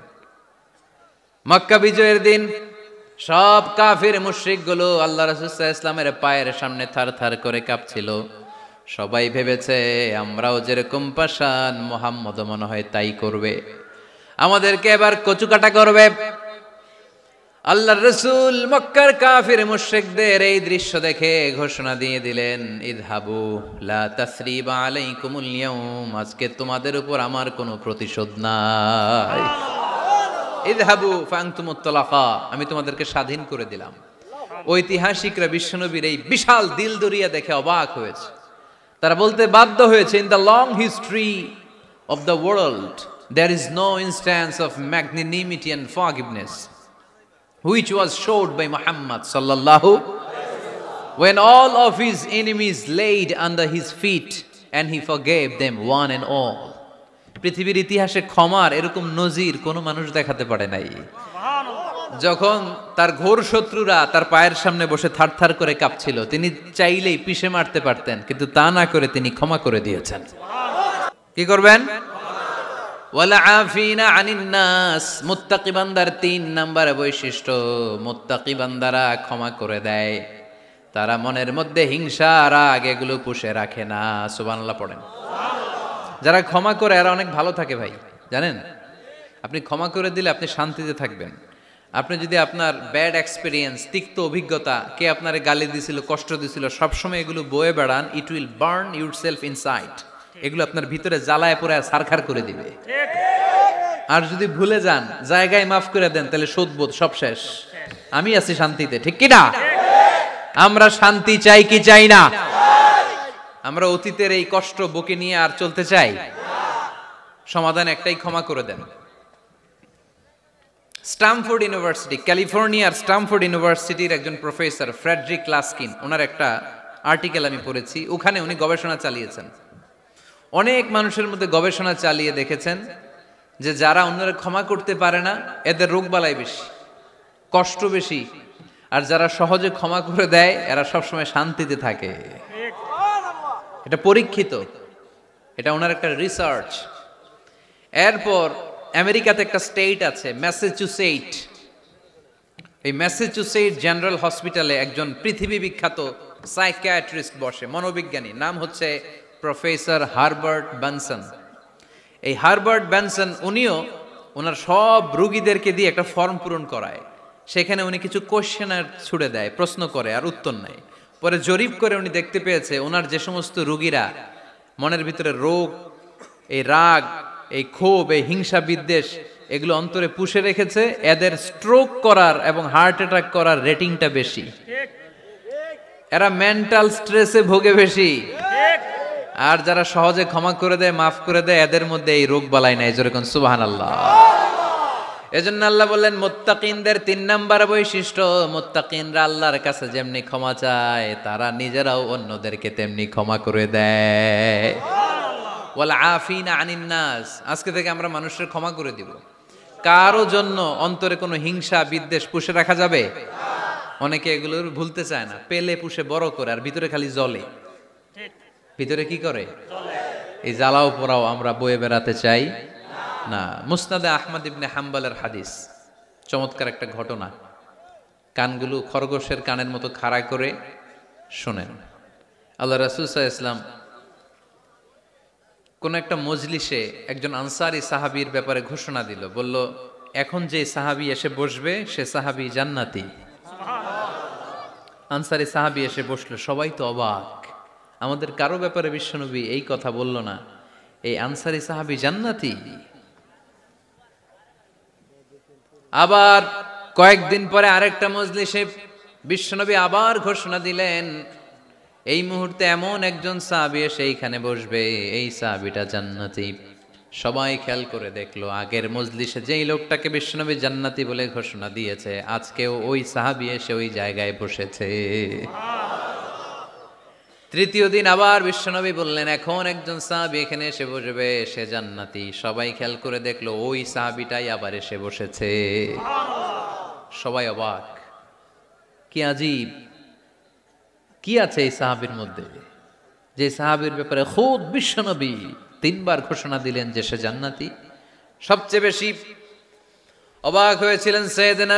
মক্কা বিজয়ের দিন সব কাফির মুশরিক গুলো আল্লাহ রাসূল সাল্লাল্লাহু আলাইহি ওয়াসাল্লামের পায়ের সামনে থার থার করে কাঁপছিল। সবাই ভেবেছে আমরাও যেরকম পাষাণ, মুহাম্মদও মনে হয় তাই করবে, আমাদেরকে এবার কচুকাটা করবে। আল্লাহর রাসূল মক্কার কাফির মুশরিকদের এই দৃশ্য দেখে ঘোষণা দিয়ে দিলেন, ইযহাবু লা তাসরিবা আলাইকুমুল ইয়াউম, আজকে তোমাদের উপর আমার কোনো প্রতিশোধ নাই। ইযহাবু ফাআনতুমুত তালাকা, আমি তোমাদেরকে স্বাধীন করে দিলাম। ঐতিহাসিকরা বিশ্বনবীর এই বিশাল দিল দরিয়া দেখে অবাক হয়েছে। তারা বলতে বাধ্য হয়েছে, in the long history of the world there is no instance of magnanimity and forgiveness which was showed by Muhammad sallallahu when all of his enemies laid under his feet and he forgave them one and all. পৃথিবীর ইতিহাসে ক্ষমার এরকম নজির কোনো মানুষ দেখাতে পারে নাই। যখন তার ঘোর শত্রুরা তার পায়ের সামনে বসে থারথার করে কাঁপছিল, তিনি চাইলেই পিষে মারতে পারতেন, কিন্তু তা না করে তিনি ক্ষমা করে দিয়েছেন। কি করবেন? ওয়ালা আফিনা আনিন নাস, মুত্তাকি বান্দার 3 নাম্বার বৈশিষ্ট্য, মুত্তাকি বান্দারা ক্ষমা করে দেয়। তারা মনের মধ্যে হিংসা, রাগ এগুলো পুষে রাখে না। সুবহানাল্লাহ পড়েন। যারা ক্ষমা করে এরা অনেক ভালো থাকে ভাই, জানেন? আপনি ক্ষমা করে দিলে আপনি শান্তিতে থাকবেন। আপনি যদি আপনার ব্যাড এক্সপেরিয়েন্স, তিক্ত অভিজ্ঞতা, কে আপনারে গালি দিছিল, কষ্ট দিছিল, সবসময় এগুলো বয়ে বেড়ান, it will burn yourself inside. এগুলো আপনার ভিতরে জ্বালায় পড়ে সারখার করে দিবে। আর যদি ভুলে যান, জায়গায় মাফ করে দেন, তাহলে শোধবোধ সব শেষ। আমি আছি শান্তিতে, ঠিক কি না? আমরা শান্তি চাই কি চাই না? আমরা অতীতের এই কষ্ট বুকে নিয়ে আর চলতে চাই? সমাধান একটাই, ক্ষমা করে দেন। স্ট্যামফোর্ড ইউনিভার্সিটি, ক্যালিফোর্নিয়ার স্ট্যামফোর্ড ইউনিভার্সিটির একজন প্রফেসর ফ্রেডরিক লাস্কিন, ওনার একটা আর্টিকেল আমি পড়েছি। ওখানে উনি গবেষণা চালিয়েছেন। অনেক মানুষের মধ্যে গবেষণা চালিয়ে দেখেছেন যে যারা অন্যরা ক্ষমা করতে পারে না, এদের রোগবালাই বেশি, কষ্ট বেশি। আর যারা সহজে ক্ষমা করে দেয়, এরা সবসময় শান্তিতে থাকে। এটা পরীক্ষিত, এটা ওনার একটা রিসার্চ। এরপর আমেরিকাতে একটা স্টেট আছে ম্যাসাচুসেট। এই ম্যাসাচুসেট জেনারেল হসপিটালে একজন পৃথিবী বিখ্যাত সাইকিয়াট্রিস্ট বসে, মনোবিজ্ঞানী, নাম হচ্ছে প্রফেসর হারবার্ট বেনসন। এই হারবার্ট বেনসন উনিও ওনার সব রোগীদেরকে দিয়ে একটা ফর্ম পূরণ করায়। সেখানে উনি কিছু কোশ্চেনার ছুড়ে দেয়, প্রশ্ন করে আর উত্তর নেয়। পরে জরিপ করে উনি দেখতে পেয়েছে ওনার যে সমস্ত রোগীরা মনের ভিতরে রোগ, এই রাগ, এই ক্ষোভ, এই হিংসা বিদ্বেষ এগুলো অন্তরে পুষে রেখেছে, এদের স্ট্রোক করার এবং হার্ট অ্যাটাক করার রেটিংটা বেশি। এরা মেন্টাল স্ট্রেসে ভোগে বেশি। আর যারা সহজে ক্ষমা করে দেয়, মাফ করে দেয়, এদের মধ্যে এই রোগ বালাই নাই। যেরকম সুবহানাল্লাহ। এজন্য আল্লাহ বললেন মুত্তাকিনদের 3 নাম্বার বৈশিষ্ট্য, মুত্তাকিনরা আল্লাহর কাছে যেমনি ক্ষমা চায়, তারা নিজেরাও অন্যদেরকে তেমনি ক্ষমা করে দেয়। ওয়াল আফিনা আনিন নাস, আজকে থেকে আমরা মানুষের ক্ষমা করে দিব। কারো জন্য অন্তরে কোনো হিংসা বিদ্বেষ পুষে রাখা যাবে? অনেকে এগুলো ভুলতে চায় না, পেলে পুষে বড় করে, আর ভিতরে খালি জ্বলে। ভিতরে কি করে? এই জ্বালাও পোড়াও আমরা বয়ে বেড়াতে চাই না। মুসনাদে আহমদ ইবনে হাম্বলের হাদিস, চমৎকার একটা ঘটনা। কানগুলো খরগোশের কানের মতো খাড়া করে শোনেন। আল্লাহ রাসূল সাল্লাল্লাহু আলাইহি ওয়াসাল্লাম কোন একটা মজলিসে একজন আনসারী সাহাবীর ব্যাপারে ঘোষণা দিল। বলল, এখন যে সাহাবী এসে বসবে সে সাহাবী জান্নাতি। আনসারী সাহাবী এসে বসলো, সবাই তো অবাক। আমাদের কারো ব্যাপারে বিশ্বনবী এই কথা বলল না, এই আনসারী সাহাবী জান্নাতি। আবার কয়েকদিন পরে আরেকটা মজলিসে বিশ্বনবী আবার ঘোষণা দিলেন, এই মুহূর্তে এমন একজন সাহাবী এসে এইখানে বসবে, এই সাহাবীটা জান্নাতি। সবাই খেয়াল করে দেখলো, আগের মজলিসে যেই লোকটাকে বিশ্বনবী জান্নাতি বলে ঘোষণা দিয়েছে, আজকেও ওই সাহাবী এসে ওই জায়গায় বসেছে। তৃতীয় দিন আবার বিশ্বনবী বললেন, এখন একজন সাহাবী এখানে এসে বসবে, সে জান্নাতি। সবাই খেয়াল করে দেখলো ওই সাহাবীটাই আবার এসে বসেছে। সবাই অবাক, কি আজীব, কি আছে এই সাহাবীর মধ্যে, যে সাহাবীর ব্যাপারে খুদ বিশ্বনবী 3 বার ঘোষণা দিলেন যে সে জান্নাতি। সবচেয়ে বেশি অবাক হয়েছিলেন সাইয়েদনা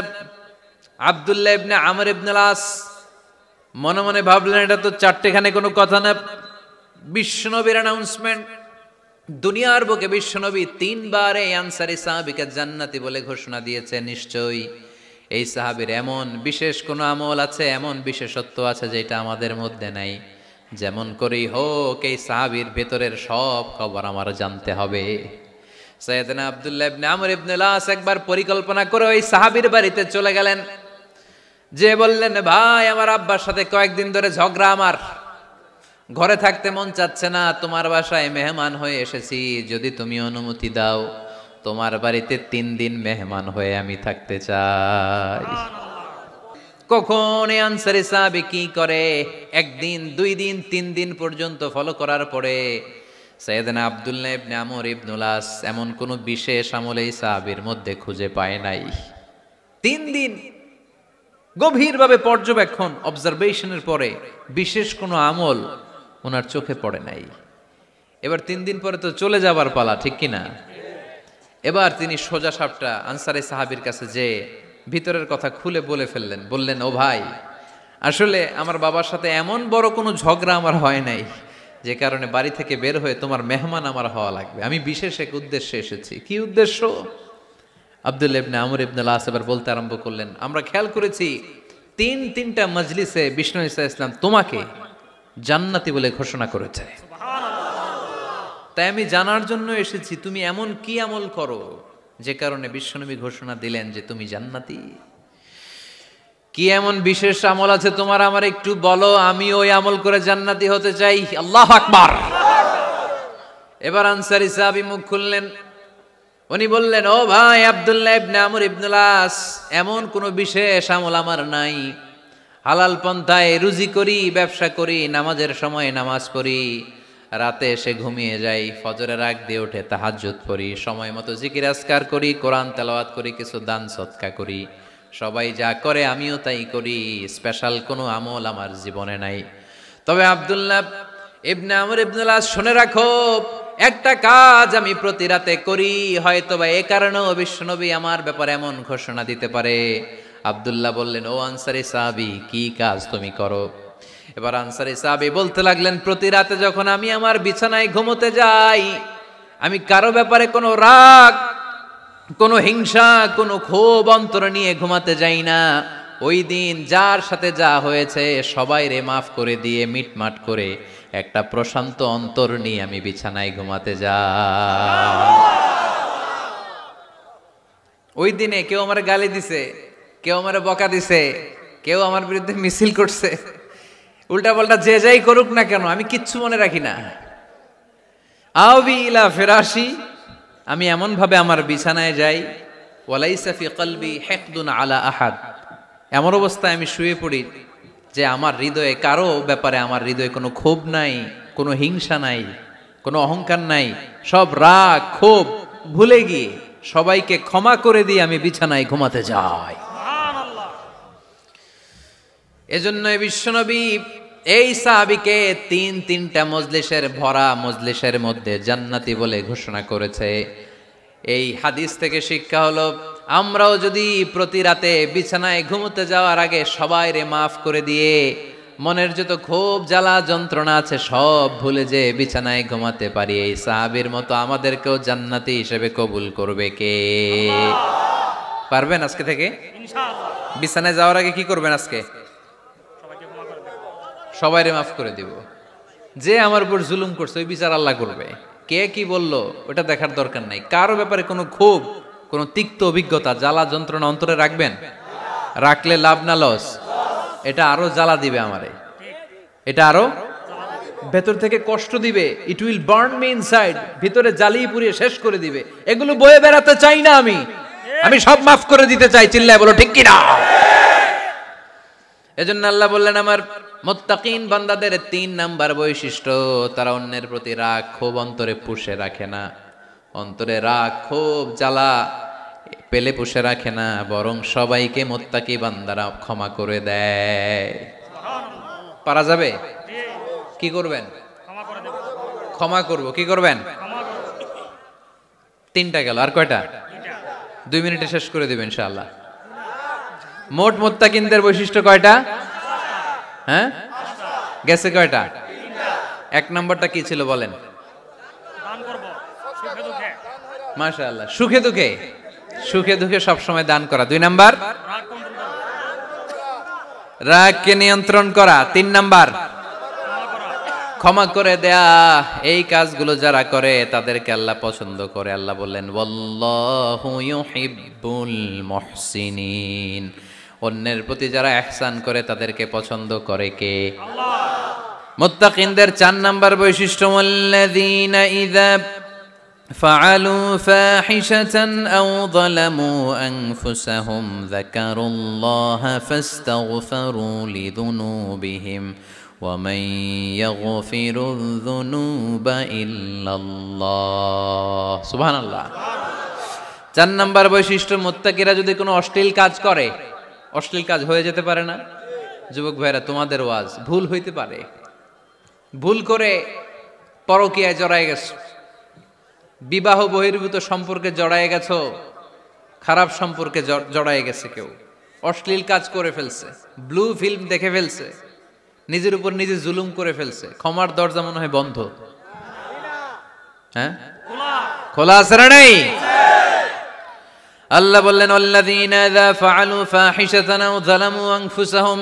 আব্দুল্লাহ ইবনে আমর ইবনে আস। মনে মনে ভাবলেন এটা তো চারটেখানে কোনো কথা না, বিশ্বনবীর অ্যানাউন্সমেন্ট। দুনিয়ার বুকে বিশ্বনবী 3 বার এই আনসারী সাহাবীকে জান্নাতি বলে ঘোষণা দিয়েছে, নিশ্চয়ই এই সাহাবীর এমন বিশেষ কোনো আমল আছে, এমন বিশেষত্ব আছে যেটা আমাদের মধ্যে নাই। যেমন করেই হোক এই সাহাবীর ভেতরের সব খবর আমার জানতে হবে। সাইয়েদনা আব্দুল্লাহ ইবনে আমর ইবনে আস একবার পরিকল্পনা করে ওই সাহাবীর বাড়িতে চলে গেলেন, যে বললেন, ভাই আমার আব্বার সাথে কয়েকদিন ধরে ঝগড়া, আমার ঘরে থাকতে মন চাচ্ছে না, তোমার বাসায় মেহমান হয়ে এসেছি, যদি তুমি অনুমতি দাও তোমার বাড়িতে 3 দিন মেহমান হয়ে আমি থাকতে চাই। কখন এই আনসারী সাহাবী কি করে, 1 দিন 2 দিন 3 দিন পর্যন্ত ফলো করার পরে সাইয়েদনা আব্দুল্লাহ ইবনে আমর ইবনে আস এমন কোন বিশেষ আমল এই সাহাবীর মধ্যে খুঁজে পায় নাই। 3 দিন গভীরভাবে পর্যবেক্ষণ, অবজারভেশনের পরে বিশেষ কোনো আমল ওনার চোখে পড়ে নাই। এবার 3 দিন পরে তো চলে যাবার পালা, ঠিক কিনা? এবার তিনি সোজা সাপটা আনসারী সাহাবীর কাছে যে ভিতরের কথা খুলে বলে ফেললেন। বললেন, ও ভাই, আসলে আমার বাবার সাথে এমন বড় কোনো ঝগড়া আমার হয় নাই যে কারণে বাড়ি থেকে বের হয়ে তোমার মেহমান আমার হওয়া লাগবে। আমি বিশেষ এক উদ্দেশ্যে এসেছি। কি উদ্দেশ্য? আব্দুল্লাহ ইবনে আমর ইবনে আস এবার বলতে আরম্ভ করলেন, আমরা খেয়াল করেছি 3টা মজলিসে বিষ্ণু ঈসা ইসলাম তোমাকে জান্নাতি বলে ঘোষণা করেছে। তাই আমি জানার জন্য এসেছি তুমি এমন কি আমল করো যে কারণে বিশ্বনবী ঘোষণা দিলেন যে তুমি জান্নাতি। কি এমন বিশেষ আমল আছে তোমার, আমার একটু বলো, আমি ওই আমল করে জান্নাতি হতে চাই। আল্লাহু আকবার। এবার আনসারী সাহাবী মুখ খুললেন, উনি বললেন, ও ভাই আব্দুল্লাহ ইবনে আমর ইবনে আস, এমন কোনো বিশেষ আমল আমার নাই। হালাল পন্থায় রুজি করি, ব্যবসা করি, নামাজের সময় নামাজ পড়ি, রাতে এসে ঘুমিয়ে যাই, ফজরের আগ দিয়ে উঠে তাহাজ্জুদ পড়ি, সময় মতো জিকির আজকার করি, কোরআন তেলাওয়াত করি, কিছু দান সদকা করি। সবাই যা করে আমিও তাই করি, স্পেশাল কোনো আমল আমার জীবনে নাই। তবে আব্দুল্লাহ ইবনে আমর ইবনে আস, শুনে রাখো, একটা কাজ আমি প্রতি রাতে করি, হয়তোবা এ কারণেও বিশ্বনবী আমার ব্যাপারে এমন ঘোষণা দিতে পারে। আব্দুল্লাহ বললেন, ও আনসারী সাহাবী, কি কাজ তুমি করো? এবার আনসারী সাহাবী বলতে লাগলেন, প্রতি রাতে যখন আমি আমার বিছানায় ঘুমোতে যাই, আমি কারো ব্যাপারে কোনো রাগ, কোনো হিংসা, কোনো ক্ষোভ অন্তরে নিয়ে ঘুমাতে যাই না। ওই দিন যার সাথে যা হয়েছে সবাই রে মাফ করে দিয়ে মিটমাট করে একটা প্রশান্ত অন্তর নিয়ে আমি বিছানায় ঘুমাতে যাই। ওই দিনে কেউ আমার গালি দিছে, কেউ আমার বকা দিছে, কেউ আমার বিরুদ্ধে মিছিল করছে, উল্টা পাল্টা যে যাই করুক না কেন, আমি কিচ্ছু মনে রাখি না। আবি ইলা ফিরাশি, আমি এমন ভাবে আমার বিছানায় যাই, ওয়ালাইসা ফি কলবি হিকদুন আলা আহাদ, এমন অবস্থায় আমি শুয়ে পড়ি যে আমার হৃদয়ে কারো ব্যাপারে আমার হৃদয়ে কোনো ক্ষোভ নাই, কোনো হিংসা নাই, কোনো অহংকার নাই, সব রাগ ক্ষোভ ভুলে গিয়ে সবাইকে ক্ষমা করে দিয়ে আমি বিছানায় ঘুমাতে যাই। এজন্য বিশ্বনবী এই সাহাবীকে 3টা মজলিসের ভরা মজলিসের মধ্যে জান্নাতি বলে ঘোষণা করেছে। এই হাদিস থেকে শিক্ষা হলো, আমরাও যদি প্রতি রাতে বিছানায় ঘুমোতে যাওয়ার আগে সবাই রে মাফ করে দিয়ে মনের যত ক্ষোভ জ্বালা যন্ত্রণা আছে সব ভুলে যে বিছানায় ঘুমাতে পারি, এই সাহাবীর মতো আমাদেরকেও জান্নাতি হিসেবে কবুল করবে কে? পারবেন আজকে থেকে? ইনশাআল্লাহ। বিছানায় যাওয়ার আগে কি করবেন? আজকে সবাইরে মাফ করে দিব। যে আমার উপর জুলুম করছে ওই বিচার আল্লাহ করবে। কে কি বললো ওটা দেখার দরকার নাই। কারো ব্যাপারে কোনো ক্ষোভ, কোনো তিক্ত অভিজ্ঞতা, জ্বালা যন্ত্রণা অন্তরে রাখবেন? রাখলে লাভ না লস? এটা আরো জ্বালা দিবে আমারে, এটা আরো ভেতর থেকে কষ্ট দিবে। It will burn me inside, ভিতরে জ্বালিয়ে পুড়িয়ে শেষ করে দিবে। এগুলো বয়ে বেড়াতে চাই না আমি সব মাফ করে দিতে চাই। চিল্লায় বলো ঠিক কিনা? এজন্য আল্লাহ বললেন, আমার মুত্তাকিন বান্দাদের 3 নাম্বার বৈশিষ্ট্য, তারা অন্যের প্রতি রাগ ক্ষোভ অন্তরে পুষে রাখে না। অন্তরে রাগ ক্ষোভ জ্বালা পেলে পুষে রাখে না, বরং সবাইকে মুত্তাকি বান্দারা ক্ষমা করে দেয়। পারা যাবে? কি করবেন? ক্ষমা করব। কি করবেন? 3টা গেল, আর কয়টা? 2 মিনিটে শেষ করে দেবেন ইনশাআল্লাহ। মোট মুত্তাকিনদের বৈশিষ্ট্য কয়টা? হ্যাঁ, গেছে কয়টা? 1 নম্বরটা কি ছিল বলেন? মাশাআল্লাহ, সুখে দুঃখে। সুখে দুঃখে সবসময় দান করা। 2 নাম্বার, রাগকে নিয়ন্ত্রণ করা। 3 নাম্বার, ক্ষমা করে দেয়া। এই কাজগুলো যারা করে তাদেরকে আল্লাহ পছন্দ করে। আল্লাহ বললেন ওয়াল্লাহু ইউহিব্বুল মুহসিনিন। অন্যের প্রতি যারা ইহসান করে তাদেরকে পছন্দ করে কে? আল্লাহ। মুত্তাকিনদের 4 নাম্বার বৈশিষ্ট্য, ওয়াল্লাযীনা ইযা ফাআলু ফাহিশাতান আও যালামু আনফুসাহুম যাকারুল্লাহা ফাস্তাগফিরু লিযুনুবিহিম ومن يغفر الذنوب إلا الله সুবহান আল্লাহ। 4 নাম্বার বৈশিষ্ট্য, মুত্তাকিরা যদি কোনো অশ্লীল কাজ করে, অশ্লীল কাজ হয়ে যেতে পারে না? যুবক ভাইরা, তোমাদের ওয়াজ ভুল হইতে পারে। ভুল করে পরকীয়ায় জড়ায় গেছো, বিবাহ বহির্ভূত সম্পর্কে জড়ায় গেছো, খারাপ সম্পর্কে জড়ায় গেছে কেউ, অশ্লীল কাজ করে ফেলছে, ব্লু ফিল্ম দেখে ফেলছে, নিজের উপর নিজে জুলুম করে ফেলছে, ক্ষমার দরজা মনে হয় বন্ধ। হ্যাঁ, খোলা আছে না নাই? আল্লাহ বললেন আল্লাযীনা ইযা ফাআলু ফাহিশাতান আও যালামু আনফুসাহুম।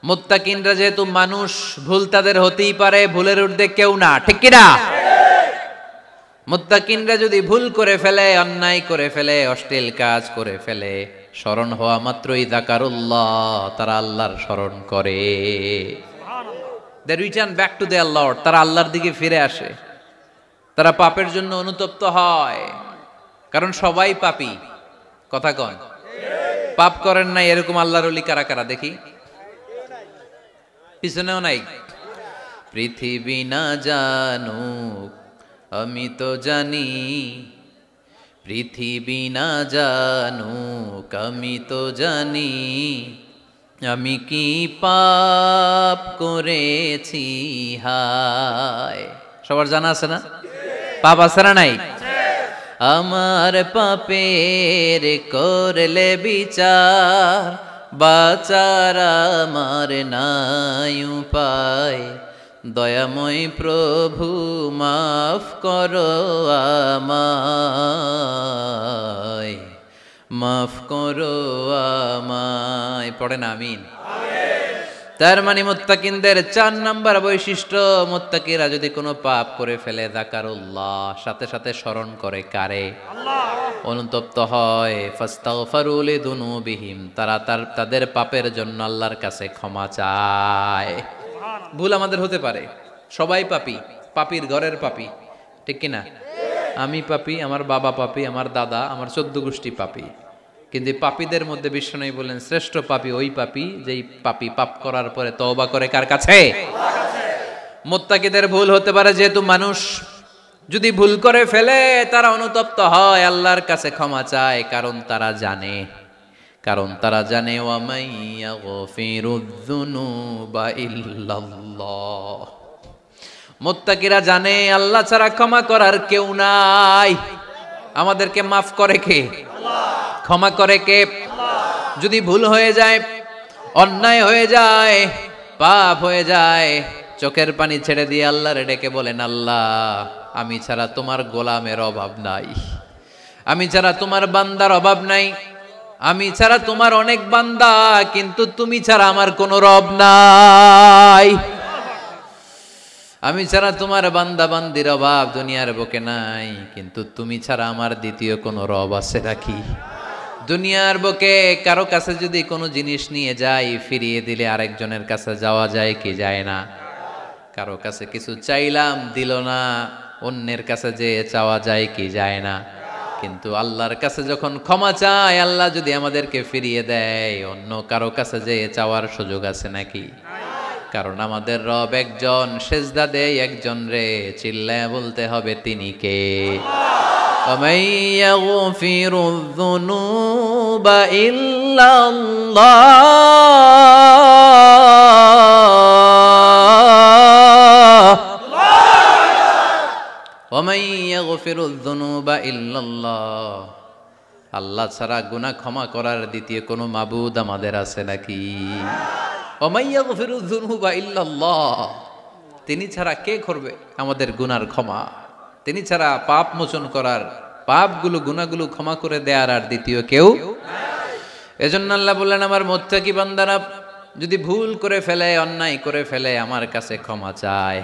মুত্তাকিনরা যেহেতু মানুষ, ভুল তাদের হতেই পারে, ভুলের ঊর্ধ্বে কেউ না, ঠিক কি না? মুত্তাকিনরা যদি ভুল করে ফেলে, অন্যায় করে ফেলে, অশ্লীল কাজ করে ফেলে, স্মরণ হওয়া মাত্রই যাকারুল্লাহ, তারা আল্লাহর স্মরণ করে। They return back to their lord, তারা আল্লাহর দিকে ফিরে আসে। তারা পাপের জন্য অনুতপ্ত হয়, কারণ সবাই পাপী। কথা কন, পাপ করেন নাই এরকম আল্লাহর ওলি কারা কারা দেখি? পিছনেও নাই। পৃথিবী না জানুক আমি তো জানি, পৃথিবী না জানুক আমি তো জানি, আমি কি পাপ করেছি হায়। সবার জানা আছে না? পাপ আছে না নাই? আমার পাপের করলে বিচার, বাচার আমার নাই উপায়, দয়াময় প্রভু মাফ করো আমায়, মাফ করো আমায়। পড়েন আমিন। তার মানে মুত্তাকিনদের 4 নাম্বার বৈশিষ্ট্য, মুত্তাকিরা যদি কোনো পাপ করে ফেলে, যাকারুল্লাহ, সাথে সাথে স্মরণ করে কারে? আল্লাহ। অনুতপ্ত হয়, ফাস্তাগফিরু লিযুনুবিহিম, তারা তাদের পাপের জন্য আল্লাহর কাছে ক্ষমা চায়। ভুল আমাদের হতে পারে, সবাই পাপী, পাপীর ঘরের পাপী, ঠিক কিনা? আমি পাপী, আমার বাবা পাপী, আমার দাদা, আমার 14 গোষ্ঠী পাপী। কিন্তু পাপীদের মধ্যে বিশ্বনবী বলেন শ্রেষ্ঠ পাপী ওই পাপী যেই পাপী পাপ করার পরে তওবা করে কার কাছে? মুত্তাকিদের ভুল হতে পারে, যেহেতু মানুষ, যদি ভুল করে ফেলে তারা অনুতপ্ত হয়, আল্লাহর কাছে ক্ষমা চায়, কারণ তারা জানে, ওয়া মাইয়া গফিরুয যুনুবা ইল্লাল্লাহ। মুত্তাকিরা জানে আল্লাহ ছাড়া ক্ষমা করার কেউ নাই। আমাদেরকে মাফ করে কে? ক্ষমা করে কে? যদি ভুল হয়ে যায়, অন্যায় হয়ে যায়, পাপ হয়ে যায়, চোখের পানি ছেড়ে দিয়ে আল্লাহরে ডেকে বলেন, আল্লাহ আমি ছাড়া তোমার গোলামের অভাব নাই, আমি ছাড়া তোমার বান্দার অভাব নাই, আমি ছাড়া তোমার অনেক বান্দা, কিন্তু তুমি ছাড়া আমার কোনো রব নাই। আমি ছাড়া তোমার বান্দা বান্দির অভাব দুনিয়ার বুকে নাই, কিন্তু তুমি ছাড়া আমার দ্বিতীয় কোনো রব আছে নাকি? দুনিয়ার বুকে কারো কাছে যদি কোনো জিনিস নিয়ে যাই, ফিরিয়ে দিলে আরেকজনের কাছে যাওয়া যায় কি যায় না? কারো কাছে কিছু চাইলাম দিল না, অন্যের কাছে যে চাওয়া যায় কি যায় না? কিন্তু আল্লাহর কাছে যখন ক্ষমা চাই, আল্লাহ যদি আমাদেরকে ফিরিয়ে দেয়, অন্য কারো কাছে যে চাওয়ার সুযোগ আছে নাকি? কারণ আমাদের রব একজন, সেজদা দেয় একজন রে, চিল্লায় বলতে হবে তিনি কে। ومن يغفر الذنوب إلا الله ومن يغفر الذنوب إلا الله আল্লাহ ছাড়া গুনাহ ক্ষমা করার দ্বিতীয় কোনো মাবুদ আমাদের আছে নাকি? ومن يغفر الذنوب إلا الله, তিনি ছাড়া কে করবে আমাদের গুনার ক্ষমা? তিনি ছাড়া পাপ মোচন করার, পাপগুলো গুনাহগুলো ক্ষমা করে দেয়ার আর দ্বিতীয় কেউ। এজন্য আল্লাহ বললেন, আমার মুত্তাকি বান্দারা যদি ভুল করে ফেলে, অন্যায় করে ফেলে, আমার কাছে ক্ষমা চায়।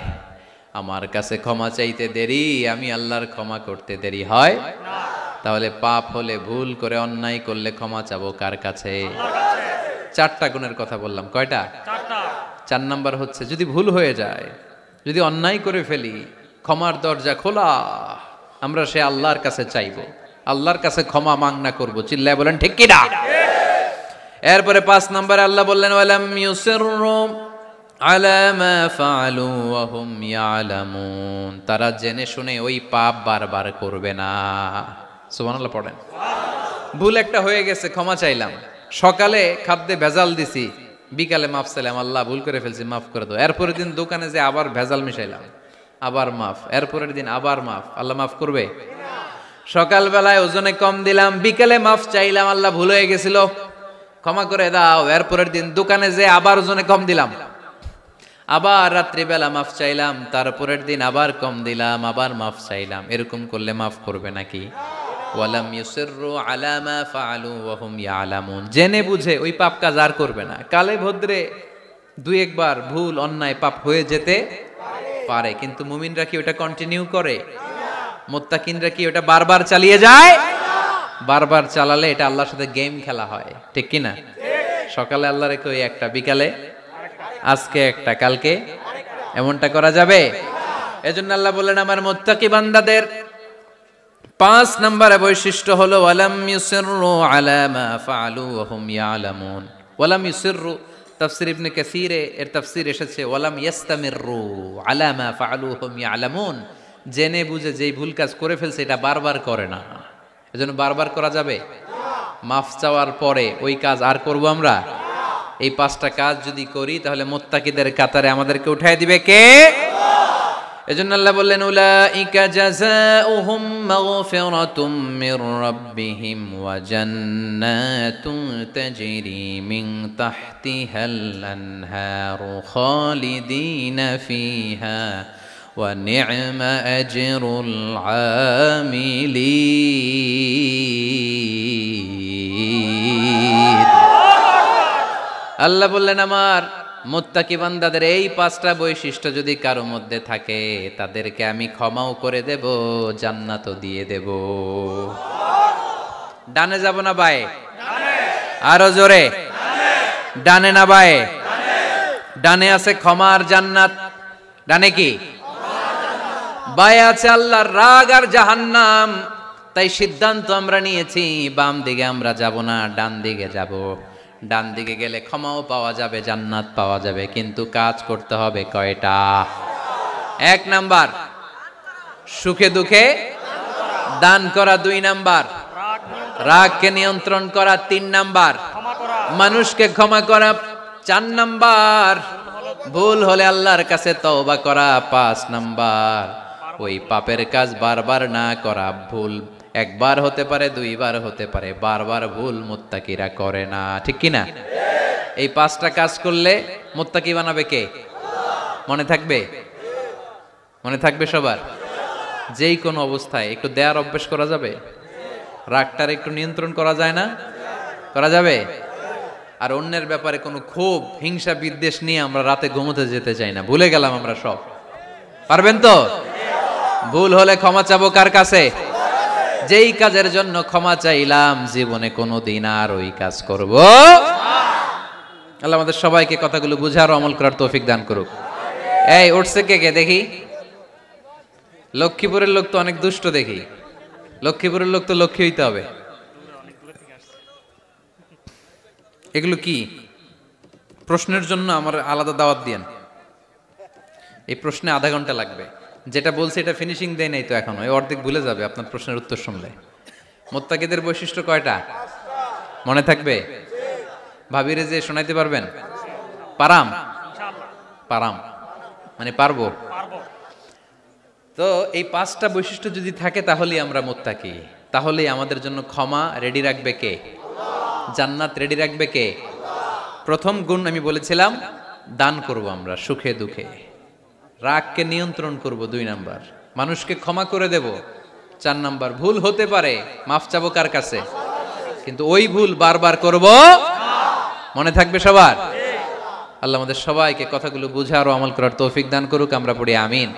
আমার কাছে ক্ষমা চাইতে দেরি, আমি আল্লাহর ক্ষমা করতে দেরি হয় না। তাহলে পাপ হলে, ভুল করে অন্যায় করলে ক্ষমা চাবো কার কাছে? চারটা গুণের কথা বললাম, কয়টা? চার নাম্বার হচ্ছে যদি ভুল হয়ে যায়, যদি অন্যায় করে ফেলি, ক্ষমার দরজা খোলা, আমরা সে আল্লাহর কাছে চাইবো, আল্লাহর কাছে ক্ষমা মাংনা করবো। চিল্লায় বলেন ঠিক কিনা? এরপরে 5 নম্বরে আল্লাহ বললেন, ওয়ালাম ইউসিররু আলা মা ফাআলু ওয়া হুম ইয়ালামুন, তারা জেনে শুনে ওই পাপ বারবার করবে না। সুবহানাল্লাহ পড়েন। ভুল একটা হয়ে গেছে, ক্ষমা চাইলাম, সকালে খাদ্যে ভেজাল দিছি, বিকালে মাফ চাইলাম, আল্লাহ ভুল করে ফেলছি, মাফ করে দাও। এরপরের দিন দোকানে যে আবার ভেজাল মিশাইলাম, আবার মাফ, এরপরের দিন আবার মাফ, আল্লাহ মাফ করবে? সকালবেলায় ওজনে কম দিলাম, বিকেলে মাফ চাইলাম, আল্লাহ ভুল হয়ে গেছিল, ক্ষমা করে দাও। এরপরের দিন দোকানে যে আবার ওজনে কম দিলাম, আবার রাত্রিবেলা মাফ চাইলাম, তারপরের দিন আবার কম দিলাম, আবার মাফ চাইলাম। এরকম করলে মাফ করবে নাকি? ওয়ালাম ইউসিররু আলা মা ফাআলু ওয়া হুম ইয়ালামুন, জেনে বুঝে ওই পাপ কাজ আর করবে না। কালে ভদ্রে দুই একবার ভুল অন্যায় পাপ হয়ে যেতে পারে, কিন্তু মুমিনরা কি ওটা কন্টিনিউ করে? মুত্তাকিনরা কি ওটা বারবার চালিয়ে যায়? বারবার চালালে এটা আল্লাহর সাথে গেম খেলা হয়, ঠিক কি না? সকালে আল্লাহ রেখে ওই একটা, বিকালে আজকে একটা, কালকে এমনটা করা যাবে? এজন্য আল্লাহ বললেন, আমার মুত্তাকি বান্দাদের 5 নম্বরে বৈশিষ্ট্য হলো ওয়ালাম ইউসিররু আলা মা ফাআলু ওয়া হুম ইয়ালামুন। ওয়ালাম ইউসিররু, তাফসীর ইবনে কাসীরে এর তাফসীর এসেছে ওয়ালাম ইস্তামিররু আলা মা ফাআলু ওয়া হুম ইয়ালামুন, জেনে বুঝে যেই ভুল কাজ করে ফেলছে এটা বারবার করে না। এজন্য বারবার করা যাবে? মাফ চাওয়ার পরে ওই কাজ আর করব আমরা? এই 5টা কাজ যদি করি তাহলে মুত্তাকিদের কাতারে আমাদেরকে উঠায় দিবে কে? এজন্য আল্লাহ বললেন, উলাইকা জাযাউহুম মাগফিরাতুম মির রাব্বিহিম ওয়া জান্নাতুন তাজরি মিন তাহতিহাল আনহারু খালিদিনা ফিহা ওয়া নি'মা আজরুল আমিলিন। আল্লাহ বললেন, আমার মুত্তাকি বান্দাদের এই 5টা বৈশিষ্ট্য যদি কারো মধ্যে থাকে, তাদেরকে আমি ক্ষমাও করে দেব, জান্নাতও দিয়ে দেব। ডানে যাব না বায়ে? আরো জোরে, ডানে না বায়ে? ডানে আছে ক্ষমার জান্নাত, ডানে কি? বায়ে আছে আল্লাহর রাগ আর জাহান্নাম। তাই সিদ্ধান্ত আমরা নিয়েছি, বাম দিকে আমরা যাব না, ডান দিকে যাব। ডান দিকে গেলে ক্ষমাও পাওয়া যাবে, জান্নাত পাওয়া যাবে, কিন্তু কাজ করতে হবে কয়টা? 1 নাম্বার সুখে দুঃখে দান করা, 2 নাম্বার রাগকে নিয়ন্ত্রণ করা, 3 নাম্বার মানুষকে ক্ষমা করা, 4 নাম্বার ভুল হলে আল্লাহর কাছে তওবা করা, 5 নাম্বার ওই পাপের কাজ বারবার না করা। ভুল একবার হতে পারে, 2 বার হতে পারে, বারবার ভুল মুত্তাকিরা করে না, ঠিক কি না? এই 5টা কাজ করলে মুত্তাকি বানাবে কে? মনে থাকবে? মনে থাকবে সবার? যেই কোনো অবস্থায় একটু দেয়ার অভ্যাস করা যাবে? রাগটার একটু নিয়ন্ত্রণ করা যায় না? করা যাবে? আর অন্যের ব্যাপারে কোনো ক্ষোভ, হিংসা, বিদ্বেষ নিয়ে আমরা রাতে ঘুমোতে যেতে চাই না, ভুলে গেলাম আমরা সব। পারবেন তো? ভুল হলে ক্ষমা চাবো কার কাছে? যেই কাজের জন্য ক্ষমা চাইলাম জীবনে কোনোদিন আর ওই কাজ করব। আল্লাহ আমাদের সবাইকে কথাগুলো বুঝার ও আমল করার তৌফিক দান করুক। এই উঠছে কে কে দেখি? লক্ষ্মীপুরের লোক তো অনেক দুষ্ট দেখি। লক্ষ্মীপুরের লোক তো লক্ষ্মী হইতে হবে। এগুলো কি? প্রশ্নের জন্য আমার আলাদা দাওয়াত দিয়েন। এই প্রশ্নে আধা ঘন্টা লাগবে। যেটা বলছে এটা ফিনিশিং দেয় নাই তো এখনো, এই অর্ধেক ভুলে যাবে আপনার প্রশ্নের উত্তর শুনলে। মুত্তাকিদের বৈশিষ্ট্য কয়টা মনে থাকবে? ভাবিরে যে শোনাইতে পারবেন? পারাম পারাম মানে পারবো। তো এই 5টা বৈশিষ্ট্য যদি থাকে তাহলেই আমরা মুত্তাকি, তাহলেই আমাদের জন্য ক্ষমা রেডি রাখবে কে? জান্নাত রেডি রাখবে কে? প্রথম গুণ আমি বলেছিলাম দান করব আমরা সুখে দুঃখে, রাগকে নিয়ন্ত্রণ করব 2 নাম্বার, মানুষকে ক্ষমা করে দেব 4 নাম্বার, ভুল হতে পারে মাফ চাবো কার কাছে? কিন্তু ওই ভুল বারবার করব, মনে থাকবে সবার? আল্লাহ আমাদের সবাইকে কথাগুলো বুঝার ও আমল করার তৌফিক দান করুক, আমরা পড়ি আমিন।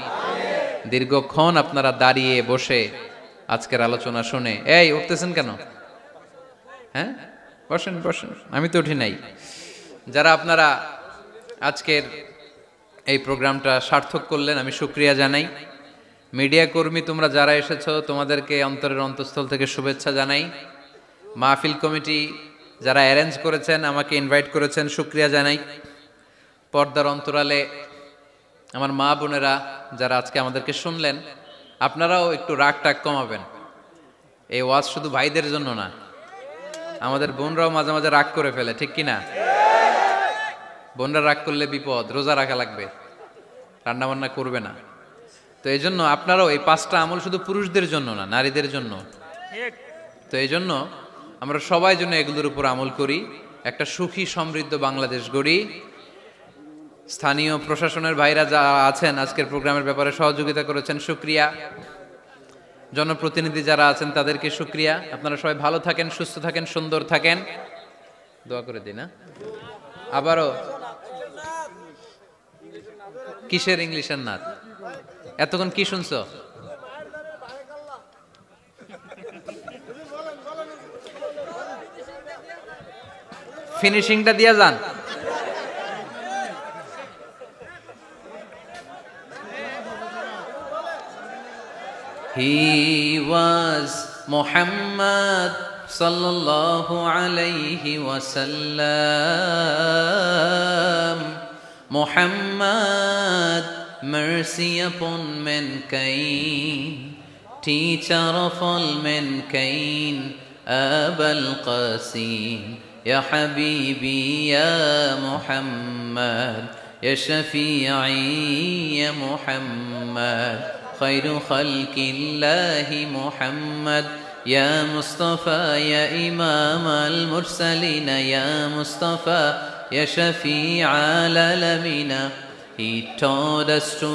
দীর্ঘক্ষণ আপনারা দাঁড়িয়ে বসে আজকের আলোচনা শুনে, এই উঠতেছেন কেন? হ্যাঁ বসেন বসেন, আমি তো উঠি নাই। যারা আপনারা আজকের এই প্রোগ্রামটা সার্থক করলেন আমি শুকরিয়া জানাই। মিডিয়া কর্মী তোমরা যারা এসেছো তোমাদেরকে অন্তরের অন্তঃস্থল থেকে শুভেচ্ছা জানাই। মাহফিল কমিটি যারা অ্যারেঞ্জ করেছেন আমাকে ইনভাইট করেছেন শুকরিয়া জানাই। পর্দার অন্তরালে আমার মা বোনেরা যারা আজকে আমাদেরকে শুনলেন, আপনারাও একটু রাগ টাগ কমাবেন। এই ওয়াজ শুধু ভাইদের জন্য না, আমাদের বোনরাও মাঝে মাঝে রাগ করে ফেলে, ঠিক কিনা? বোনরা রাগ করলে বিপদ, রোজা রাখা লাগবে, রান্না বান্না করবে না। তো এই জন্য আপনারাও এই 5টা আমল শুধু পুরুষদের জন্য না, নারীদের জন্য। তো এই জন্য আমরা সবাই জন্য এগুলোর উপর আমল করি, একটা সুখী সমৃদ্ধ বাংলাদেশ গড়ি। স্থানীয় প্রশাসনের ভাইরা যারা আছেন আজকের প্রোগ্রামের ব্যাপারে সহযোগিতা করেছেন, শুকরিয়া। জনপ্রতিনিধি যারা আছেন তাদেরকে শুকরিয়া। আপনারা সবাই ভালো থাকেন, সুস্থ থাকেন, সুন্দর থাকেন, দোয়া করে দিই না। আবারও কিসের ইংলিশের নাত? এতক্ষণ কি শুনছো? ফিনিশিংটা দিয়া যান। He was Muhammad sallallahu alayhi wasallam. Muhammad, mercy upon mankind, teacher of all mankind, Abul Qasim, Ya Habibi, Ya Muhammad, Ya Shafi'i, Ya Muhammad, خير خلق الله محمد، يا مصطفى يا إمام المرسلين، يا مصطفى يا شفيع العالمين. He taught us to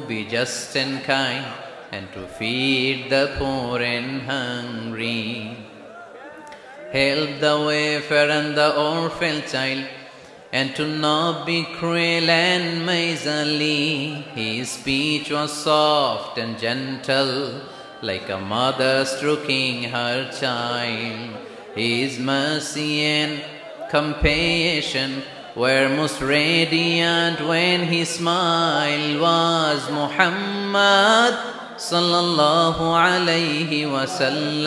be just and kind and to feed the poor and hungry, help the wafer and the orphan child, and to not be cruel and miserly. His speech was soft and gentle, like a mother stroking her child. His mercy and compassion were most radiant when he smiled. Was Muhammad sallallahu alayhi wasallam.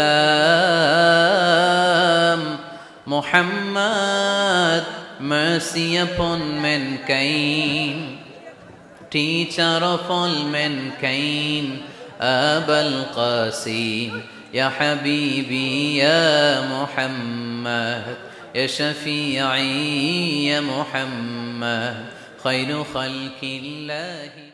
Muhammad, mercy upon mankind, teacher of all mankind, Abul Qasim, Ya Habibi, Ya Muhammad, Ya Shafi'i, Ya Muhammad, khayru khalqillahi.